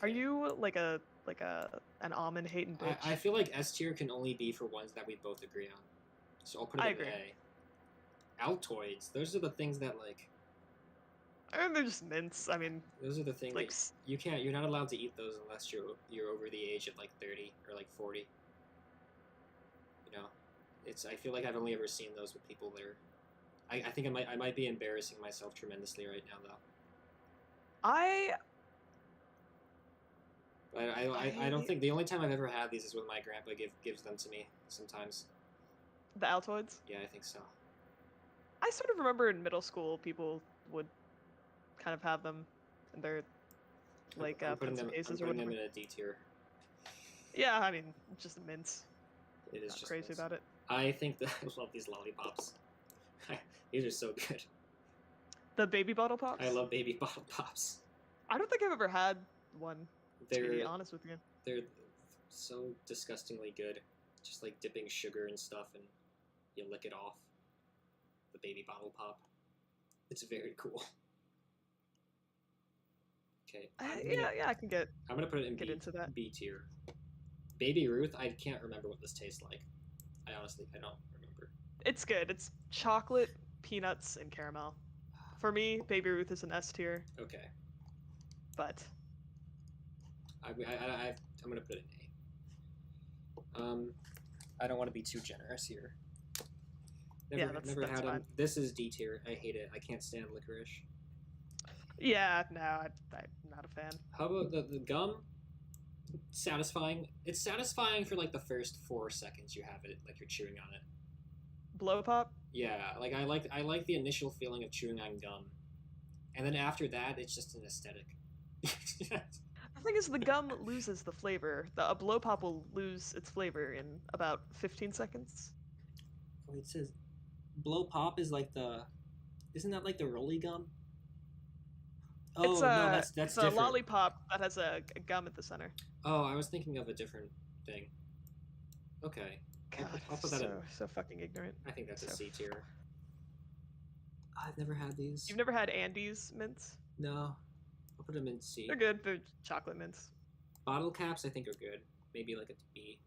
S2: Are you like an almond hating bitch?
S1: I feel like S tier can only be for ones that we both agree on. So I'll put it in A. Altoids. Those are the things that like.
S2: They're just mints. I mean,
S1: those are the things
S2: like
S1: you're not allowed to eat those unless you're over the age of like 30 or like 40. You know, I feel like I've only ever seen those with people that are. I think I might be embarrassing myself tremendously right now though. I don't think the only time I've ever had these is when my grandpa gives them to me sometimes.
S2: The Altoids?
S1: Yeah, I think so.
S2: I sort of remember in middle school people would kind of have them in their like pencil cases or whatever.
S1: I'm putting them in a D tier.
S2: Yeah, I mean, just mints.
S1: It is
S2: not
S1: just
S2: crazy
S1: mints.
S2: about it.
S1: I think that I love these lollipops. These are so good.
S2: The baby bottle pops?
S1: I love baby bottle pops.
S2: I don't think I've ever had one. To be honest with you.
S1: They're so disgustingly good. Just like dipping sugar and stuff and you lick it off. The baby bottle pop. It's very cool. Okay.
S2: Yeah, I can get.
S1: I'm gonna put it in
S2: into that.
S1: B tier. Baby Ruth, I can't remember what this tastes like. I don't remember.
S2: It's good. It's chocolate, peanuts, and caramel. For me, Baby Ruth is an S tier.
S1: Okay.
S2: But.
S1: I'm gonna put it in A. I don't want to be too generous here. That's had them. This is D tier. I hate it. I can't stand licorice.
S2: Yeah, no, I'm not a fan.
S1: How about the gum? Satisfying. It's satisfying for like the first 4 seconds you have it, like you're chewing on it.
S2: Blow pop?
S1: Yeah, like I like the initial feeling of chewing on gum, and then after that, it's just an aesthetic.
S2: The thing is, the gum loses the flavor. A blow pop will lose its flavor in about 15 seconds.
S1: Oh, it says blow pop is like isn't that like the rolly gum? Oh, no, that's
S2: it's
S1: different.
S2: a lollipop that has a gum at the center.
S1: Oh, I was thinking of a different thing. Okay.
S2: God,
S1: I'll put that in.
S2: So fucking ignorant.
S1: I think that's a C tier. I've never had these.
S2: You've never had Andes mints?
S1: No. I'll put them in C.
S2: They're good. They're chocolate mints.
S1: Bottle caps, I think, are good. Maybe like a B.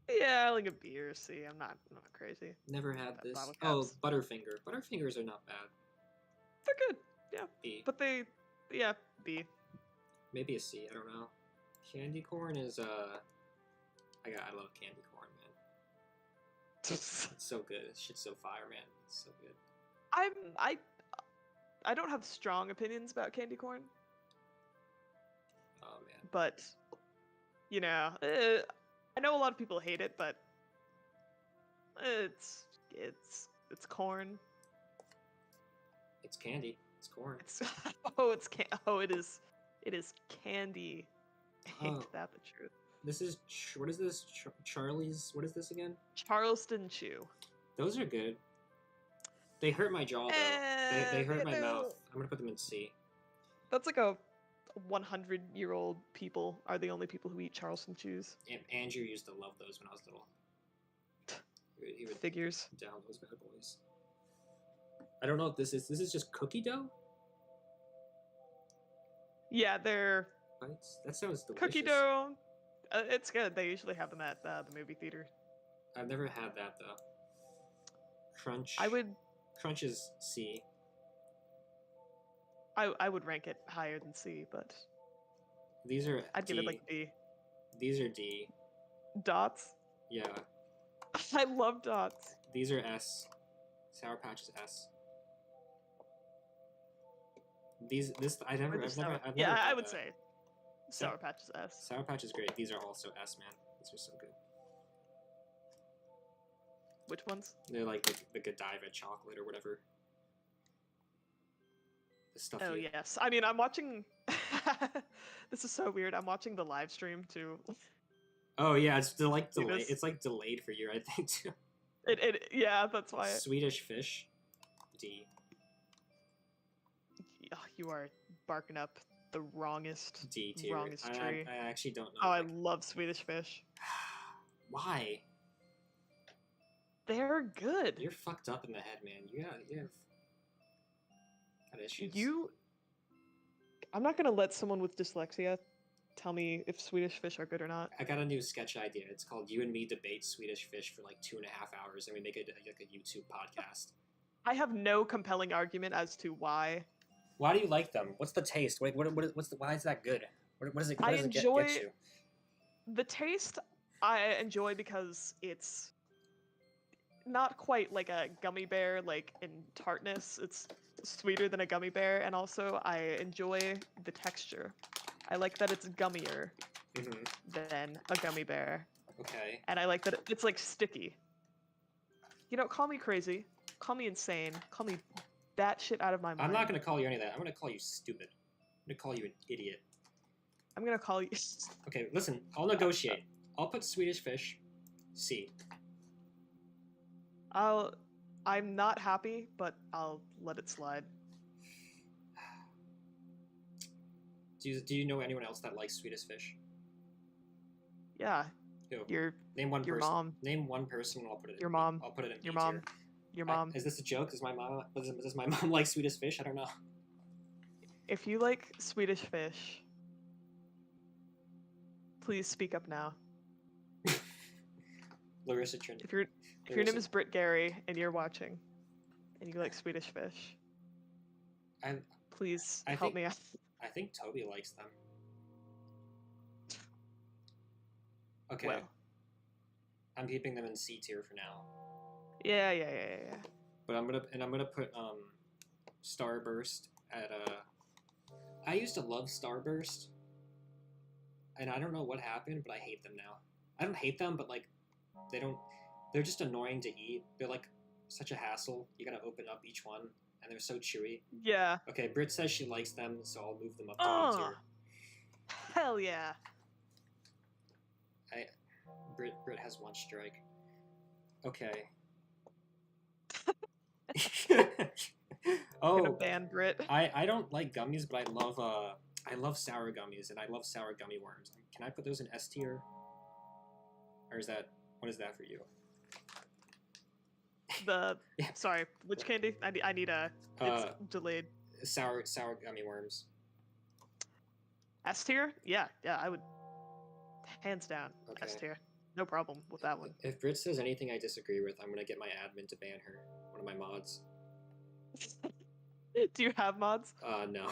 S2: Yeah, like a B or C. I'm not crazy.
S1: Never had this. Oh, Butterfinger. Butterfingers are not bad.
S2: They're they're good. Yeah,
S1: B.
S2: but yeah, B.
S1: Maybe a C. I don't know. Candy corn is I love candy corn, man. It's so good. This shit's so fire, man. It's so good.
S2: I don't have strong opinions about candy corn,
S1: Oh man.
S2: but you know, I know a lot of people hate it, but it's corn.
S1: It's candy. It's corn.
S2: It's it is candy. Ain't
S1: Oh.
S2: that the truth?
S1: This is what is this? Charlie's. What is this again?
S2: Charleston Chew.
S1: Those are good. They hurt my jaw though. They hurt my mouth. I'm gonna put them in C.
S2: That's like a 100-year-old people are the only people who eat Charleston Chews.
S1: Andrew used to love those when I was little. He would
S2: Figures.
S1: down those bad boys. I don't know if this is just cookie dough
S2: Yeah, they're
S1: bites. That sounds delicious.
S2: cookie dough. It's good. They usually have them at the movie theater.
S1: I've never had that though. Crunch. Crunch is C.
S2: I would rank it higher than C, but
S1: These are
S2: I'd
S1: D.
S2: give it like D.
S1: These are D.
S2: Dots.
S1: Yeah.
S2: I love dots.
S1: These are S. Sour Patch is S. I've never
S2: Yeah,
S1: had
S2: I would
S1: that.
S2: say Sour Patch is S.
S1: Sour Patch is great. These are also S, man. These are so good.
S2: Which ones?
S1: They're like the Godiva chocolate or whatever. The stuff.
S2: Oh yes. I mean, I'm watching. This is so weird. I'm watching the live stream too.
S1: Oh yeah, it's like
S2: See
S1: delayed.
S2: this?
S1: It's like delayed for you, I think too.
S2: Yeah, that's why.
S1: Swedish fish, D.
S2: Oh, you are barking up the wrongest
S1: D tier.
S2: wrongest tree.
S1: I actually don't know.
S2: Oh, I love Swedish fish.
S1: Why?
S2: They're good.
S1: You're fucked up in the head, man. You have got issues.
S2: I'm not gonna let someone with dyslexia tell me if Swedish fish are good or not.
S1: I got a new sketch idea. It's called "You and Me Debate Swedish Fish" for like 2.5 hours, and we make it like a YouTube podcast.
S2: I have no compelling argument as to why.
S1: Why do you like them? What's the taste? Why is that good? What does it? What
S2: I
S1: does
S2: enjoy
S1: it get you?
S2: the taste. I enjoy because it's not quite like a gummy bear, like in tartness. It's sweeter than a gummy bear, and also I enjoy the texture. I like that it's gummier than a gummy bear.
S1: Okay.
S2: And I like that it's like sticky. You know, call me crazy, call me insane, call me that shit out of my mind.
S1: I'm not gonna call you any of that. I'm gonna call you stupid. I'm gonna call you an idiot.
S2: I'm gonna call you.
S1: Okay, listen. I'll negotiate. I'll put Swedish fish C.
S2: I'm not happy, but I'll let it slide.
S1: Do you know anyone else that likes Swedish fish?
S2: Yeah.
S1: Who? Name one
S2: your
S1: person.
S2: mom.
S1: Name one person and I'll put it in
S2: Your mom.
S1: I'll put it in
S2: Your
S1: B
S2: mom.
S1: tier.
S2: Your mom.
S1: Is this a joke? Does my mom like Swedish fish? I don't know.
S2: If you like Swedish fish, please speak up now.
S1: Larissa Trin.
S2: If your name is Britt Gary and you're watching, and you like Swedish fish, please help me out.
S1: I think Toby likes them. Okay.
S2: Well.
S1: I'm keeping them in C tier for now.
S2: Yeah.
S1: But I'm gonna put Starburst at I used to love Starburst, and I don't know what happened, but I hate them now. I don't hate them, but like they're just annoying to eat. They're like such a hassle. You gotta open up each one, and they're so chewy.
S2: Yeah.
S1: Okay, Britt says she likes them, so I'll move them up to B tier.
S2: Hell yeah.
S1: Britt has one strike. Okay.
S2: Gonna ban Brit.
S1: I don't like gummies, but I love sour gummies, and I love sour gummy worms. Can I put those in S tier? Or what is that for you?
S2: Sorry, which candy? I need a. It's delayed.
S1: Sour gummy worms.
S2: S tier? Yeah, I would. Hands down,
S1: Okay.
S2: S tier. No problem with that one.
S1: If Britt says anything I disagree with, I'm gonna get my admin to ban her. One of my mods.
S2: Do you have mods?
S1: No.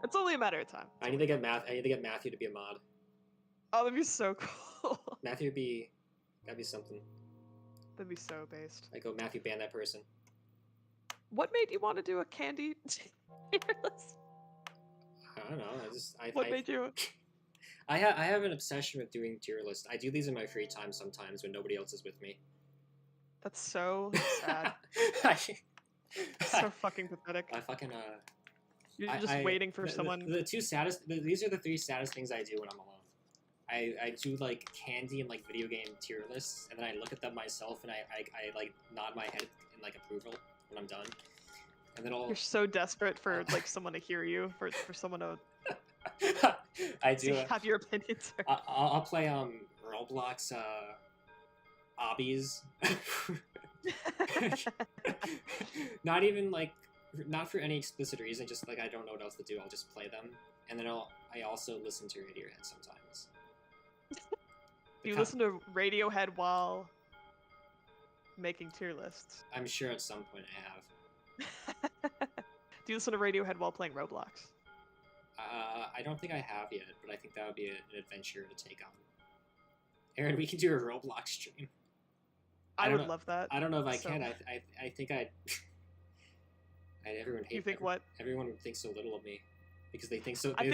S2: It's only a matter of time.
S1: I need to get Matthew to be a mod.
S2: Oh, that'd be so cool.
S1: Matthew that'd be something.
S2: That'd be so based.
S1: I go, Matthew, ban that person.
S2: What made you want to do a candy tier list?
S1: I don't know.
S2: What made you?
S1: I have an obsession with doing tier lists. I do these in my free time sometimes when nobody else is with me.
S2: That's so sad. So fucking pathetic.
S1: I fucking
S2: You're just waiting for someone.
S1: These are the three saddest things I do when I'm alone. I do like candy and like video game tier lists, and then I look at them myself and I like nod my head in like approval when I'm done. And then
S2: You're so desperate for like someone to hear you, for someone to
S1: I do
S2: have your opinions.
S1: I'll play Roblox obbies. Not even like, not for any explicit reason, just like I don't know what else to do, I'll just play them. And then I also listen to Radiohead sometimes.
S2: You listen to Radiohead while making tier lists?
S1: I'm sure at some point I have.
S2: Do you listen to Radiohead while playing Roblox?
S1: I don't think I have yet, but I think that would be an adventure to take on. Aaron, we can do a Roblox stream.
S2: I would love that.
S1: I don't know if I can. I think I'd... everyone hate.
S2: You think what?
S1: Everyone would think so little of me because they think so.
S2: I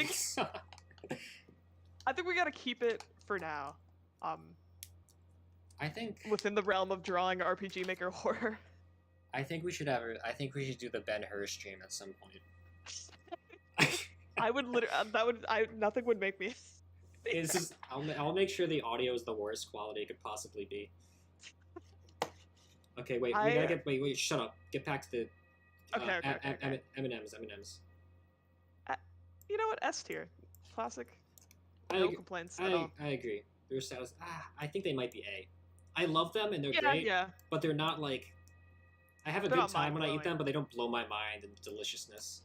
S2: think we gotta keep it for now.
S1: I think
S2: within the realm of drawing RPG Maker horror.
S1: I think we should do the Ben-Hur stream at some point.
S2: I would literally. Nothing would make me.
S1: It's just, I'll make sure the audio is the worst quality it could possibly be. Okay, wait. We gotta get. Wait. Shut up. Get back to the.
S2: Okay.
S1: M&Ms.
S2: You know what? S tier, classic. No complaints at all.
S1: I agree. They're satisfied. I think they might be A. I love them and they're great.
S2: Yeah.
S1: But they're not like. I have a good time when I eat them, but they don't blow my mind in deliciousness.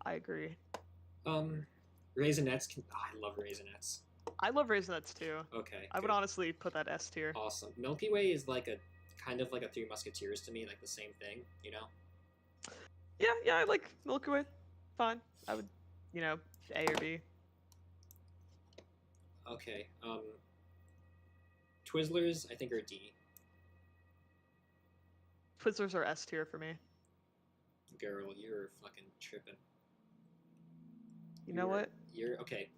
S2: I agree.
S1: Raisinets I love Raisinets.
S2: I love Raisinets too.
S1: Okay.
S2: I would honestly put that S tier.
S1: Awesome. Milky Way is like a kind of like a Three Musketeers to me, like the same thing, you know?
S2: Yeah, I like Milky Way. Fine. I would, A or B.
S1: Okay. Twizzlers, I think, are D.
S2: Twizzlers are S tier for me.
S1: Girl, you're fucking tripping.
S2: You know what?
S1: You're okay.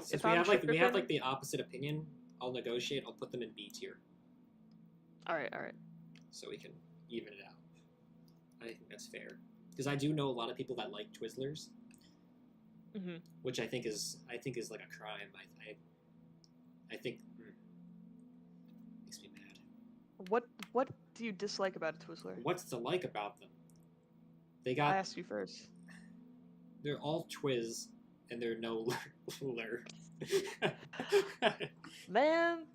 S1: Since we have like the opposite opinion, I'll negotiate. I'll put them in B tier.
S2: All right.
S1: So we can even it out. I think that's fair because I do know a lot of people that like Twizzlers, which I think is like a crime. I think makes me mad.
S2: What do you dislike about a Twizzler?
S1: What's to like about them? I
S2: asked you first.
S1: They're all Twiz, and they're no lure.
S2: Man,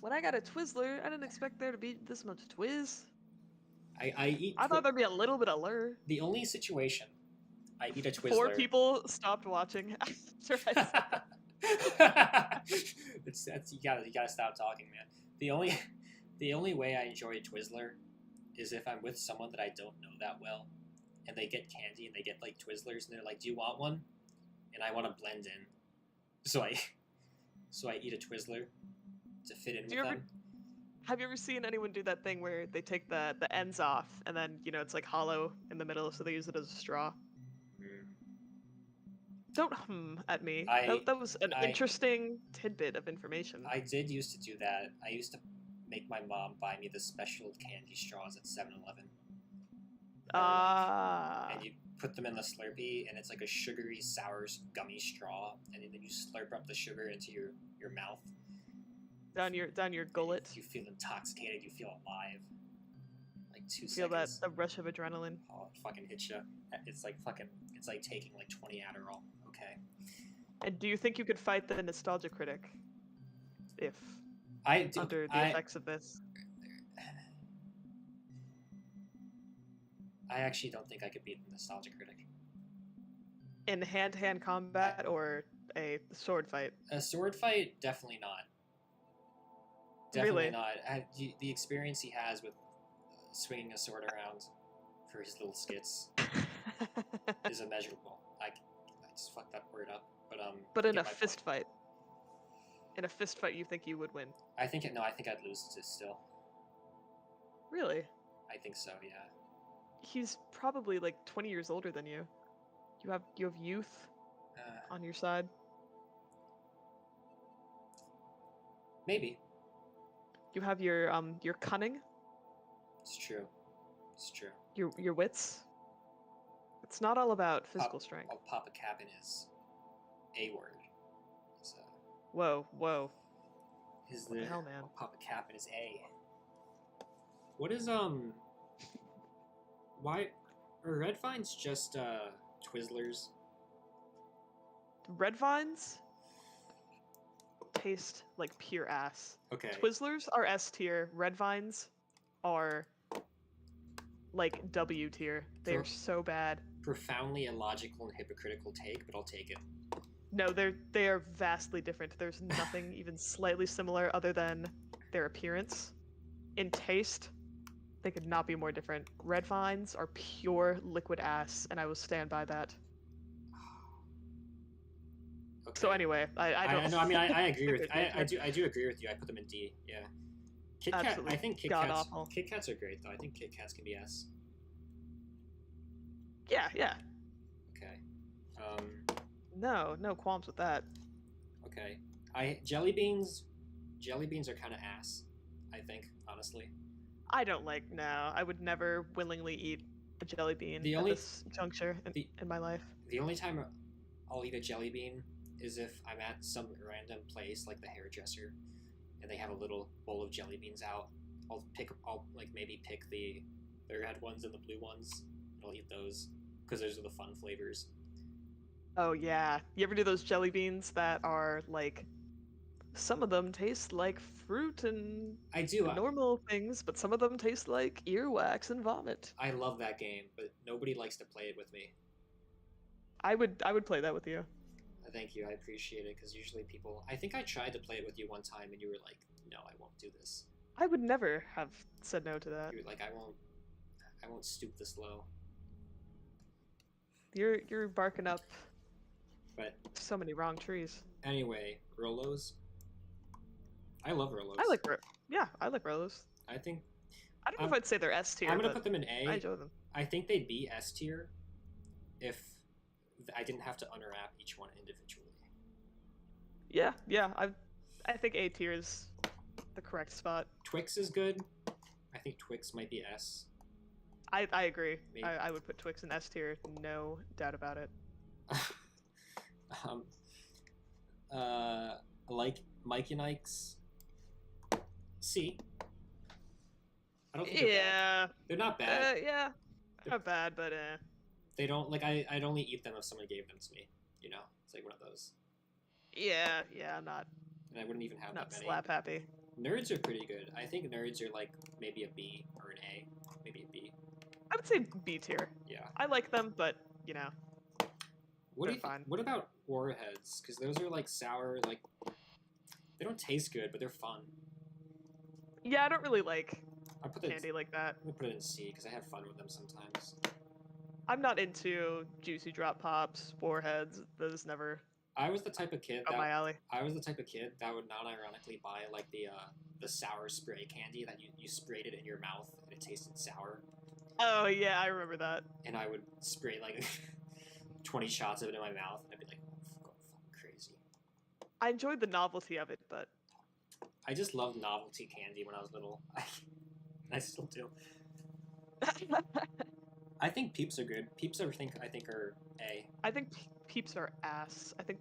S2: when I got a Twizzler, I didn't expect there to be this much Twiz.
S1: I
S2: thought there'd be a little bit of lure.
S1: The only situation I eat a Twizzler.
S2: 4 people stopped watching after I said.
S1: You gotta stop talking, man. The only way I enjoy a Twizzler is if I'm with someone that I don't know that well, and they get candy and they get like Twizzlers and they're like, "Do you want one?" And I want to blend in, so I eat a Twizzler to fit in with them.
S2: Have you ever seen anyone do that thing where they take the ends off and then it's like hollow in the middle, so they use it as a straw? Don't at me. That was an interesting tidbit of information.
S1: I did used to do that. I used to make my mom buy me the special candy straws at 7-Eleven. And you put them in the Slurpee, and it's like a sugary, sour, gummy straw, and then you slurp up the sugar into your mouth.
S2: Down your gullet.
S1: You feel intoxicated. You feel alive. Like 2 seconds.
S2: Feel that the rush of adrenaline.
S1: Oh, it fucking hits you. It's like taking like 20 Adderall. Okay.
S2: And do you think you could fight the nostalgia critic if under the effects of this?
S1: I actually don't think I could beat the nostalgia critic.
S2: In hand-to-hand combat or a sword fight?
S1: A sword fight, definitely not. Definitely
S2: really?
S1: Not. The experience he has with swinging a sword around. for his little skits is immeasurable. I just fucked that word up, but
S2: But
S1: you
S2: in
S1: get
S2: a
S1: my
S2: fist
S1: point.
S2: fight, you think you would win?
S1: I think I think I'd lose to still.
S2: Really?
S1: I think so, yeah.
S2: He's probably like 20 years older than you. You have youth on your side.
S1: Maybe.
S2: You have your cunning,
S1: It's true. It's true.
S2: your wits. It's not all about physical strength.
S1: I'll pop a cap in his A word.
S2: Whoa.
S1: What
S2: The hell, man?
S1: I'll pop a cap in his A. What is why are red vines just Twizzlers?
S2: Red vines taste like pure ass.
S1: Okay.
S2: Twizzlers are S tier. Red vines are like W tier. They are so bad.
S1: Profoundly illogical and hypocritical take, but I'll take it.
S2: No, they are vastly different. There's nothing even slightly similar other than their appearance. In taste, they could not be more different. Red vines are pure liquid ass, and I will stand by that.
S1: Okay.
S2: So anyway, I don't.
S1: know. I mean, I agree with. I do agree with you. I put them in D. Yeah. Kit Kat. I think Kit Kats. Kit Kats are great though. I think Kit Kats can be S.
S2: Yeah.
S1: Okay.
S2: No qualms with that.
S1: Okay. Jelly beans are kind of ass. I think honestly.
S2: I don't like. No, I would never willingly eat a jelly bean at this juncture in my life.
S1: The only time I'll eat a jelly bean is if I'm at some random place like the hairdresser, and they have a little bowl of jelly beans out. I'll maybe pick the red ones and the blue ones, and I'll eat those because those are the fun flavors.
S2: Oh yeah, you ever do those jelly beans that are like? Some of them taste like fruit and normal things, but some of them taste like earwax and vomit.
S1: I love that game, but nobody likes to play it with me.
S2: I would play that with you.
S1: Thank you, I appreciate it, because usually people... I think I tried to play it with you one time, and you were like, no, I won't do this.
S2: I would never have said no to that.
S1: You were like, I won't stoop this low.
S2: You're barking up
S1: but
S2: so many wrong trees.
S1: Anyway, Rolos. I love Rolos.
S2: I like Rolos.
S1: I think...
S2: I don't know if I'd say they're S tier.
S1: I'm going to put them in A.
S2: I enjoy them.
S1: I think they'd be S tier if I didn't have to unwrap each one individually.
S2: Yeah. I think A tier is the correct spot.
S1: Twix is good. I think Twix might be S.
S2: I agree. I would put Twix in S tier, no doubt about it.
S1: Like Mike and Ike's C. I don't think they're not bad.
S2: Yeah, they're not bad, but
S1: they don't like. I'd only eat them if someone gave them to me. You know, it's like one of those.
S2: Yeah, I'm not.
S1: And I wouldn't even have
S2: not
S1: that many.
S2: Slap happy.
S1: Nerds are pretty good. I think nerds are like maybe a B or an A, maybe a B.
S2: I would say B tier.
S1: Yeah.
S2: I like them, but you know.
S1: What do you think? What about warheads? Because those are like sour, like they don't taste good, but they're fun.
S2: Yeah, I don't really like candy like that.
S1: I'm gonna put it in C because I have fun with them sometimes.
S2: I'm not into juicy drop pops, warheads. Those never.
S1: I was the type of kid
S2: up my alley.
S1: I was the type of kid that would not ironically buy like the sour spray candy that you sprayed it in your mouth and it tasted sour.
S2: Oh yeah, I remember that.
S1: And I would spray like 20 shots of it in my mouth and I'd be like, oh, fucking crazy.
S2: I enjoyed the novelty of it, but
S1: I just loved novelty candy when I was little. I still do. I think Peeps are good. Peeps I think are A.
S2: I think Peeps are ass. I think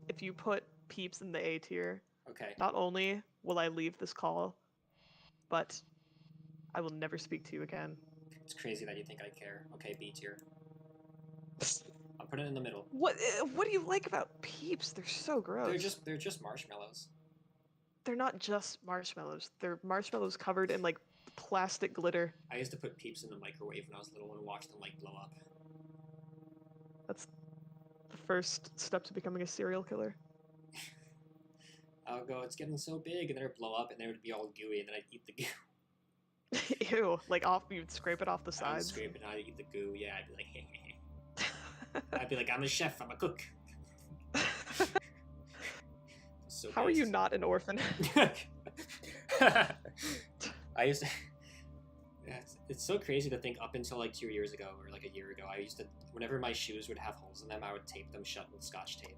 S2: if you put Peeps in the A tier,
S1: okay.
S2: Not only will I leave this call, but I will never speak to you again.
S1: It's crazy that you think I care. Okay, B tier. I'll put it in the middle.
S2: What do you like about Peeps? They're so gross.
S1: They're just marshmallows.
S2: They're not just marshmallows. They're marshmallows covered in like plastic glitter.
S1: I used to put Peeps in the microwave when I was little and watch them like blow up.
S2: That's the first step to becoming a serial killer.
S1: I would go, it's getting so big, and then it would blow up, and then it would be all gooey, and then I'd eat the goo.
S2: Ew, like off, you'd scrape it off the
S1: I would
S2: sides.
S1: scrape it, I'd eat the goo. Yeah, I'd be like, hey. I'd be like, I'm a chef, I'm a cook. So
S2: How are you
S1: based.
S2: not an orphan?
S1: I used to. It's so crazy to think up until like 2 years ago or like a year ago, I used to, whenever my shoes would have holes in them, I would tape them shut with Scotch tape.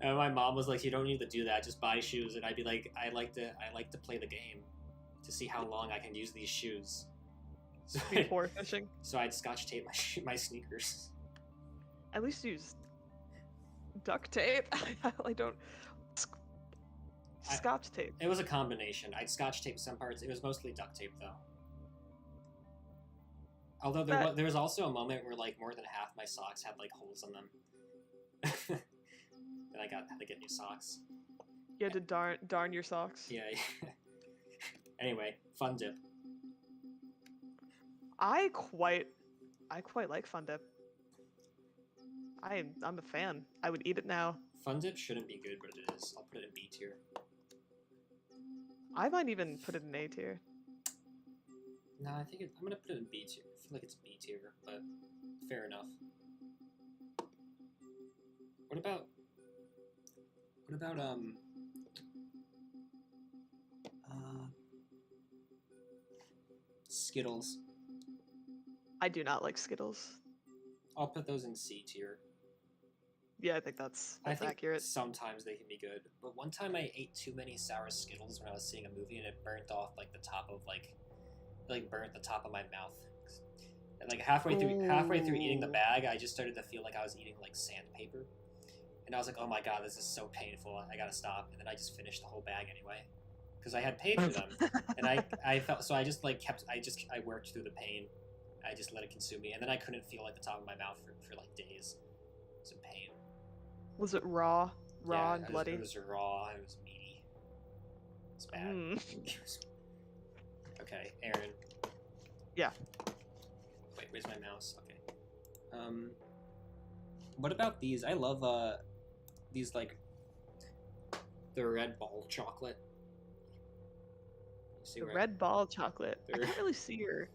S1: And my mom was like, "You don't need to do that. Just buy shoes." And I'd be like, "I like to play the game, to see how long I can use these shoes." So
S2: Before fishing.
S1: So I'd Scotch tape my sneakers.
S2: At least use duct tape. I don't. Scotch tape.
S1: It was a combination. I'd Scotch tape some parts. It was mostly duct tape though. Although there was also a moment where like more than half my socks had like holes in them. And I had to get new socks.
S2: You had to darn your socks.
S1: Yeah. Anyway, fun dip.
S2: I quite like Fun Dip. I'm a fan. I would eat it now.
S1: Fun dip shouldn't be good, but it is. I'll put it in B tier.
S2: I might even put it in A tier.
S1: No, I'm gonna put it in B tier. I feel like it's B tier, but fair enough. What about Skittles?
S2: I do not like Skittles.
S1: I'll put those in C tier.
S2: Yeah, I think that's
S1: I think
S2: accurate.
S1: sometimes they can be good, but one time I ate too many sour Skittles when I was seeing a movie, and it burnt off like the top of burnt the top of my mouth. And like halfway through eating the bag, I just started to feel like I was eating like sandpaper, and I was like, "Oh my god, this is so painful! I gotta stop." And then I just finished the whole bag anyway, because I had paid for them, and I felt so. I just like I worked through the pain. I just let it consume me, and then I couldn't feel like the top of my mouth for like days. It was in pain.
S2: Was it raw and bloody?
S1: It was raw. It was meaty. It's bad. Okay, Aaron.
S2: Yeah.
S1: Wait, where's my mouse? Okay. What about these? I love these like the red ball chocolate.
S2: The red ball chocolate. I can't really see her.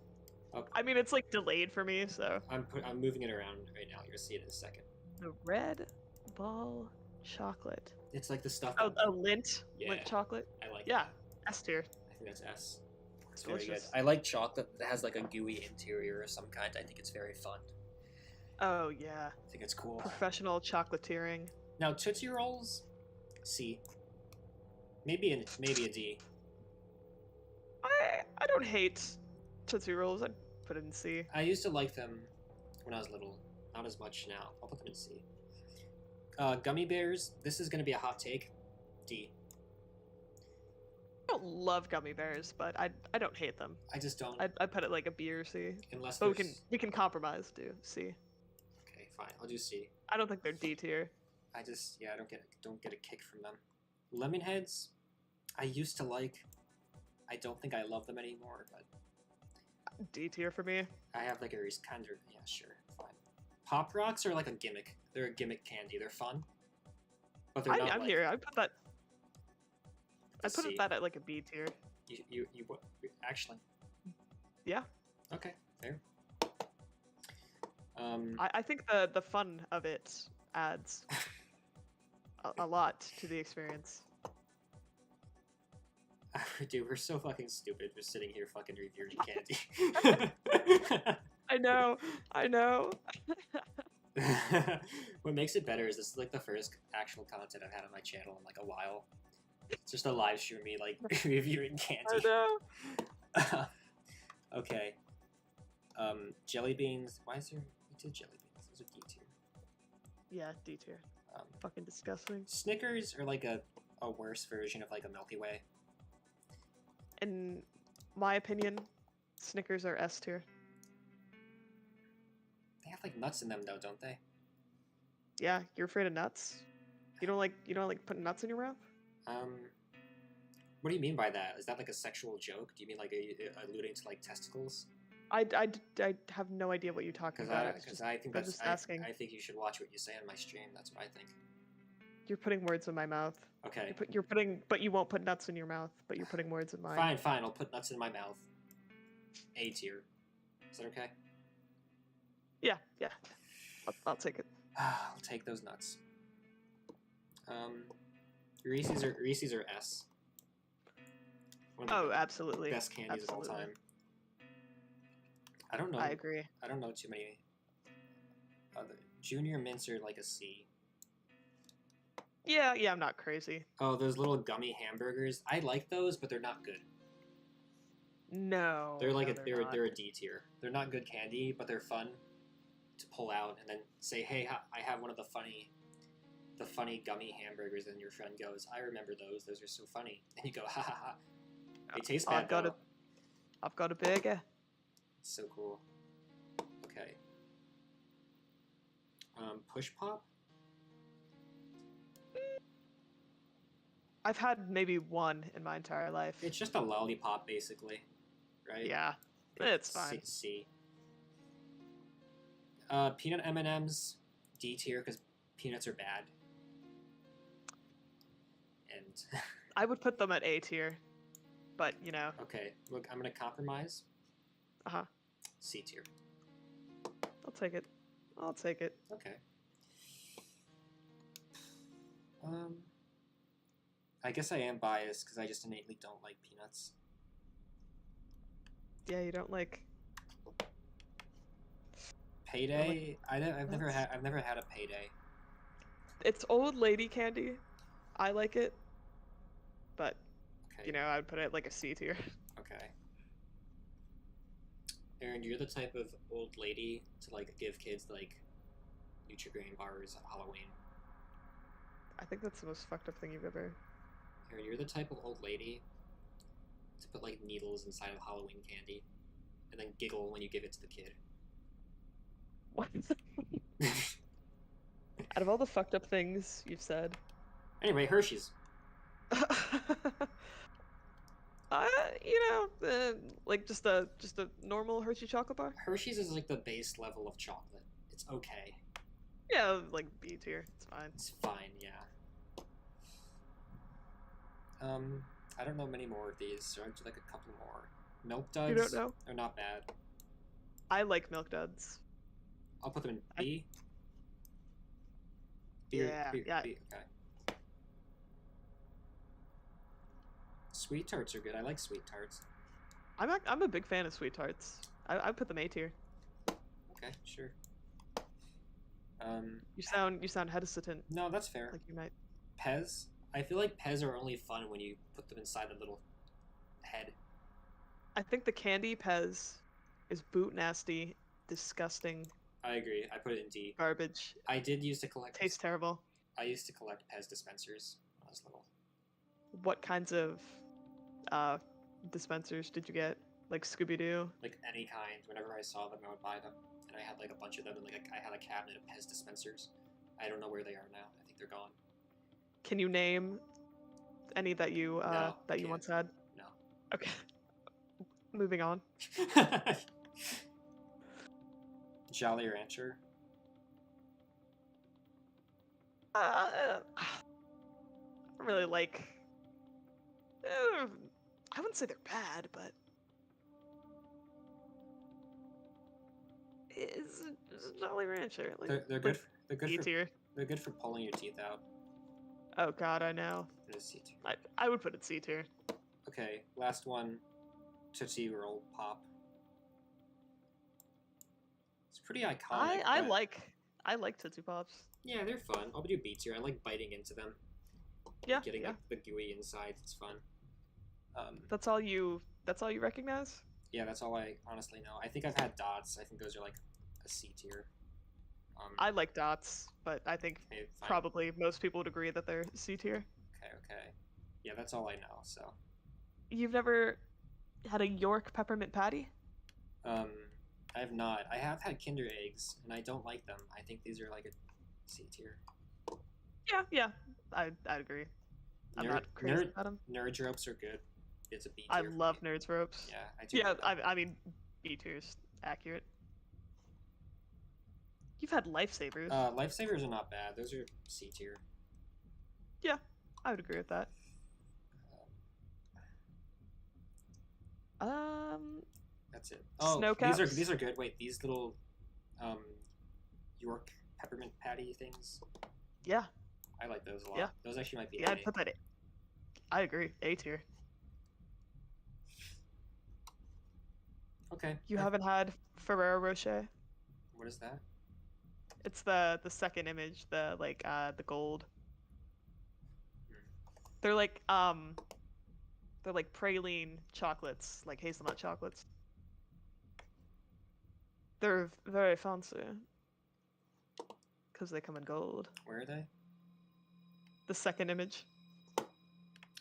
S1: Oh.
S2: I mean, it's like delayed for me, so.
S1: I'm moving it around right now. You'll see it in a second.
S2: The red ball chocolate.
S1: It's like the stuff.
S2: Oh, lint chocolate.
S1: I like.
S2: Yeah,
S1: that.
S2: S tier.
S1: I think that's S. It's
S2: Delicious.
S1: very good. I like chocolate that has like a gooey interior of some kind. I think it's very fun.
S2: Oh yeah.
S1: I think it's cool.
S2: Professional chocolatiering.
S1: Now Tootsie Rolls, C. Maybe a D.
S2: I don't hate Tootsie Rolls. I'd put it in C.
S1: I used to like them when I was little. Not as much now. I'll put them in C. Gummy bears. This is gonna be a hot take. D.
S2: I don't love gummy bears, but I don't hate them.
S1: I just don't.
S2: I put it like a B or C.
S1: Unless
S2: but we can compromise to C.
S1: Okay, fine. I'll do C.
S2: I don't think they're D tier.
S1: I don't get a kick from them. Lemon heads, I used to like. I don't think I love them anymore, but
S2: D tier for me.
S1: I have like a kind of sure, fine. Pop Rocks are like a gimmick. They're a gimmick candy. They're fun, but they're not.
S2: I'm
S1: like,
S2: here. I put that. I put
S1: C.
S2: that at like a B tier.
S1: You actually?
S2: Yeah.
S1: Okay, fair.
S2: I think the fun of it adds a lot to the experience.
S1: Dude, we're so fucking stupid. We're sitting here fucking reviewing candy.
S2: I know.
S1: What makes it better is this is like the first actual content I've had on my channel in like a while. It's just a live stream me like reviewing candy.
S2: I know.
S1: Okay. Jelly beans. Why is there? We did jelly beans. Those are D tier.
S2: Yeah, D tier. Fucking disgusting.
S1: Snickers are like a worse version of like a Milky Way.
S2: In my opinion, Snickers are S tier.
S1: They have like nuts in them though, don't they?
S2: Yeah, you're afraid of nuts? You don't like putting nuts in your mouth?
S1: What do you mean by that? Is that like a sexual joke? Do you mean like alluding to like testicles?
S2: I have no idea what you're talking about.
S1: Because I think
S2: asking.
S1: I think you should watch what you say on my stream. That's what I think.
S2: You're putting words in my mouth.
S1: Okay.
S2: You're putting, but you won't put nuts in your mouth. But you're putting words in mine.
S1: Fine, fine. I'll put nuts in my mouth. A tier. Is that okay?
S2: Yeah, yeah. I'll take it.
S1: I'll take those nuts. Reese's are S. One of the
S2: Absolutely.
S1: best candies of all time. I don't know.
S2: I agree.
S1: I don't know too many. Junior mints are like a C.
S2: Yeah, I'm not crazy.
S1: Oh, those little gummy hamburgers. I like those, but they're not good.
S2: No.
S1: They're like
S2: no,
S1: they're a D tier. They're not good candy, but they're fun to pull out and then say, "Hey, I have one of the funny gummy hamburgers," and your friend goes, "I remember those. Those are so funny." And you go, "Ha ha ha." They taste bad though.
S2: I've got a burger.
S1: So cool. Okay. Push pop.
S2: I've had maybe one in my entire life.
S1: It's just a lollipop, basically, right?
S2: Yeah, it's fine.
S1: C. Peanut M&Ms, D tier, because peanuts are bad. And
S2: I would put them at A tier, but you know.
S1: Okay, look, I'm gonna compromise. C tier.
S2: I'll take it. I'll take it.
S1: Okay. I guess I am biased because I just innately don't like peanuts.
S2: Yeah, you don't like
S1: Payday? I've never had a payday.
S2: It's old lady candy. I like it, but
S1: Okay.
S2: you know, I would put it at like a C tier.
S1: Okay. Aaron, you're the type of old lady to like give kids like Nutri-Grain bars at Halloween.
S2: I think that's the most fucked up thing you've ever.
S1: Aaron, you're the type of old lady to put like needles inside of Halloween candy and then giggle when you give it to the kid.
S2: What? Out of all the fucked up things you've said.
S1: Anyway, Hershey's.
S2: Like just a normal Hershey chocolate bar.
S1: Hershey's is like the base level of chocolate. It's okay.
S2: Yeah, like B tier. It's fine.
S1: It's fine, yeah. I don't know many more of these, so I'll do like a couple more. Milk Duds.
S2: You don't know?
S1: They're not bad.
S2: I like Milk Duds.
S1: I'll put them in B.
S2: Yeah.
S1: B, okay. Sweet tarts are good. I like sweet tarts.
S2: I'm a big fan of sweet tarts. I put them A tier.
S1: Okay, sure.
S2: You sound hesitant.
S1: No, that's fair.
S2: Like you might.
S1: Pez. I feel like Pez are only fun when you put them inside a little head.
S2: I think the candy Pez is boot nasty, disgusting.
S1: I agree. I put it in D.
S2: Garbage.
S1: I did used to collect.
S2: Tastes terrible.
S1: I used to collect Pez dispensers when I was little.
S2: What kinds of dispensers did you get? Like Scooby-Doo?
S1: Like any kind. Whenever I saw them, I would buy them, and I had like a bunch of them, and like I had a cabinet of Pez dispensers. I don't know where they are now. I think they're gone.
S2: Can you name any that you
S1: No,
S2: that you once had?
S1: No.
S2: Okay. Moving on.
S1: Jolly Rancher.
S2: I don't really like. I wouldn't say they're bad, but it's Jolly Rancher. Like,
S1: They're good. They're good
S2: C
S1: for.
S2: tier.
S1: They're good for pulling your teeth out.
S2: Oh God, I know.
S1: It is C tier.
S2: I would put it C tier.
S1: Okay, last one. Tootsie Roll Pop. It's pretty iconic.
S2: I
S1: but...
S2: like Tootsie Pops.
S1: Yeah, they're fun. I'll do B tier. I like biting into them.
S2: Yeah,
S1: Getting like, the gooey inside. It's fun.
S2: That's all you recognize?
S1: Yeah, that's all I honestly know. I think I've had Dots. I think those are like a C tier.
S2: I like Dots, but I think
S1: okay,
S2: probably most people would agree that they're C tier.
S1: Okay. Yeah, that's all I know. So.
S2: You've never had a York peppermint patty?
S1: I have not. I have had Kinder Eggs, and I don't like them. I think these are like a C tier.
S2: Yeah. I'd agree. I'm not crazy about them.
S1: Nerds Ropes are good. It's a B tier.
S2: I love Nerds Ropes.
S1: Yeah, I do.
S2: Yeah, I mean, B tier's accurate. You've had Lifesavers.
S1: Lifesavers are not bad. Those are C tier.
S2: Yeah, I would agree with that.
S1: That's it. Oh,
S2: Snow caps.
S1: these are good. Wait, these little um, York peppermint patty things.
S2: Yeah,
S1: I like those a lot.
S2: yeah,
S1: Those actually might be
S2: yeah.
S1: A.
S2: I'd put that. I agree. A tier.
S1: Okay.
S2: You haven't had Ferrero Rocher?
S1: What is that?
S2: It's the second image, the the gold.
S1: Hmm.
S2: They're like praline chocolates, like hazelnut chocolates. They're very fancy because they come in gold.
S1: Where are they?
S2: The second image.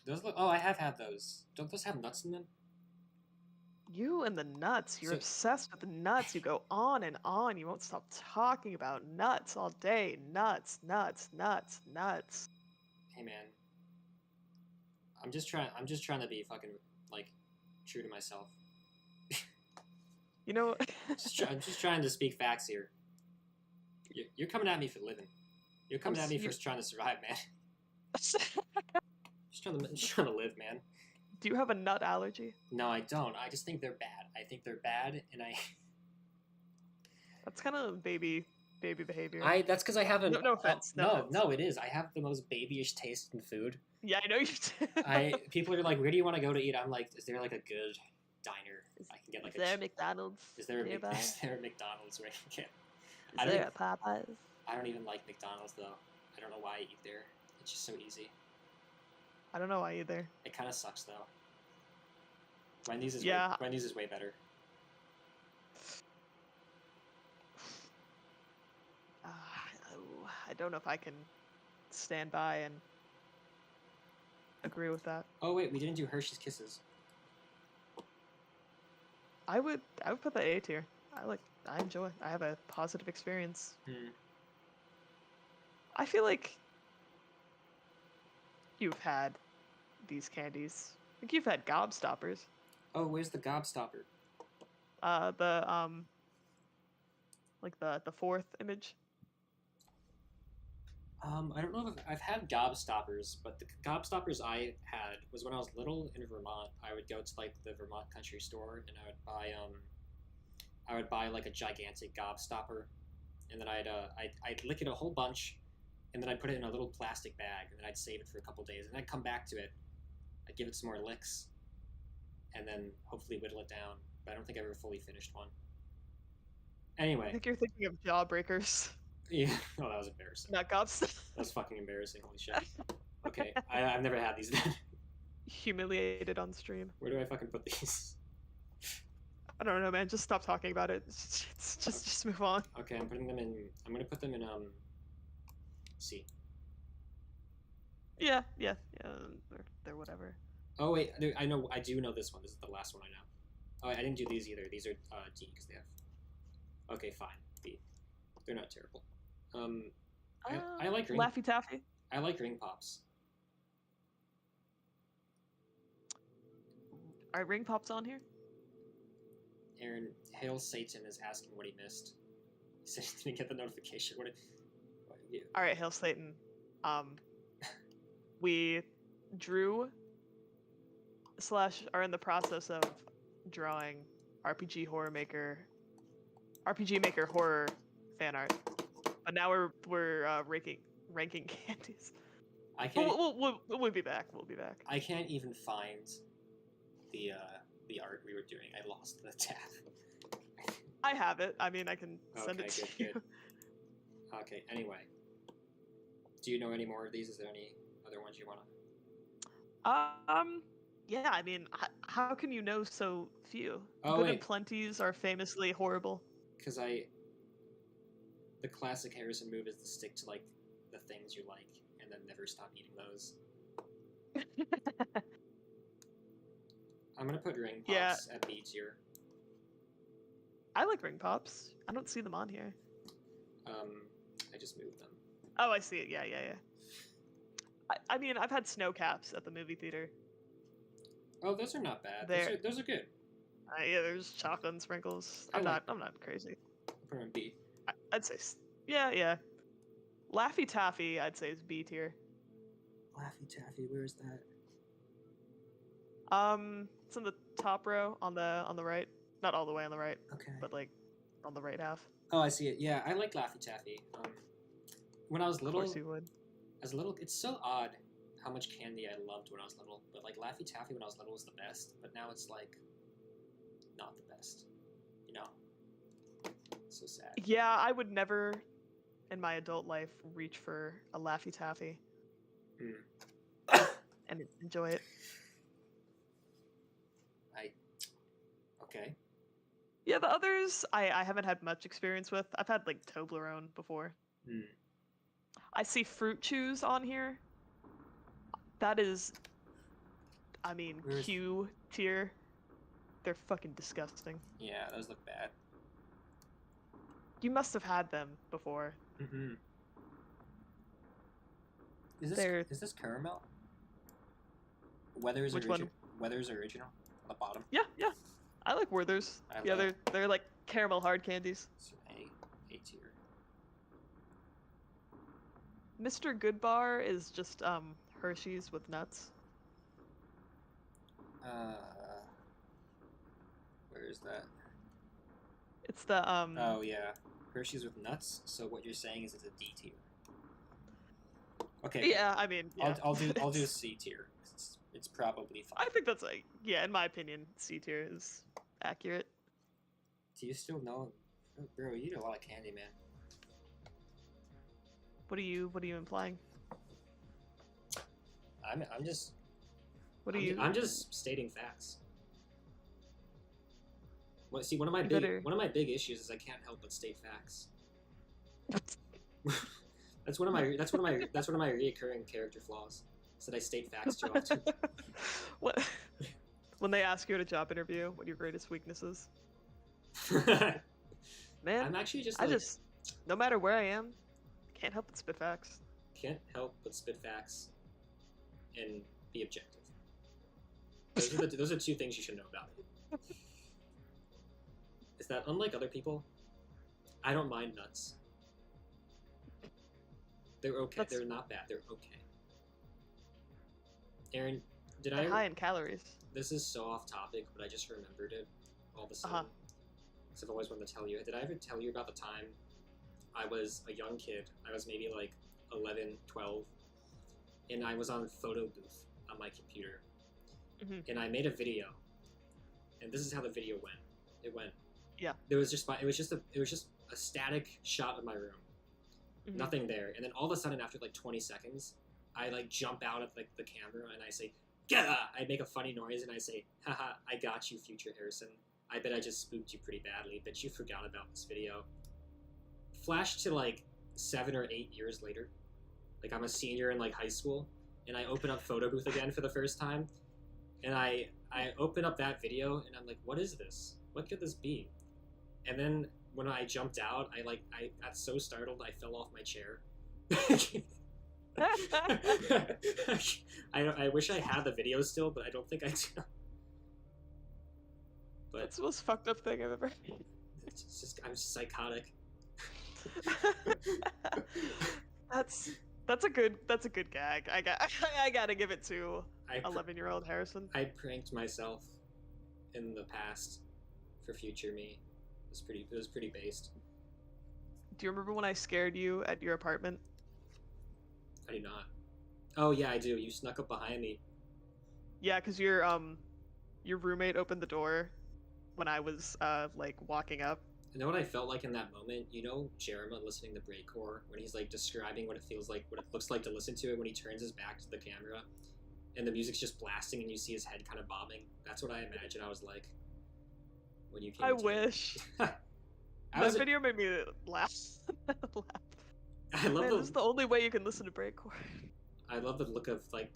S1: Those look. Oh, I have had those. Don't those have nuts in them?
S2: You and the nuts. You're
S1: So,
S2: obsessed with the nuts. You go on and on. You won't stop talking about nuts all day. Nuts, nuts, nuts, nuts.
S1: hey man, I'm just trying. I'm just trying to be fucking like true to myself.
S2: You know,
S1: I'm just trying to speak facts here. You're coming at me for living. You're coming at me for trying to survive, man. Just trying to live, man.
S2: Do you have a nut allergy?
S1: No, I don't. I just think they're bad. I think they're bad, and I.
S2: That's kind of baby behavior.
S1: That's because I have a.
S2: No offense.
S1: No, it is. I have the most babyish taste in food.
S2: Yeah, I know you do.
S1: People are like, where do you want to go to eat? I'm like, is there like a good diner I can get like?
S2: Is there a McDonald's?
S1: Is there a
S2: nearby?
S1: Is there a McDonald's where I can get?
S2: Is there a Popeyes?
S1: I don't even like McDonald's though. I don't know why I eat there. It's just so easy.
S2: I don't know why either.
S1: It kind of sucks though. Wendy's is Wendy's is way better.
S2: I don't know if I can stand by and agree with that.
S1: Oh wait, we didn't do Hershey's Kisses.
S2: I would put that A tier. I enjoy. I have a positive experience. I feel like you've had these candies. I think you've had Gobstoppers.
S1: Oh, where's the Gobstopper?
S2: Like the fourth image.
S1: I don't know if I've had Gobstoppers, but the Gobstoppers I had was when I was little in Vermont. I would go to like the Vermont country store and I would buy like a gigantic Gobstopper, and then I'd lick it a whole bunch, and then I'd put it in a little plastic bag, and then I'd save it for a couple days, and I'd come back to it. I'd give it some more licks, and then hopefully whittle it down. But I don't think I ever fully finished one. Anyway.
S2: I think you're thinking of Jawbreakers.
S1: Yeah. Oh, that was embarrassing.
S2: Not Gobstoppers.
S1: That was fucking embarrassing. Holy shit. Okay, I've never had these then.
S2: Humiliated on stream.
S1: Where do I fucking put these?
S2: I don't know, man. Just stop talking about it. Just move on.
S1: Okay, I'm putting them in. I'm gonna put them in C.
S2: Yeah. They're whatever.
S1: Oh wait, I know. I do know this one. This is the last one I know. Oh, I didn't do these either. These are D because they have. Okay, fine. B. They're not terrible. I like ring.
S2: Laffy Taffy.
S1: I like ring pops.
S2: Are ring pops on here?
S1: Aaron, Hail Satan is asking what he missed. He said he didn't get the notification.
S2: All right, Hail Satan. We drew / are in the process of drawing RPG Maker horror fan art, but now we're ranking candies.
S1: I can't.
S2: We'll be back. We'll be back.
S1: I can't even find the art we were doing. I lost the tab.
S2: I have it. I mean, I can send it to you.
S1: Good. Okay. Anyway, do you know any more of these? Is there any other ones you wanna?
S2: Yeah. I mean, how can you know so few?
S1: Oh,
S2: Good
S1: wait.
S2: and Plenties are famously horrible.
S1: Because the classic Harrison move is to stick to like the things you like and then never stop eating those. I'm gonna put ring pops at B tier.
S2: I like ring pops. I don't see them on here.
S1: I just moved them.
S2: Oh, I see it. Yeah. I mean, I've had snow caps at the movie theater.
S1: Oh, those are not bad. Those are good.
S2: Yeah, there's chocolate and sprinkles. I'm not crazy.
S1: Put them in B.
S2: I'd say yeah. Laffy Taffy, I'd say is B tier.
S1: Laffy Taffy, where's that?
S2: It's in the top row on the right. Not all the way on the right,
S1: Okay.
S2: but like on the right half.
S1: Oh, I see it. Yeah, I like Laffy Taffy. When I was
S2: Of
S1: little,
S2: course you would.
S1: as little, it's so odd how much candy I loved when I was little. But like Laffy Taffy when I was little was the best. But now it's like not the best. You know. So sad.
S2: Yeah, I would never, in my adult life, reach for a Laffy Taffy and enjoy it.
S1: Okay.
S2: Yeah, the others I haven't had much experience with. I've had like Toblerone before. I see Fruit Chews on here. That is, I mean,
S1: Where's...
S2: Q tier. They're fucking disgusting.
S1: Yeah, those look bad.
S2: You must have had them before.
S1: Mm-hmm. Is this caramel? Weather's
S2: Which
S1: original.
S2: one?
S1: Weather's original on the bottom.
S2: Yeah, yeah. I like Werther's. Yeah, they're like caramel hard candies.
S1: So A tier.
S2: Mr. Goodbar is just Hershey's with nuts.
S1: Where is that?
S2: It's the
S1: Oh yeah, Hershey's with nuts. So what you're saying is it's a D tier. Okay.
S2: Yeah, I mean, yeah.
S1: I'll do a C tier. It's probably fine.
S2: I think that's like, yeah, in my opinion, C tier is accurate.
S1: Do you still know, oh, bro? You eat a lot of candy, man.
S2: What are you implying?
S1: I'm just.
S2: What are you?
S1: I'm just stating facts. Well, see, one of my big issues is I can't help but state facts. That's one of my reoccurring character flaws. Is that I state facts too often.
S2: What? When they ask you at a job interview what your greatest weakness is? Man,
S1: I'm actually just.
S2: I just, no matter where I am, can't help but spit facts.
S1: Can't help but spit facts, and be objective. Those are two things you should know about it. Is that unlike other people, I don't mind nuts. They're okay. They're not bad. They're okay. Aaron,
S2: They're high in calories.
S1: This is so off topic, but I just remembered it all of a sudden. Because I've always wanted to tell you. Did I ever tell you about the time I was a young kid? I was maybe like 11, 12, and I was on photo booth on my computer, and I made a video. And this is how the video went. It went. Yeah. It was just a static shot of my room. Nothing there. And then all of a sudden, after like 20 seconds, I like jump out at like the camera and I say, "Gah!" I make a funny noise and I say, "Haha, I got you, future Harrison. I bet I just spooked you pretty badly. Bet you forgot about this video." Flash to like 7 or 8 years later. Like I'm a senior in like high school, and I open up photo booth again for the first time, and I open up that video and I'm like, "What is this? What could this be?" And then when I jumped out, I got so startled I fell off my chair. I wish I had the video still, but I don't think I do. But
S2: that's the most fucked up thing I've ever.
S1: It's just I'm psychotic.
S2: That's a good gag. I gotta give it to 11-year-old Harrison.
S1: I pranked myself in the past for future me. It was pretty based.
S2: Do you remember when I scared you at your apartment?
S1: I do not. Oh yeah, I do. You snuck up behind me.
S2: Yeah, because your roommate opened the door when I was like walking up.
S1: You know what I felt like in that moment? You know Jeremiah listening to Breakcore when he's like describing what it feels like, what it looks like to listen to it when he turns his back to the camera and the music's just blasting and you see his head kind of bobbing. That's what I imagine I was like when you came.
S2: I wish. That video made me laugh.
S1: I love
S2: this is the only way you can listen to Breakcore.
S1: I love the look of like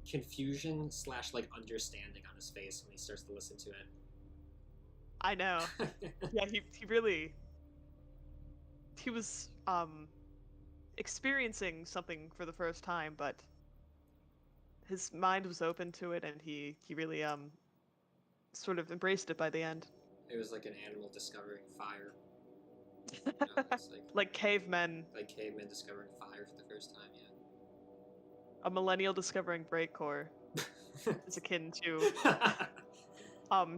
S1: confusion / like understanding on his face when he starts to listen to it.
S2: I know. Yeah, he was experiencing something for the first time, but his mind was open to it, and he really sort of embraced it by the end.
S1: It was like an animal discovering fire. You know,
S2: like cavemen.
S1: Like cavemen discovering fire for the first time, yeah.
S2: A millennial discovering breakcore is akin to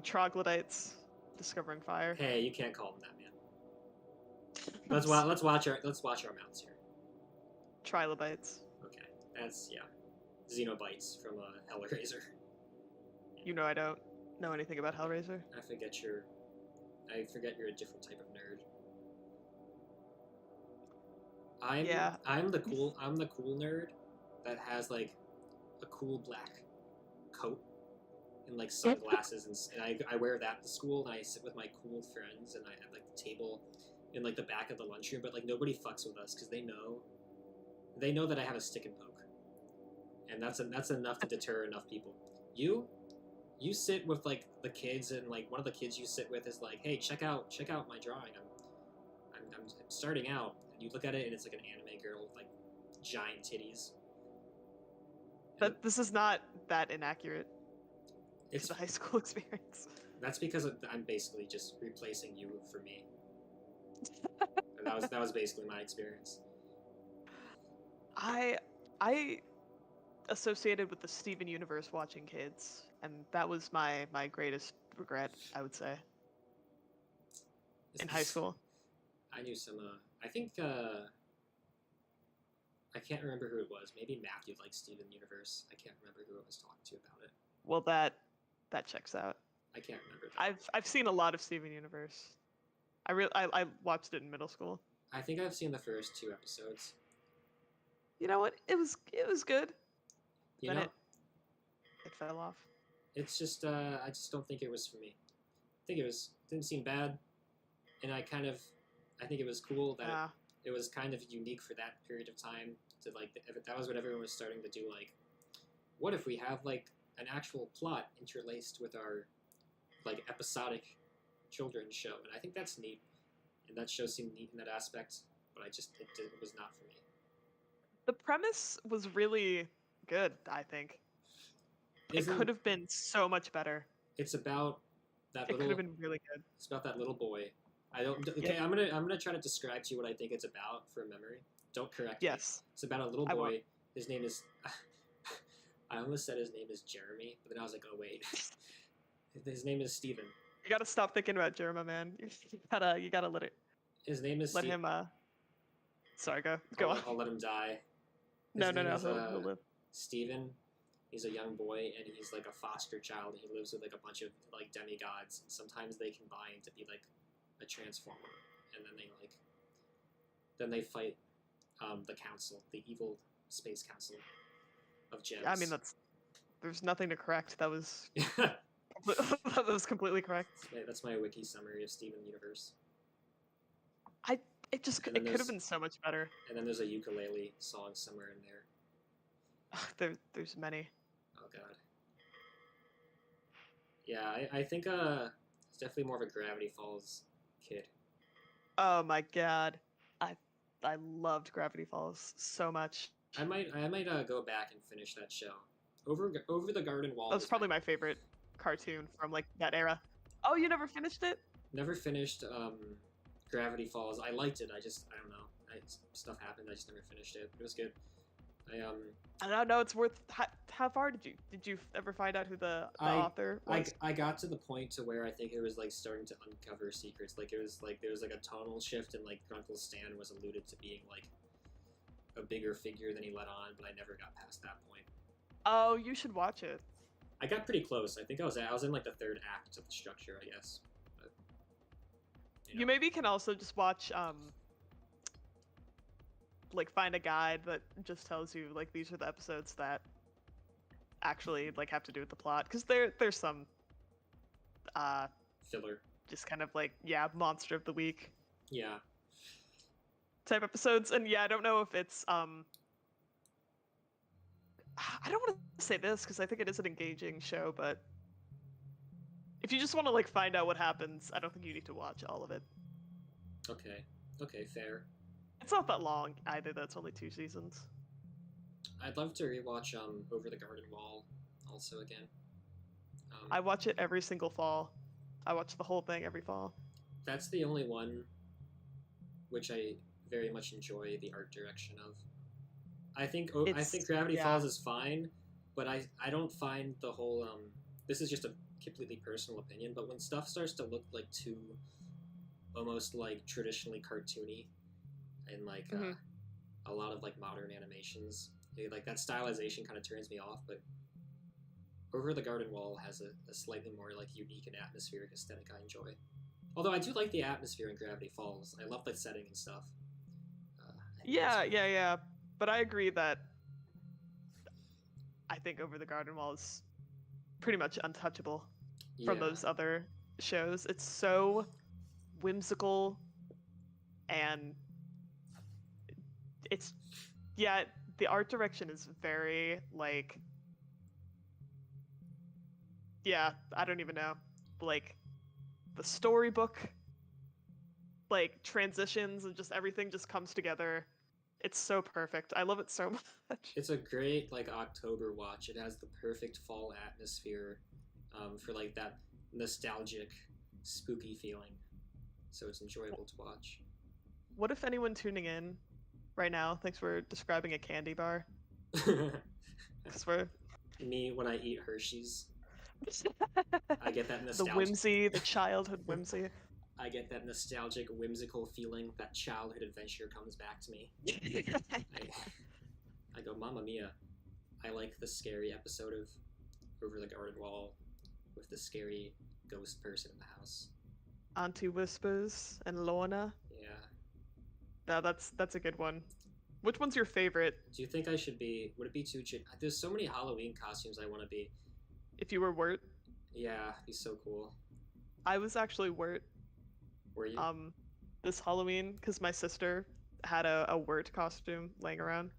S2: troglodytes discovering fire.
S1: Hey, you can't call them that, man. Let's watch our mouths here.
S2: Trilobites.
S1: Okay, that's Xenobites from Hellraiser.
S2: You know I don't know anything about Hellraiser.
S1: I forget you're a different type of nerd. I'm the cool nerd that has like a cool black coat and like sunglasses and I wear that to school and I sit with my cool friends and I have like the table in like the back of the lunchroom, but like nobody fucks with us because they know that I have a stick and poke, and that's enough to deter enough people. You sit with like the kids and like one of the kids you sit with is like, hey, check out my drawing. I'm starting out. You look at it and it's like an anime girl with like giant titties.
S2: But this is not that inaccurate. It's the high school experience.
S1: That's because I'm basically just replacing you for me. And that was basically my experience.
S2: I associated with the Steven Universe watching kids, and that was my greatest regret, I would say. In high school.
S1: I knew some I think I can't remember who it was. Maybe Matthew liked Steven Universe. I can't remember who I was talking to about it.
S2: Well, that checks out.
S1: I can't remember that.
S2: I've seen a lot of Steven Universe. I watched it in middle school.
S1: I think I've seen the first 2 episodes.
S2: You know what? It was good.
S1: You know,
S2: it fell off.
S1: It's just I just don't think it was for me. I think didn't seem bad, and I think it was cool that it was kind of unique for that period of time. To like that was what everyone was starting to do. Like, what if we have like an actual plot interlaced with our like episodic children's show? And I think that's neat, and that show seemed neat in that aspect. But it was not for me.
S2: The premise was really good, I think. It could have been so much better.
S1: It's about that
S2: It could have been really good.
S1: It's about that little boy. Okay, I'm gonna try to describe to you what I think it's about from memory. Don't correct me.
S2: Yes.
S1: It's about a little boy. His name is I almost said his name is Jeremy, but then I was like, oh wait. His name is Steven.
S2: You gotta stop thinking about Jeremy, man. You gotta let it.
S1: His name is
S2: let him Sorry, go on.
S1: I'll let him die.
S2: No. He'll live.
S1: Steven. He's a young boy, and he's like a foster child. He lives with like a bunch of like demigods. And sometimes they combine to be like a transformer, and then they fight the council, the evil space council of gems.
S2: I mean, there's nothing to correct. That was that was completely correct.
S1: That's my wiki summary of Steven Universe.
S2: It could have been so much better.
S1: And then there's a ukulele song somewhere in there.
S2: There's many.
S1: Oh god. Yeah, I think it's definitely more of a Gravity Falls kid.
S2: Oh my god, I loved Gravity Falls so much.
S1: I might go back and finish that show. Over the Garden Wall.
S2: That was probably my favorite cartoon from like that era. Oh, you never finished it?
S1: Never finished Gravity Falls. I liked it. I don't know. Stuff happened. I just never finished it. It was good.
S2: I don't know. It's worth. How far did you ever find out who the author was?
S1: I got to the point to where I think it was like starting to uncover secrets. Like it was like there was like a tonal shift, and like Uncle Stan was alluded to being like a bigger figure than he let on, but I never got past that point.
S2: Oh, you should watch it.
S1: I got pretty close. I think I was in like the 3rd act of the structure, I guess. But,
S2: you maybe can also just watch like find a guide that just tells you like these are the episodes that actually like have to do with the plot, because there's some
S1: filler,
S2: just kind of like monster of the week type episodes. And I don't know if it's I don't want to say this because I think it is an engaging show, but if you just want to like find out what happens, I don't think you need to watch all of it.
S1: Okay, fair.
S2: It's not that long either, though. It's only 2 seasons.
S1: I'd love to rewatch Over the Garden Wall also again.
S2: I watch it every single fall. I watch the whole thing every fall.
S1: That's the only one which I very much enjoy the art direction of. I think
S2: It's
S1: Gravity
S2: yeah.
S1: Falls is fine, but I don't find the whole this is just a completely personal opinion, but when stuff starts to look like too almost like traditionally cartoony and like
S2: Mhm.
S1: a lot of like modern animations, like that stylization kind of turns me off. But Over the Garden Wall has a slightly more like unique and atmospheric aesthetic I enjoy. Although I do like the atmosphere in Gravity Falls. I love the setting and stuff. I think that's
S2: Yeah,
S1: cool.
S2: yeah, yeah. But I agree that I think Over the Garden Wall is pretty much untouchable from
S1: Yeah,
S2: those other shows. It's so whimsical and it's yeah, the art direction is very like yeah, I don't even know. Like the storybook like transitions and just everything just comes together. It's so perfect. I love it so much.
S1: it's a great like October watch. It has the perfect fall atmosphere for like that nostalgic, spooky feeling. So it's enjoyable to watch.
S2: What if anyone tuning in right now thinks we're describing a candy bar? Because we're
S1: Me when I eat Hershey's, I get that
S2: the
S1: nostalgic.
S2: whimsy, the childhood whimsy.
S1: I get that nostalgic, whimsical feeling. That childhood adventure comes back to me. I go, Mamma Mia! I like the scary episode of Over the Garden Wall with the scary ghost person in the house.
S2: Auntie Whispers and Lorna.
S1: Yeah.
S2: No, that's a good one. Which one's your favorite?
S1: Do you think I should be? Would it be too? There's so many Halloween costumes I want to be.
S2: If you were Wirt,
S1: Yeah, he's so cool.
S2: I was actually Wirt.
S1: Were you?
S2: This Halloween because my sister had a Wirt costume laying around.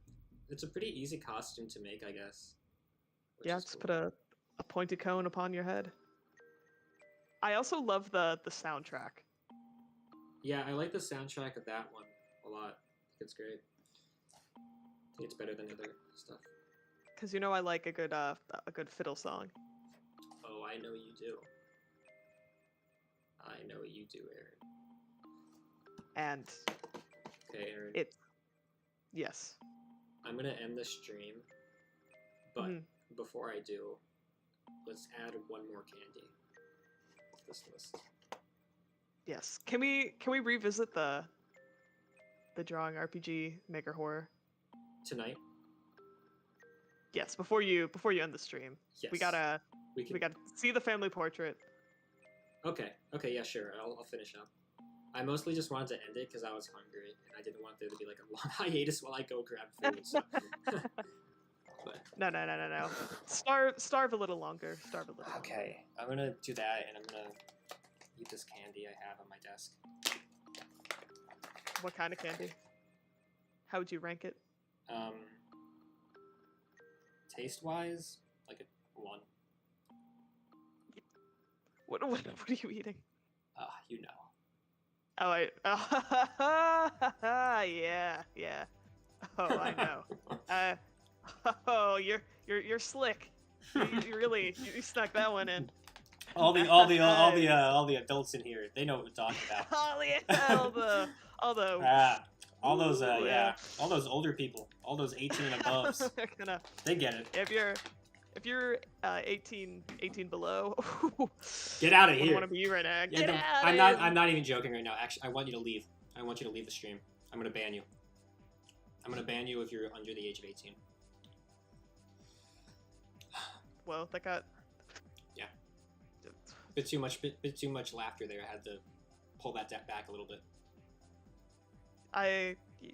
S1: It's a pretty easy costume to make, I guess.
S2: Yeah, just put a pointed cone upon your head. I also love the soundtrack.
S1: Yeah, I like the soundtrack of that one a lot. I think it's great. I think it's better than other stuff.
S2: Cause I like a good fiddle song.
S1: Oh, I know you do. I know you do, Aaron.
S2: And
S1: Okay, Aaron.
S2: Yes.
S1: I'm gonna end the stream, but before I do, let's add one more candy to this list.
S2: Yes. Can we revisit the drawing RPG Maker Horror?
S1: Tonight?
S2: Yes, before you end the stream.
S1: Yes.
S2: We gotta
S1: can...
S2: see the family portrait.
S1: Okay, yeah, sure. I'll finish up. I mostly just wanted to end it because I was hungry and I didn't want there to be like a long hiatus while I go grab food. So. But...
S2: No. Starve a little longer. Starve a little.
S1: Okay, I'm gonna do that and I'm gonna eat this candy I have on my desk.
S2: What kind of candy? How would you rank it?
S1: Taste-wise, like a 1.
S2: What are you eating?
S1: You know.
S2: Oh, yeah. Oh, I know. Oh, you're slick. You really snuck that one in.
S1: All the adults in here, they know what we're talking about.
S2: all those
S1: all those older people, all those 18 and above, they get it.
S2: If you're 18 below,
S1: get out of here.
S2: I want to be you right now. Get out.
S1: I'm not even joking right now. Actually, I want you to leave. I want you to leave the stream. I'm gonna ban you. I'm gonna ban you if you're under the age of 18.
S2: Well, that got
S1: bit too much laughter there. I had to pull that back a little bit.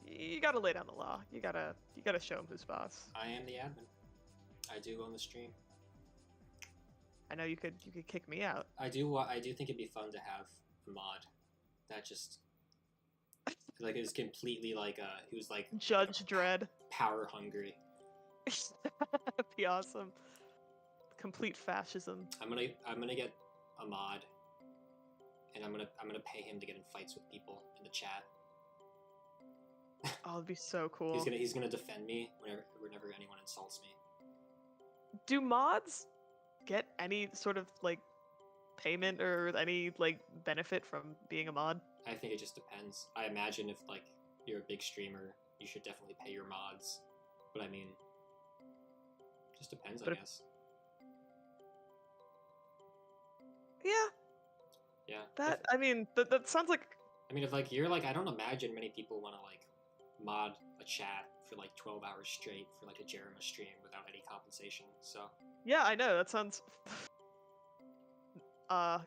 S2: You gotta lay down the law. You gotta show him who's boss.
S1: I am the admin. I do own the stream.
S2: I know you could kick me out.
S1: I do think it'd be fun to have a mod that just like is completely like who's like
S2: Judge Dredd.
S1: Power hungry.
S2: That'd be awesome. Complete fascism.
S1: I'm gonna get a mod, and I'm gonna pay him to get in fights with people in the chat.
S2: Oh, it'd be so cool.
S1: He's gonna defend me whenever anyone insults me.
S2: Do mods get any sort of like payment or any like benefit from being a mod?
S1: I think it just depends. I imagine if like you're a big streamer, you should definitely pay your mods. But I mean, just depends,
S2: But
S1: I
S2: if-
S1: guess.
S2: Yeah,
S1: Yeah.
S2: that, I mean, that sounds like,
S1: I mean, if like you're like, I don't imagine many people want to like mod a chat for like 12 hours straight for like a Jerema stream without any compensation. So
S2: yeah, I know, that sounds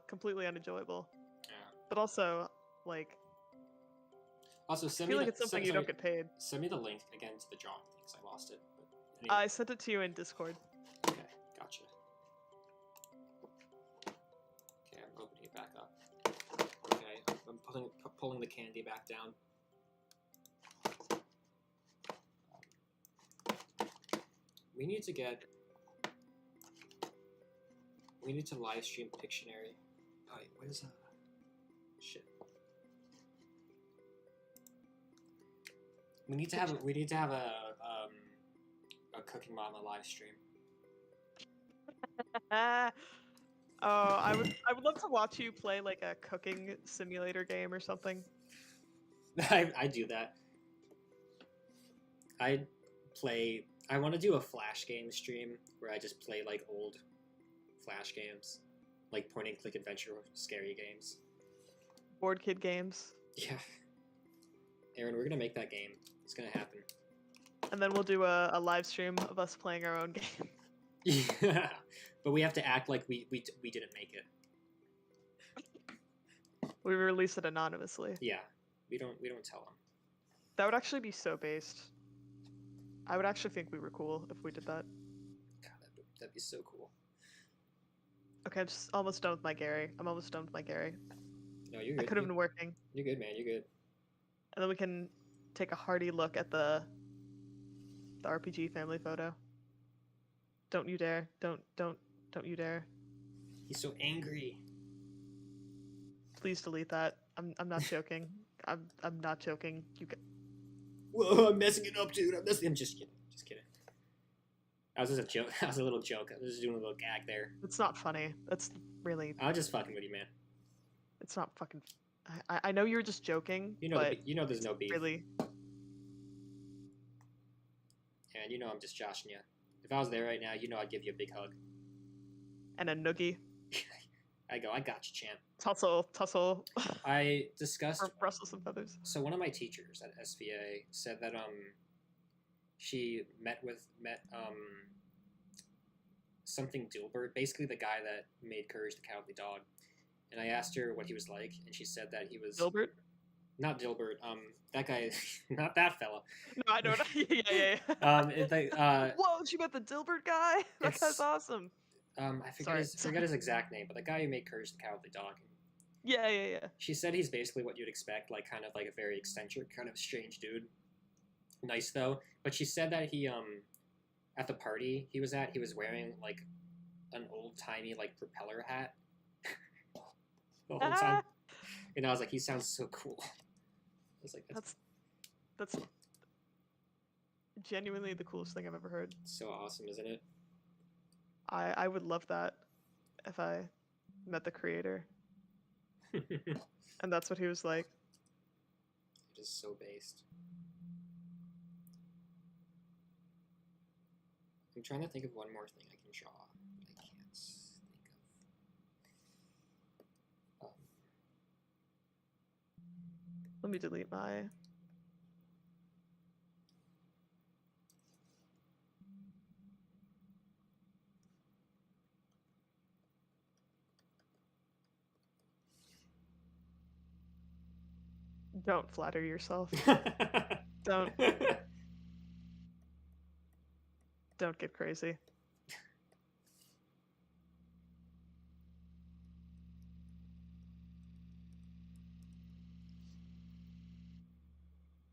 S2: completely unenjoyable.
S1: yeah.
S2: But also, like,
S1: Also,
S2: I
S1: send
S2: feel
S1: me
S2: like
S1: the
S2: it's something you don't get paid.
S1: send me the link again to the drawing thing because I lost it. But anyway.
S2: I sent it to you in Discord.
S1: Okay, gotcha. Okay, I'm opening it back up. Okay, I'm pulling the candy back down. We need to live stream Pictionary. Oh, wait, what is that? Shit. We need to have a Cooking Mama live stream.
S2: I would love to watch you play like a cooking simulator game or something.
S1: I do that. I want to do a Flash game stream where I just play like old Flash games, like point and click adventure scary games.
S2: Boardkid games.
S1: Yeah. Aaron, we're gonna make that game. It's gonna happen.
S2: And then we'll do a live stream of us playing our own game.
S1: Yeah, but we have to act like we didn't make it.
S2: We release it anonymously.
S1: Yeah, we don't tell them.
S2: That would actually be so based. I would actually think we were cool if we did that.
S1: God, that'd be so cool.
S2: Okay, I'm just almost done with my Gary. I'm almost done with my Gary.
S1: No, you're
S2: I
S1: good.
S2: could have been working.
S1: You're good, man. You're good.
S2: And then we can take a hearty look at the RPG family photo. Don't you dare. Don't you dare.
S1: He's so angry.
S2: Please delete that. I'm not joking. I'm not joking.
S1: Whoa, I'm messing it up, dude. I'm just kidding. Just kidding. That was just a joke. That was a little joke. I was just doing a little gag there.
S2: It's not funny. That's really.
S1: I was just fucking with you, man.
S2: It's not fucking. I know you're just joking.
S1: You know,
S2: but
S1: you know, there's no beef.
S2: Really.
S1: And you know, I'm just joshing you. If I was there right now, you know, I'd give you a big hug.
S2: And a noogie.
S1: I got you, champ.
S2: Tussle.
S1: I discussed
S2: Rustle some feathers.
S1: So one of my teachers at SVA said that she met something Dilbert, basically the guy that made Courage the Cowardly Dog, and I asked her what he was like, and she said that he was
S2: Dilbert?
S1: Not Dilbert. That guy, not that fella.
S2: No, I don't. Yeah. Whoa, she met the Dilbert guy. That guy's awesome.
S1: I forget his exact name, but the guy who made Courage the Cowardly Dog.
S2: Yeah.
S1: She said he's basically what you'd expect, like kind of like a very eccentric, kind of strange dude. Nice though, but she said that he at the party he was at, he was wearing like an old timey like propeller hat the whole time, and I was like, he sounds so cool. I was like,
S2: that's genuinely the coolest thing I've ever heard.
S1: So awesome, isn't it?
S2: I would love that if I met the creator. And that's what he was like.
S1: It is so based. I'm trying to think of one more thing I can draw, but I can't think of.
S2: Let me delete my. Don't flatter yourself. Don't get crazy.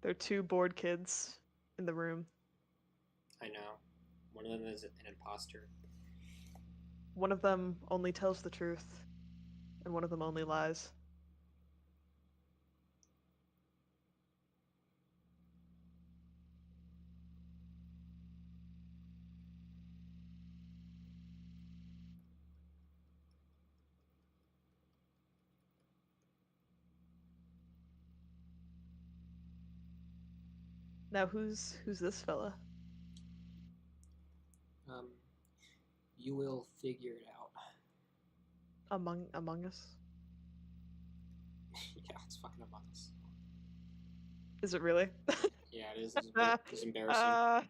S2: There are two bored kids in the room.
S1: I know. One of them is an imposter.
S2: One of them only tells the truth, and one of them only lies. Now who's this fella?
S1: You will figure it out.
S2: Among Us.
S1: Yeah, it's fucking Among Us.
S2: Is it really?
S1: Yeah, it is. It's embarrassing.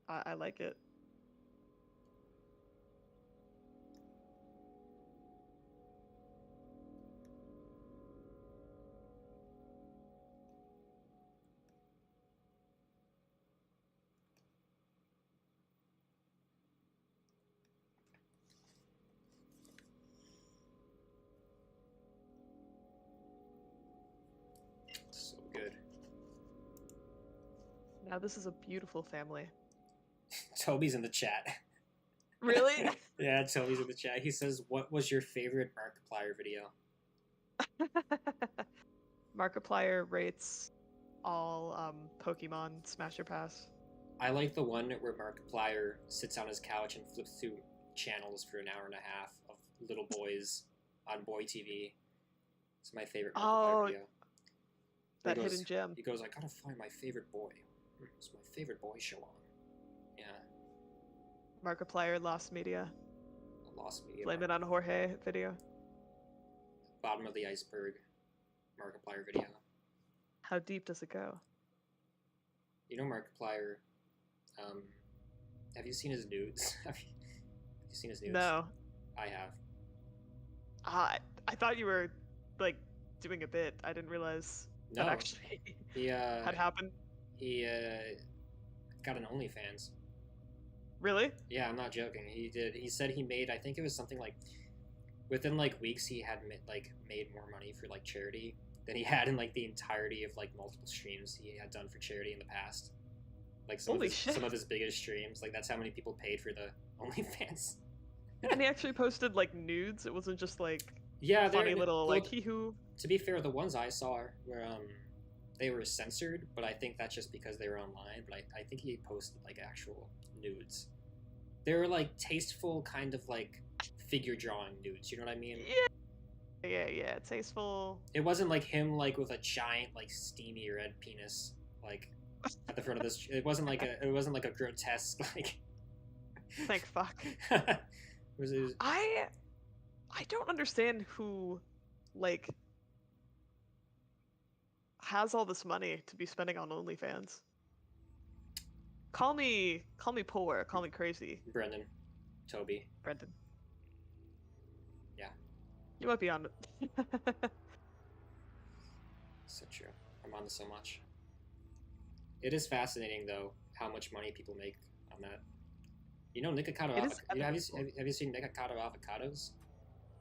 S2: I like it.
S1: So good.
S2: Now this is a beautiful family.
S1: Toby's in the chat.
S2: Really?
S1: Yeah, Toby's in the chat. He says, "What was your favorite Markiplier video?"
S2: Markiplier rates all Pokemon Smash or Pass.
S1: I like the one where Markiplier sits on his couch and flips through channels for an hour and a half of little boys on Boy TV. It's my favorite Markiplier video.
S2: That hidden gem.
S1: He goes, "I gotta find my favorite boy. It's my favorite boy show on." Yeah.
S2: Markiplier Lost Media.
S1: Lost Media.
S2: Blame it on Jorge video.
S1: Bottom of the iceberg Markiplier video.
S2: How deep does it go?
S1: You know Markiplier, have you seen his nudes? Have you seen his nudes?
S2: No.
S1: I have.
S2: I thought you were, like, doing a bit. I didn't realize that actually had happened.
S1: He got an OnlyFans.
S2: Really?
S1: Yeah, I'm not joking. He did. He said he made, I think it was something like, within like weeks he had made more money for like charity than he had in like the entirety of like multiple streams he had done for charity in the past. Like some of his biggest streams. Like that's how many people paid for the OnlyFans.
S2: And he actually posted like nudes. It wasn't just like
S1: funny
S2: little like hee-hoo.
S1: To be fair, the ones I saw were they were censored, but I think that's just because they were online. But I think he posted like actual nudes. They were like tasteful, kind of like figure drawing nudes. You know what I mean?
S2: Yeah. Tasteful.
S1: It wasn't like him like with a giant like steamy red penis like at the front of this. It wasn't like a grotesque like.
S2: Thank fuck.
S1: it was...
S2: I don't understand who like has all this money to be spending on OnlyFans. Call me poor, call me crazy.
S1: Brendan. Toby.
S2: Brendan.
S1: Yeah.
S2: You might be on it.
S1: So true. I'm on this so much. It is fascinating though how much money people make on that. You know Nikocado avocados? Have you seen Nikocado avocados?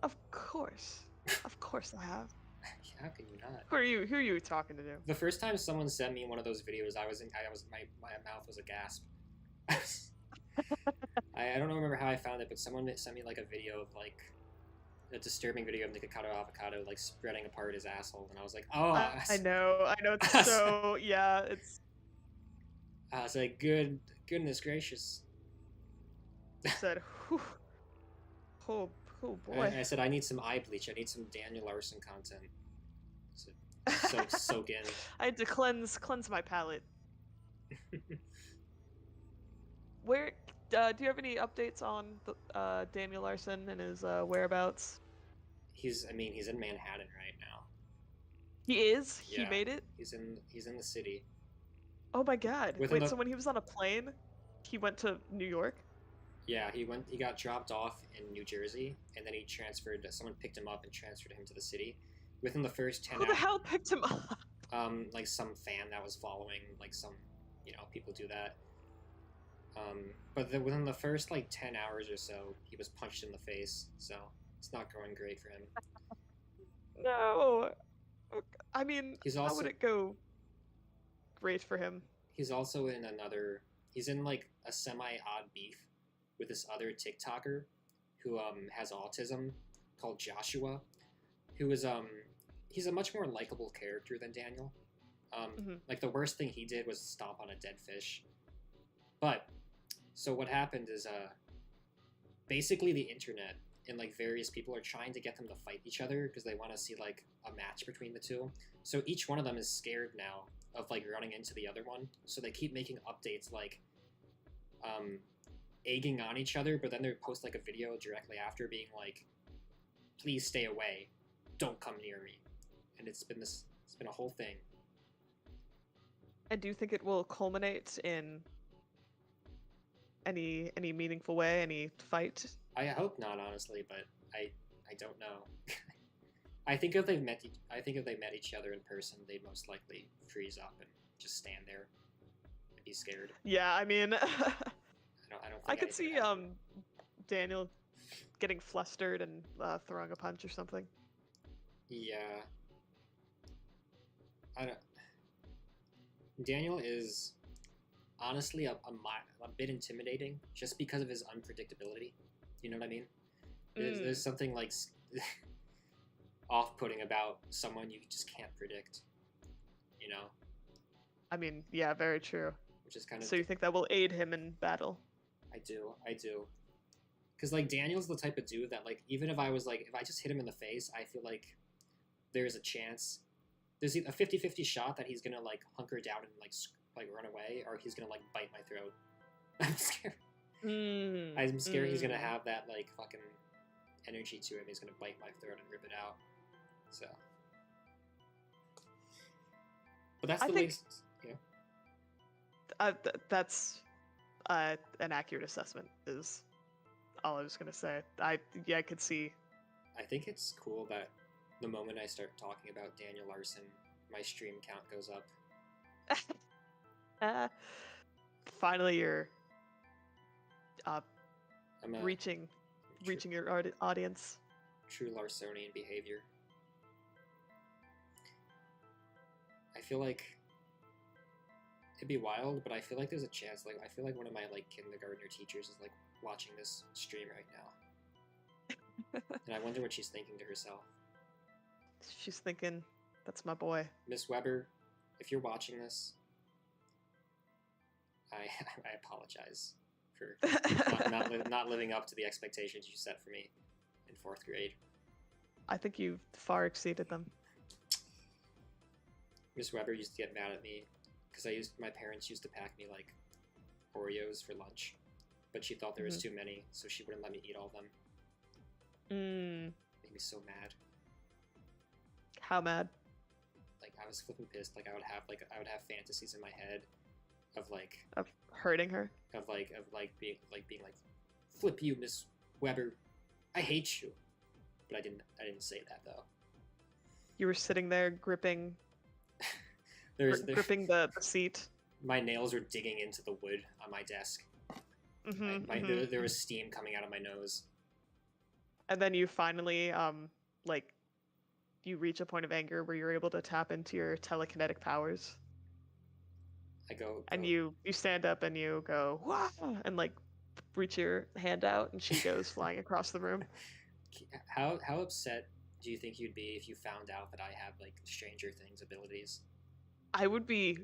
S2: Of course. Of course I have.
S1: How can you not?
S2: Who are you talking to?
S1: The first time someone sent me one of those videos, my mouth was a gasp. I don't remember how I found it, but someone sent me like a video of like a disturbing video of Nikocado avocado like spreading apart his asshole, and I was like, oh.
S2: I know. It's so yeah. It's.
S1: I was like, goodness gracious.
S2: I said, whew. Oh boy.
S1: I said I need some eye bleach. I need some Daniel Arson content. So soak in.
S2: I had to cleanse my palate. Where do you have any updates on Daniel Arson and his whereabouts?
S1: He's in Manhattan right now.
S2: He is?
S1: Yeah,
S2: he made it?
S1: He's in the city.
S2: Oh my god. Wait, so when he was on a plane, he went to New York?
S1: Yeah, he got dropped off in New Jersey, and then someone picked him up and transferred him to the city. Within the first 10 hours...
S2: Who the hell picked him up?
S1: Like some fan that was following, like some, people do that. But within the first, 10 hours or so, he was punched in the face, so it's not going great for him.
S2: No! I mean, how would it go great for him?
S1: He's also he's in, a semi-odd beef with this other TikToker who, has autism, called Joshua, who is, he's a much more likable character than Daniel. The worst thing he did was stomp on a dead fish. But, so what happened is, basically the internet and, various people are trying to get them to fight each other because they want to see, a match between the two. So each one of them is scared now of like running into the other one, so they keep making updates like egging on each other, but then they post like a video directly after being like, please stay away, don't come near me. And it's been a whole thing.
S2: And do you think it will culminate in any meaningful way, any fight?
S1: I hope not, honestly, but I don't know. I think if they met each other in person, they'd most likely freeze up and just stand there and be scared.
S2: Yeah, I mean,
S1: I don't think
S2: I could see
S1: anything would
S2: Daniel getting flustered and throwing a punch or something.
S1: Yeah. I don't. Daniel is honestly a bit intimidating just because of his unpredictability. You know what I mean? There's something like off-putting about someone you just can't predict. You know?
S2: I mean, yeah, very true.
S1: Which is kind of.
S2: So you think that will aid him in battle?
S1: I do. Because like Daniel's the type of dude that like even if I just hit him in the face, I feel like there's a chance. There's a 50-50 shot that he's gonna like hunker down and like run away, or he's gonna like bite my throat. I'm scared. I'm scared he's gonna have that like fucking energy to him. He's gonna bite my throat and rip it out. So, but that's the way. Yeah.
S2: That's an accurate assessment. Is all I was gonna say. I could see.
S1: I think it's cool that the moment I start talking about Daniel Arson, my stream count goes up.
S2: Finally, you're reaching your audience.
S1: True Larsonian behavior. I feel like it'd be wild, but I feel like there's a chance. Like I feel like one of my like kindergartner teachers is like watching this stream right now, and I wonder what she's thinking to herself.
S2: She's thinking, "That's my boy."
S1: Miss Weber, if you're watching this, I apologize for not living up to the expectations you set for me in 4th grade.
S2: I think you've far exceeded them.
S1: Miss Weber used to get mad at me because my parents used to pack me like Oreos for lunch, but she thought there was too many, so she wouldn't let me eat all of them. Made me so mad.
S2: How mad?
S1: Like I was flipping pissed. Like I would have fantasies in my head of
S2: hurting her.
S1: Of being like, flip you, Miss Weber. I hate you. But I didn't say that though.
S2: You were sitting there gripping gripping the seat.
S1: My nails were digging into the wood on my desk. There was steam coming out of my nose.
S2: And then you finally you reach a point of anger where you're able to tap into your telekinetic powers.
S1: I go
S2: and you stand up and you go, "Wah!" and like reach your hand out, and she goes flying across the room.
S1: How upset do you think you'd be if you found out that I have like Stranger Things abilities?
S2: I would be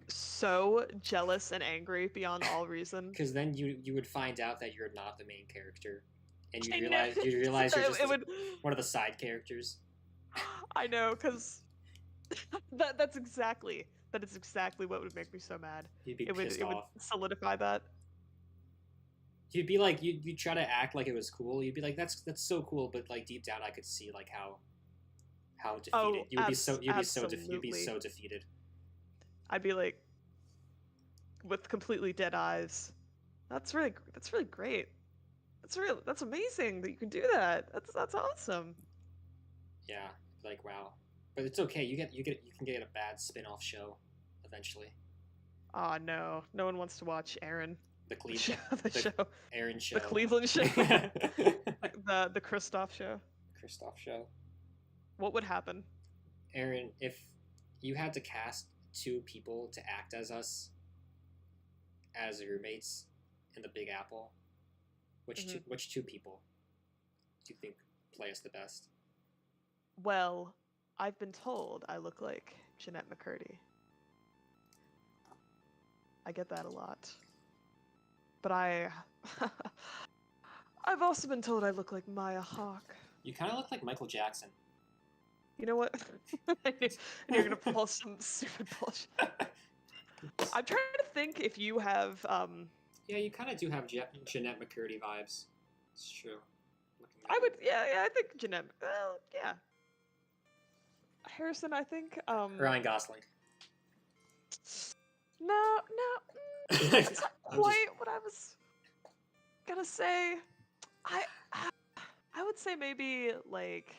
S2: so jealous and angry beyond all reason.
S1: Because then you would find out that you're not the main character, and you realize you're just one of the side characters.
S2: I know, because that is exactly what would make me so mad.
S1: You'd be pissed off.
S2: It would solidify that.
S1: You'd be like, you'd try to act like it was cool. You'd be like, that's so cool, but like deep down, I could see like how defeated you'd be so defeated.
S2: I'd be like, with completely dead eyes. That's really great. That's amazing that you can do that. That's awesome.
S1: Yeah, like wow, but it's okay. You can get a bad spin-off show eventually.
S2: Oh no one wants to watch Aaron.
S1: The show. Aaron show.
S2: The Cleveland show. the Kristoff show.
S1: Kristoff show.
S2: What would happen?
S1: Aaron, if you had to cast 2 people to act as us, as roommates in the Big Apple, which 2 people do you think play us the best?
S2: Well, I've been told I look like Jeanette McCurdy. I get that a lot. But I've also been told I look like Maya Hawke.
S1: You kind of look like Michael Jackson.
S2: You know what? And you're gonna pull some stupid bullshit. I'm trying to think if you have
S1: Yeah, you kind of do have Jeanette McCurdy vibes. It's true.
S2: I would, yeah, I think Jeanette. Well, yeah. Harrison, I think.
S1: Ryan Gosling.
S2: No, that's not quite what I was gonna say. I would say maybe like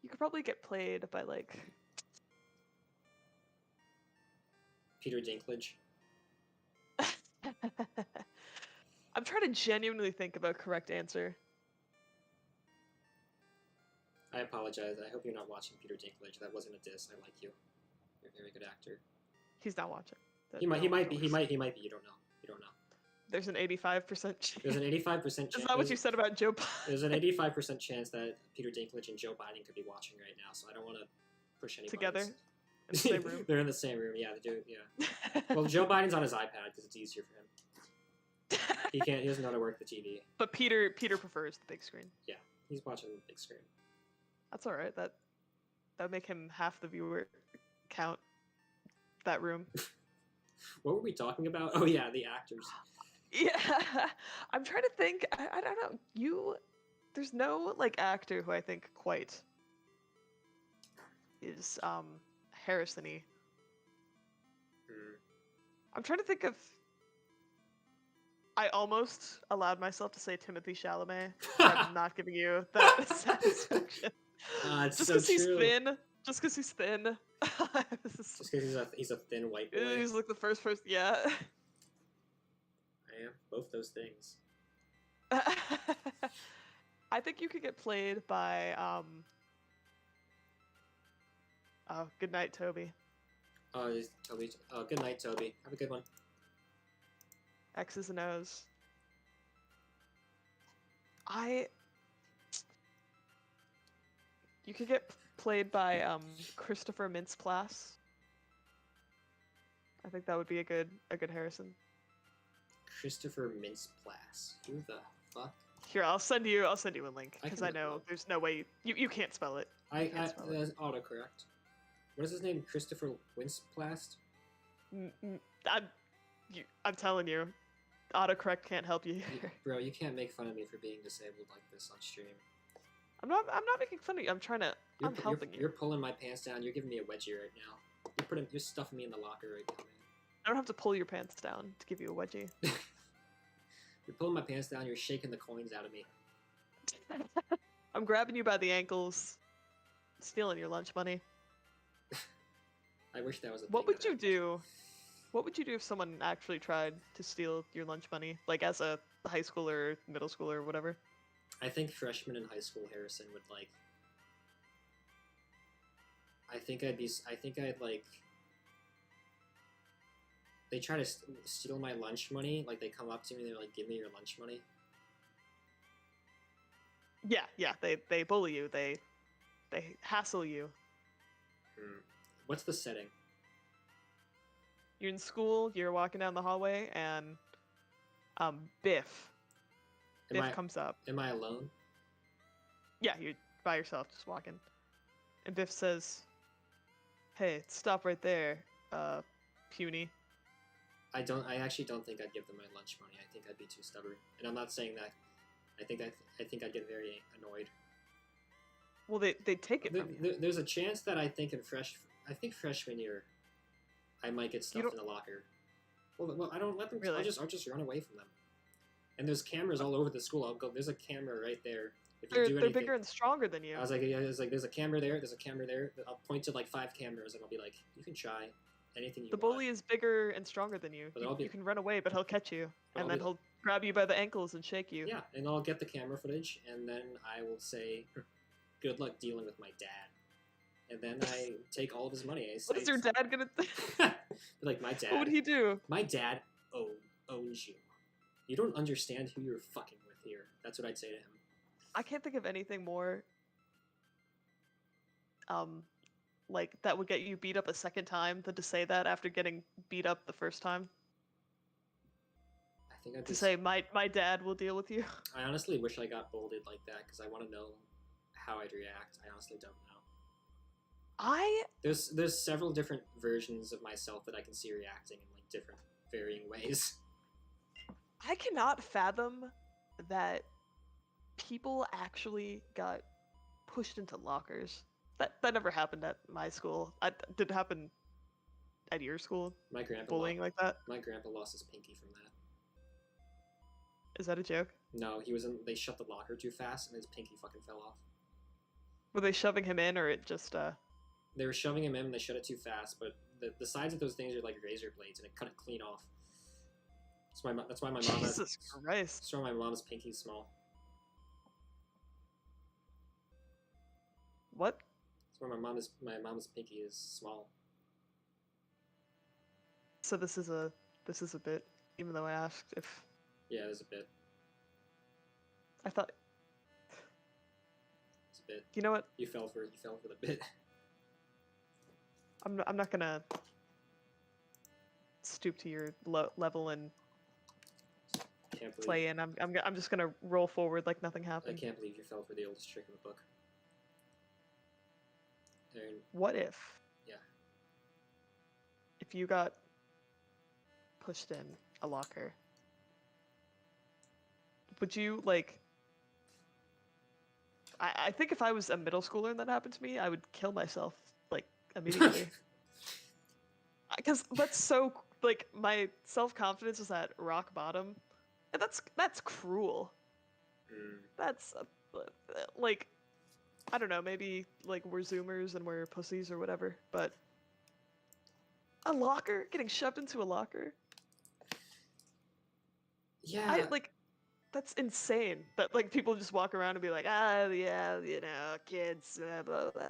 S2: you could probably get played by like
S1: Peter Dinklage.
S2: I'm trying to genuinely think of a correct answer.
S1: I apologize. I hope you're not watching Peter Dinklage. That wasn't a diss. I like you. You're a very good actor.
S2: He's not watching.
S1: He might be. You don't know. You don't know.
S2: There's an 85% chance.
S1: There's an 85% chance.
S2: Is that what you said about Joe Biden?
S1: There's an 85% chance that Peter Dinklage and Joe Biden could be watching right now, so I don't want to push any
S2: Together?
S1: buttons.
S2: In the same room?
S1: They're in the same room, yeah. They do, yeah. Well, Joe Biden's on his iPad because it's easier for him. He doesn't know how to work the TV.
S2: But Peter prefers the big screen.
S1: Yeah, he's watching the big screen.
S2: That's all right. That would make him half the viewer count. That room.
S1: What were we talking about? Oh yeah, the actors.
S2: Yeah, I'm trying to think. I don't know. There's no like actor who I think quite is Harrison-y. I'm trying to think of. I almost allowed myself to say Timothée Chalamet. But I'm not giving you that satisfaction.
S1: It's
S2: just
S1: so
S2: because he's
S1: true.
S2: thin. Just because he's thin.
S1: Just because he's a thin white boy.
S2: He's like the first person. Yeah.
S1: I am both those things.
S2: I think you could get played by oh, good night, Toby.
S1: Oh, Toby. Oh, good night, Toby. Have a good one.
S2: X's and O's. You could get played by Christopher Mintz-Plasse. I think that would be a good Harrison.
S1: Christopher Mintz-Plasse. Who the fuck?
S2: Here, I'll send you a link because I know there's no way you can't spell it.
S1: That's autocorrect. What is his name? Christopher Mintz-Plasse?
S2: I'm telling you, autocorrect can't help you here.
S1: Bro, you can't make fun of me for being disabled like this on stream.
S2: I'm not making fun of you. I'm helping you.
S1: You're pulling my pants down. You're giving me a wedgie right now. You're stuffing me in the locker right now, man.
S2: I don't have to pull your pants down to give you a wedgie.
S1: You're pulling my pants down. You're shaking the coins out of me.
S2: I'm grabbing you by the ankles, stealing your lunch money.
S1: I wish that was a thing.
S2: What would you do? What would you do if someone actually tried to steal your lunch money, like as a high schooler, middle schooler, or whatever?
S1: I think freshmen in high school Harrison would like. I think I'd like. They try to steal my lunch money. Like they come up to me and they're like, "Give me your lunch money."
S2: Yeah. They bully you. They hassle you.
S1: What's the setting?
S2: You're in school. You're walking down the hallway, and Biff comes up.
S1: Am I alone?
S2: Yeah, you're by yourself, just walking. And Biff says, "Hey, stop right there, puny."
S1: I actually don't think I'd give them my lunch money. I think I'd be too stubborn. And I'm not saying that. I think I'd get very annoyed.
S2: Well, they take it from you.
S1: There's a chance that I think freshman year, I might get stuffed in the locker. Well, I don't let them.
S2: Really?
S1: I'll just run away from them. And there's cameras all over the school. I'll go. There's a camera right there. If you do anything,
S2: they're bigger and stronger than you.
S1: I was like, there's a camera there. There's a camera there. I'll point to like 5 cameras and I'll be like, you can try anything you want.
S2: The bully is bigger and stronger than you. You can run away, but he'll catch you, and then he'll grab you by the ankles and shake you.
S1: Yeah, and I'll get the camera footage, and then I will say, "Good luck dealing with my dad." And then I take all of his money.
S2: What is your dad gonna
S1: like, my dad.
S2: What would he do?
S1: My dad owns you. You don't understand who you're fucking with here. That's what I'd say to him.
S2: I can't think of anything more like that would get you beat up a second time than to say that after getting beat up the first time.
S1: I think I'd
S2: say my dad will deal with you.
S1: I honestly wish I got bolded like that because I want to know how I'd react. I honestly don't know. There's several different versions of myself that I can see reacting in like different varying ways.
S2: I cannot fathom that people actually got pushed into lockers. That never happened at my school. Did it happen at your school?
S1: My grandpa
S2: Bullying like that?
S1: My grandpa lost his pinky from that.
S2: Is that a joke?
S1: No, they shut the locker too fast and his pinky fucking fell off.
S2: Were they shoving him in, or it just
S1: They were shoving him in and they shut it too fast, but the sides of those things are like razor blades and it cut it clean off. That's why my mom
S2: Jesus Christ.
S1: That's why my mom's pinky is small.
S2: What?
S1: That's why my mom's pinky is small.
S2: So this is a bit, even though I asked if.
S1: Yeah, there's a bit.
S2: I thought.
S1: It's a bit.
S2: You know what?
S1: You fell for the bit.
S2: I'm not gonna stoop to your level and play in. I'm just gonna roll forward like nothing happened.
S1: I can't believe you fell for the oldest trick in the book. Aaron.
S2: What if?
S1: Yeah.
S2: If you got pushed in a locker, would you like? I think if I was a middle schooler and that happened to me, I would kill myself like immediately. Because that's so like my self-confidence is at rock bottom, and that's cruel. That's like I don't know, maybe like we're Zoomers and we're pussies or whatever, but a locker, getting shoved into a locker.
S1: Yeah.
S2: That's insane. That like people just walk around and be like, yeah, you know, kids, blah, blah, blah.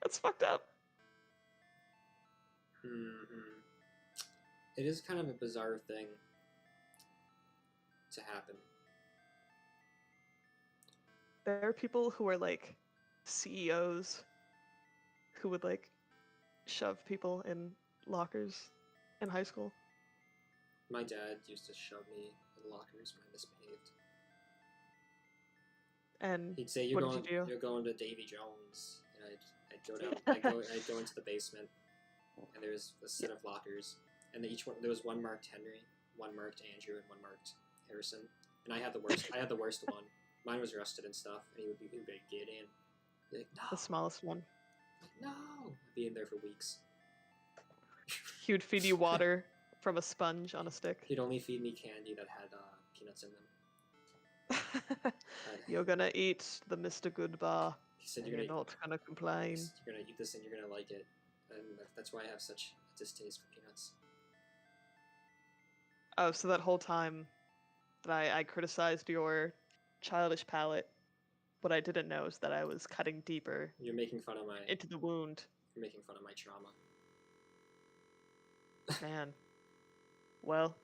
S2: That's fucked up.
S1: Mm-hmm. It is kind of a bizarre thing to happen.
S2: There are people who are like CEOs who would like shove people in lockers in high school.
S1: My dad used to shove me in lockers when I misbehaved.
S2: And
S1: he'd say, "You're going to Davy Jones," and I'd go down. I'd go into the basement, and there's a set of lockers, and each one there was one marked Henry, one marked Andrew, and one marked Harrison. And I had the worst. I had the worst one. Mine was rusted and stuff, and he would be get in. Be like, no.
S2: The smallest one.
S1: No. I'd be in there for weeks.
S2: He would feed you water from a sponge on a stick.
S1: He'd only feed me candy that had peanuts in them.
S2: You're gonna eat the Mr. Good bar.
S1: He said
S2: you're not gonna complain.
S1: You're gonna eat this and you're gonna like it, and that's why I have such a distaste for peanuts.
S2: Oh, so that whole time that I criticized your childish palate, what I didn't know is that I was cutting deeper.
S1: You're making fun of
S2: into the wound.
S1: You're making fun of my trauma.
S2: Man. Well,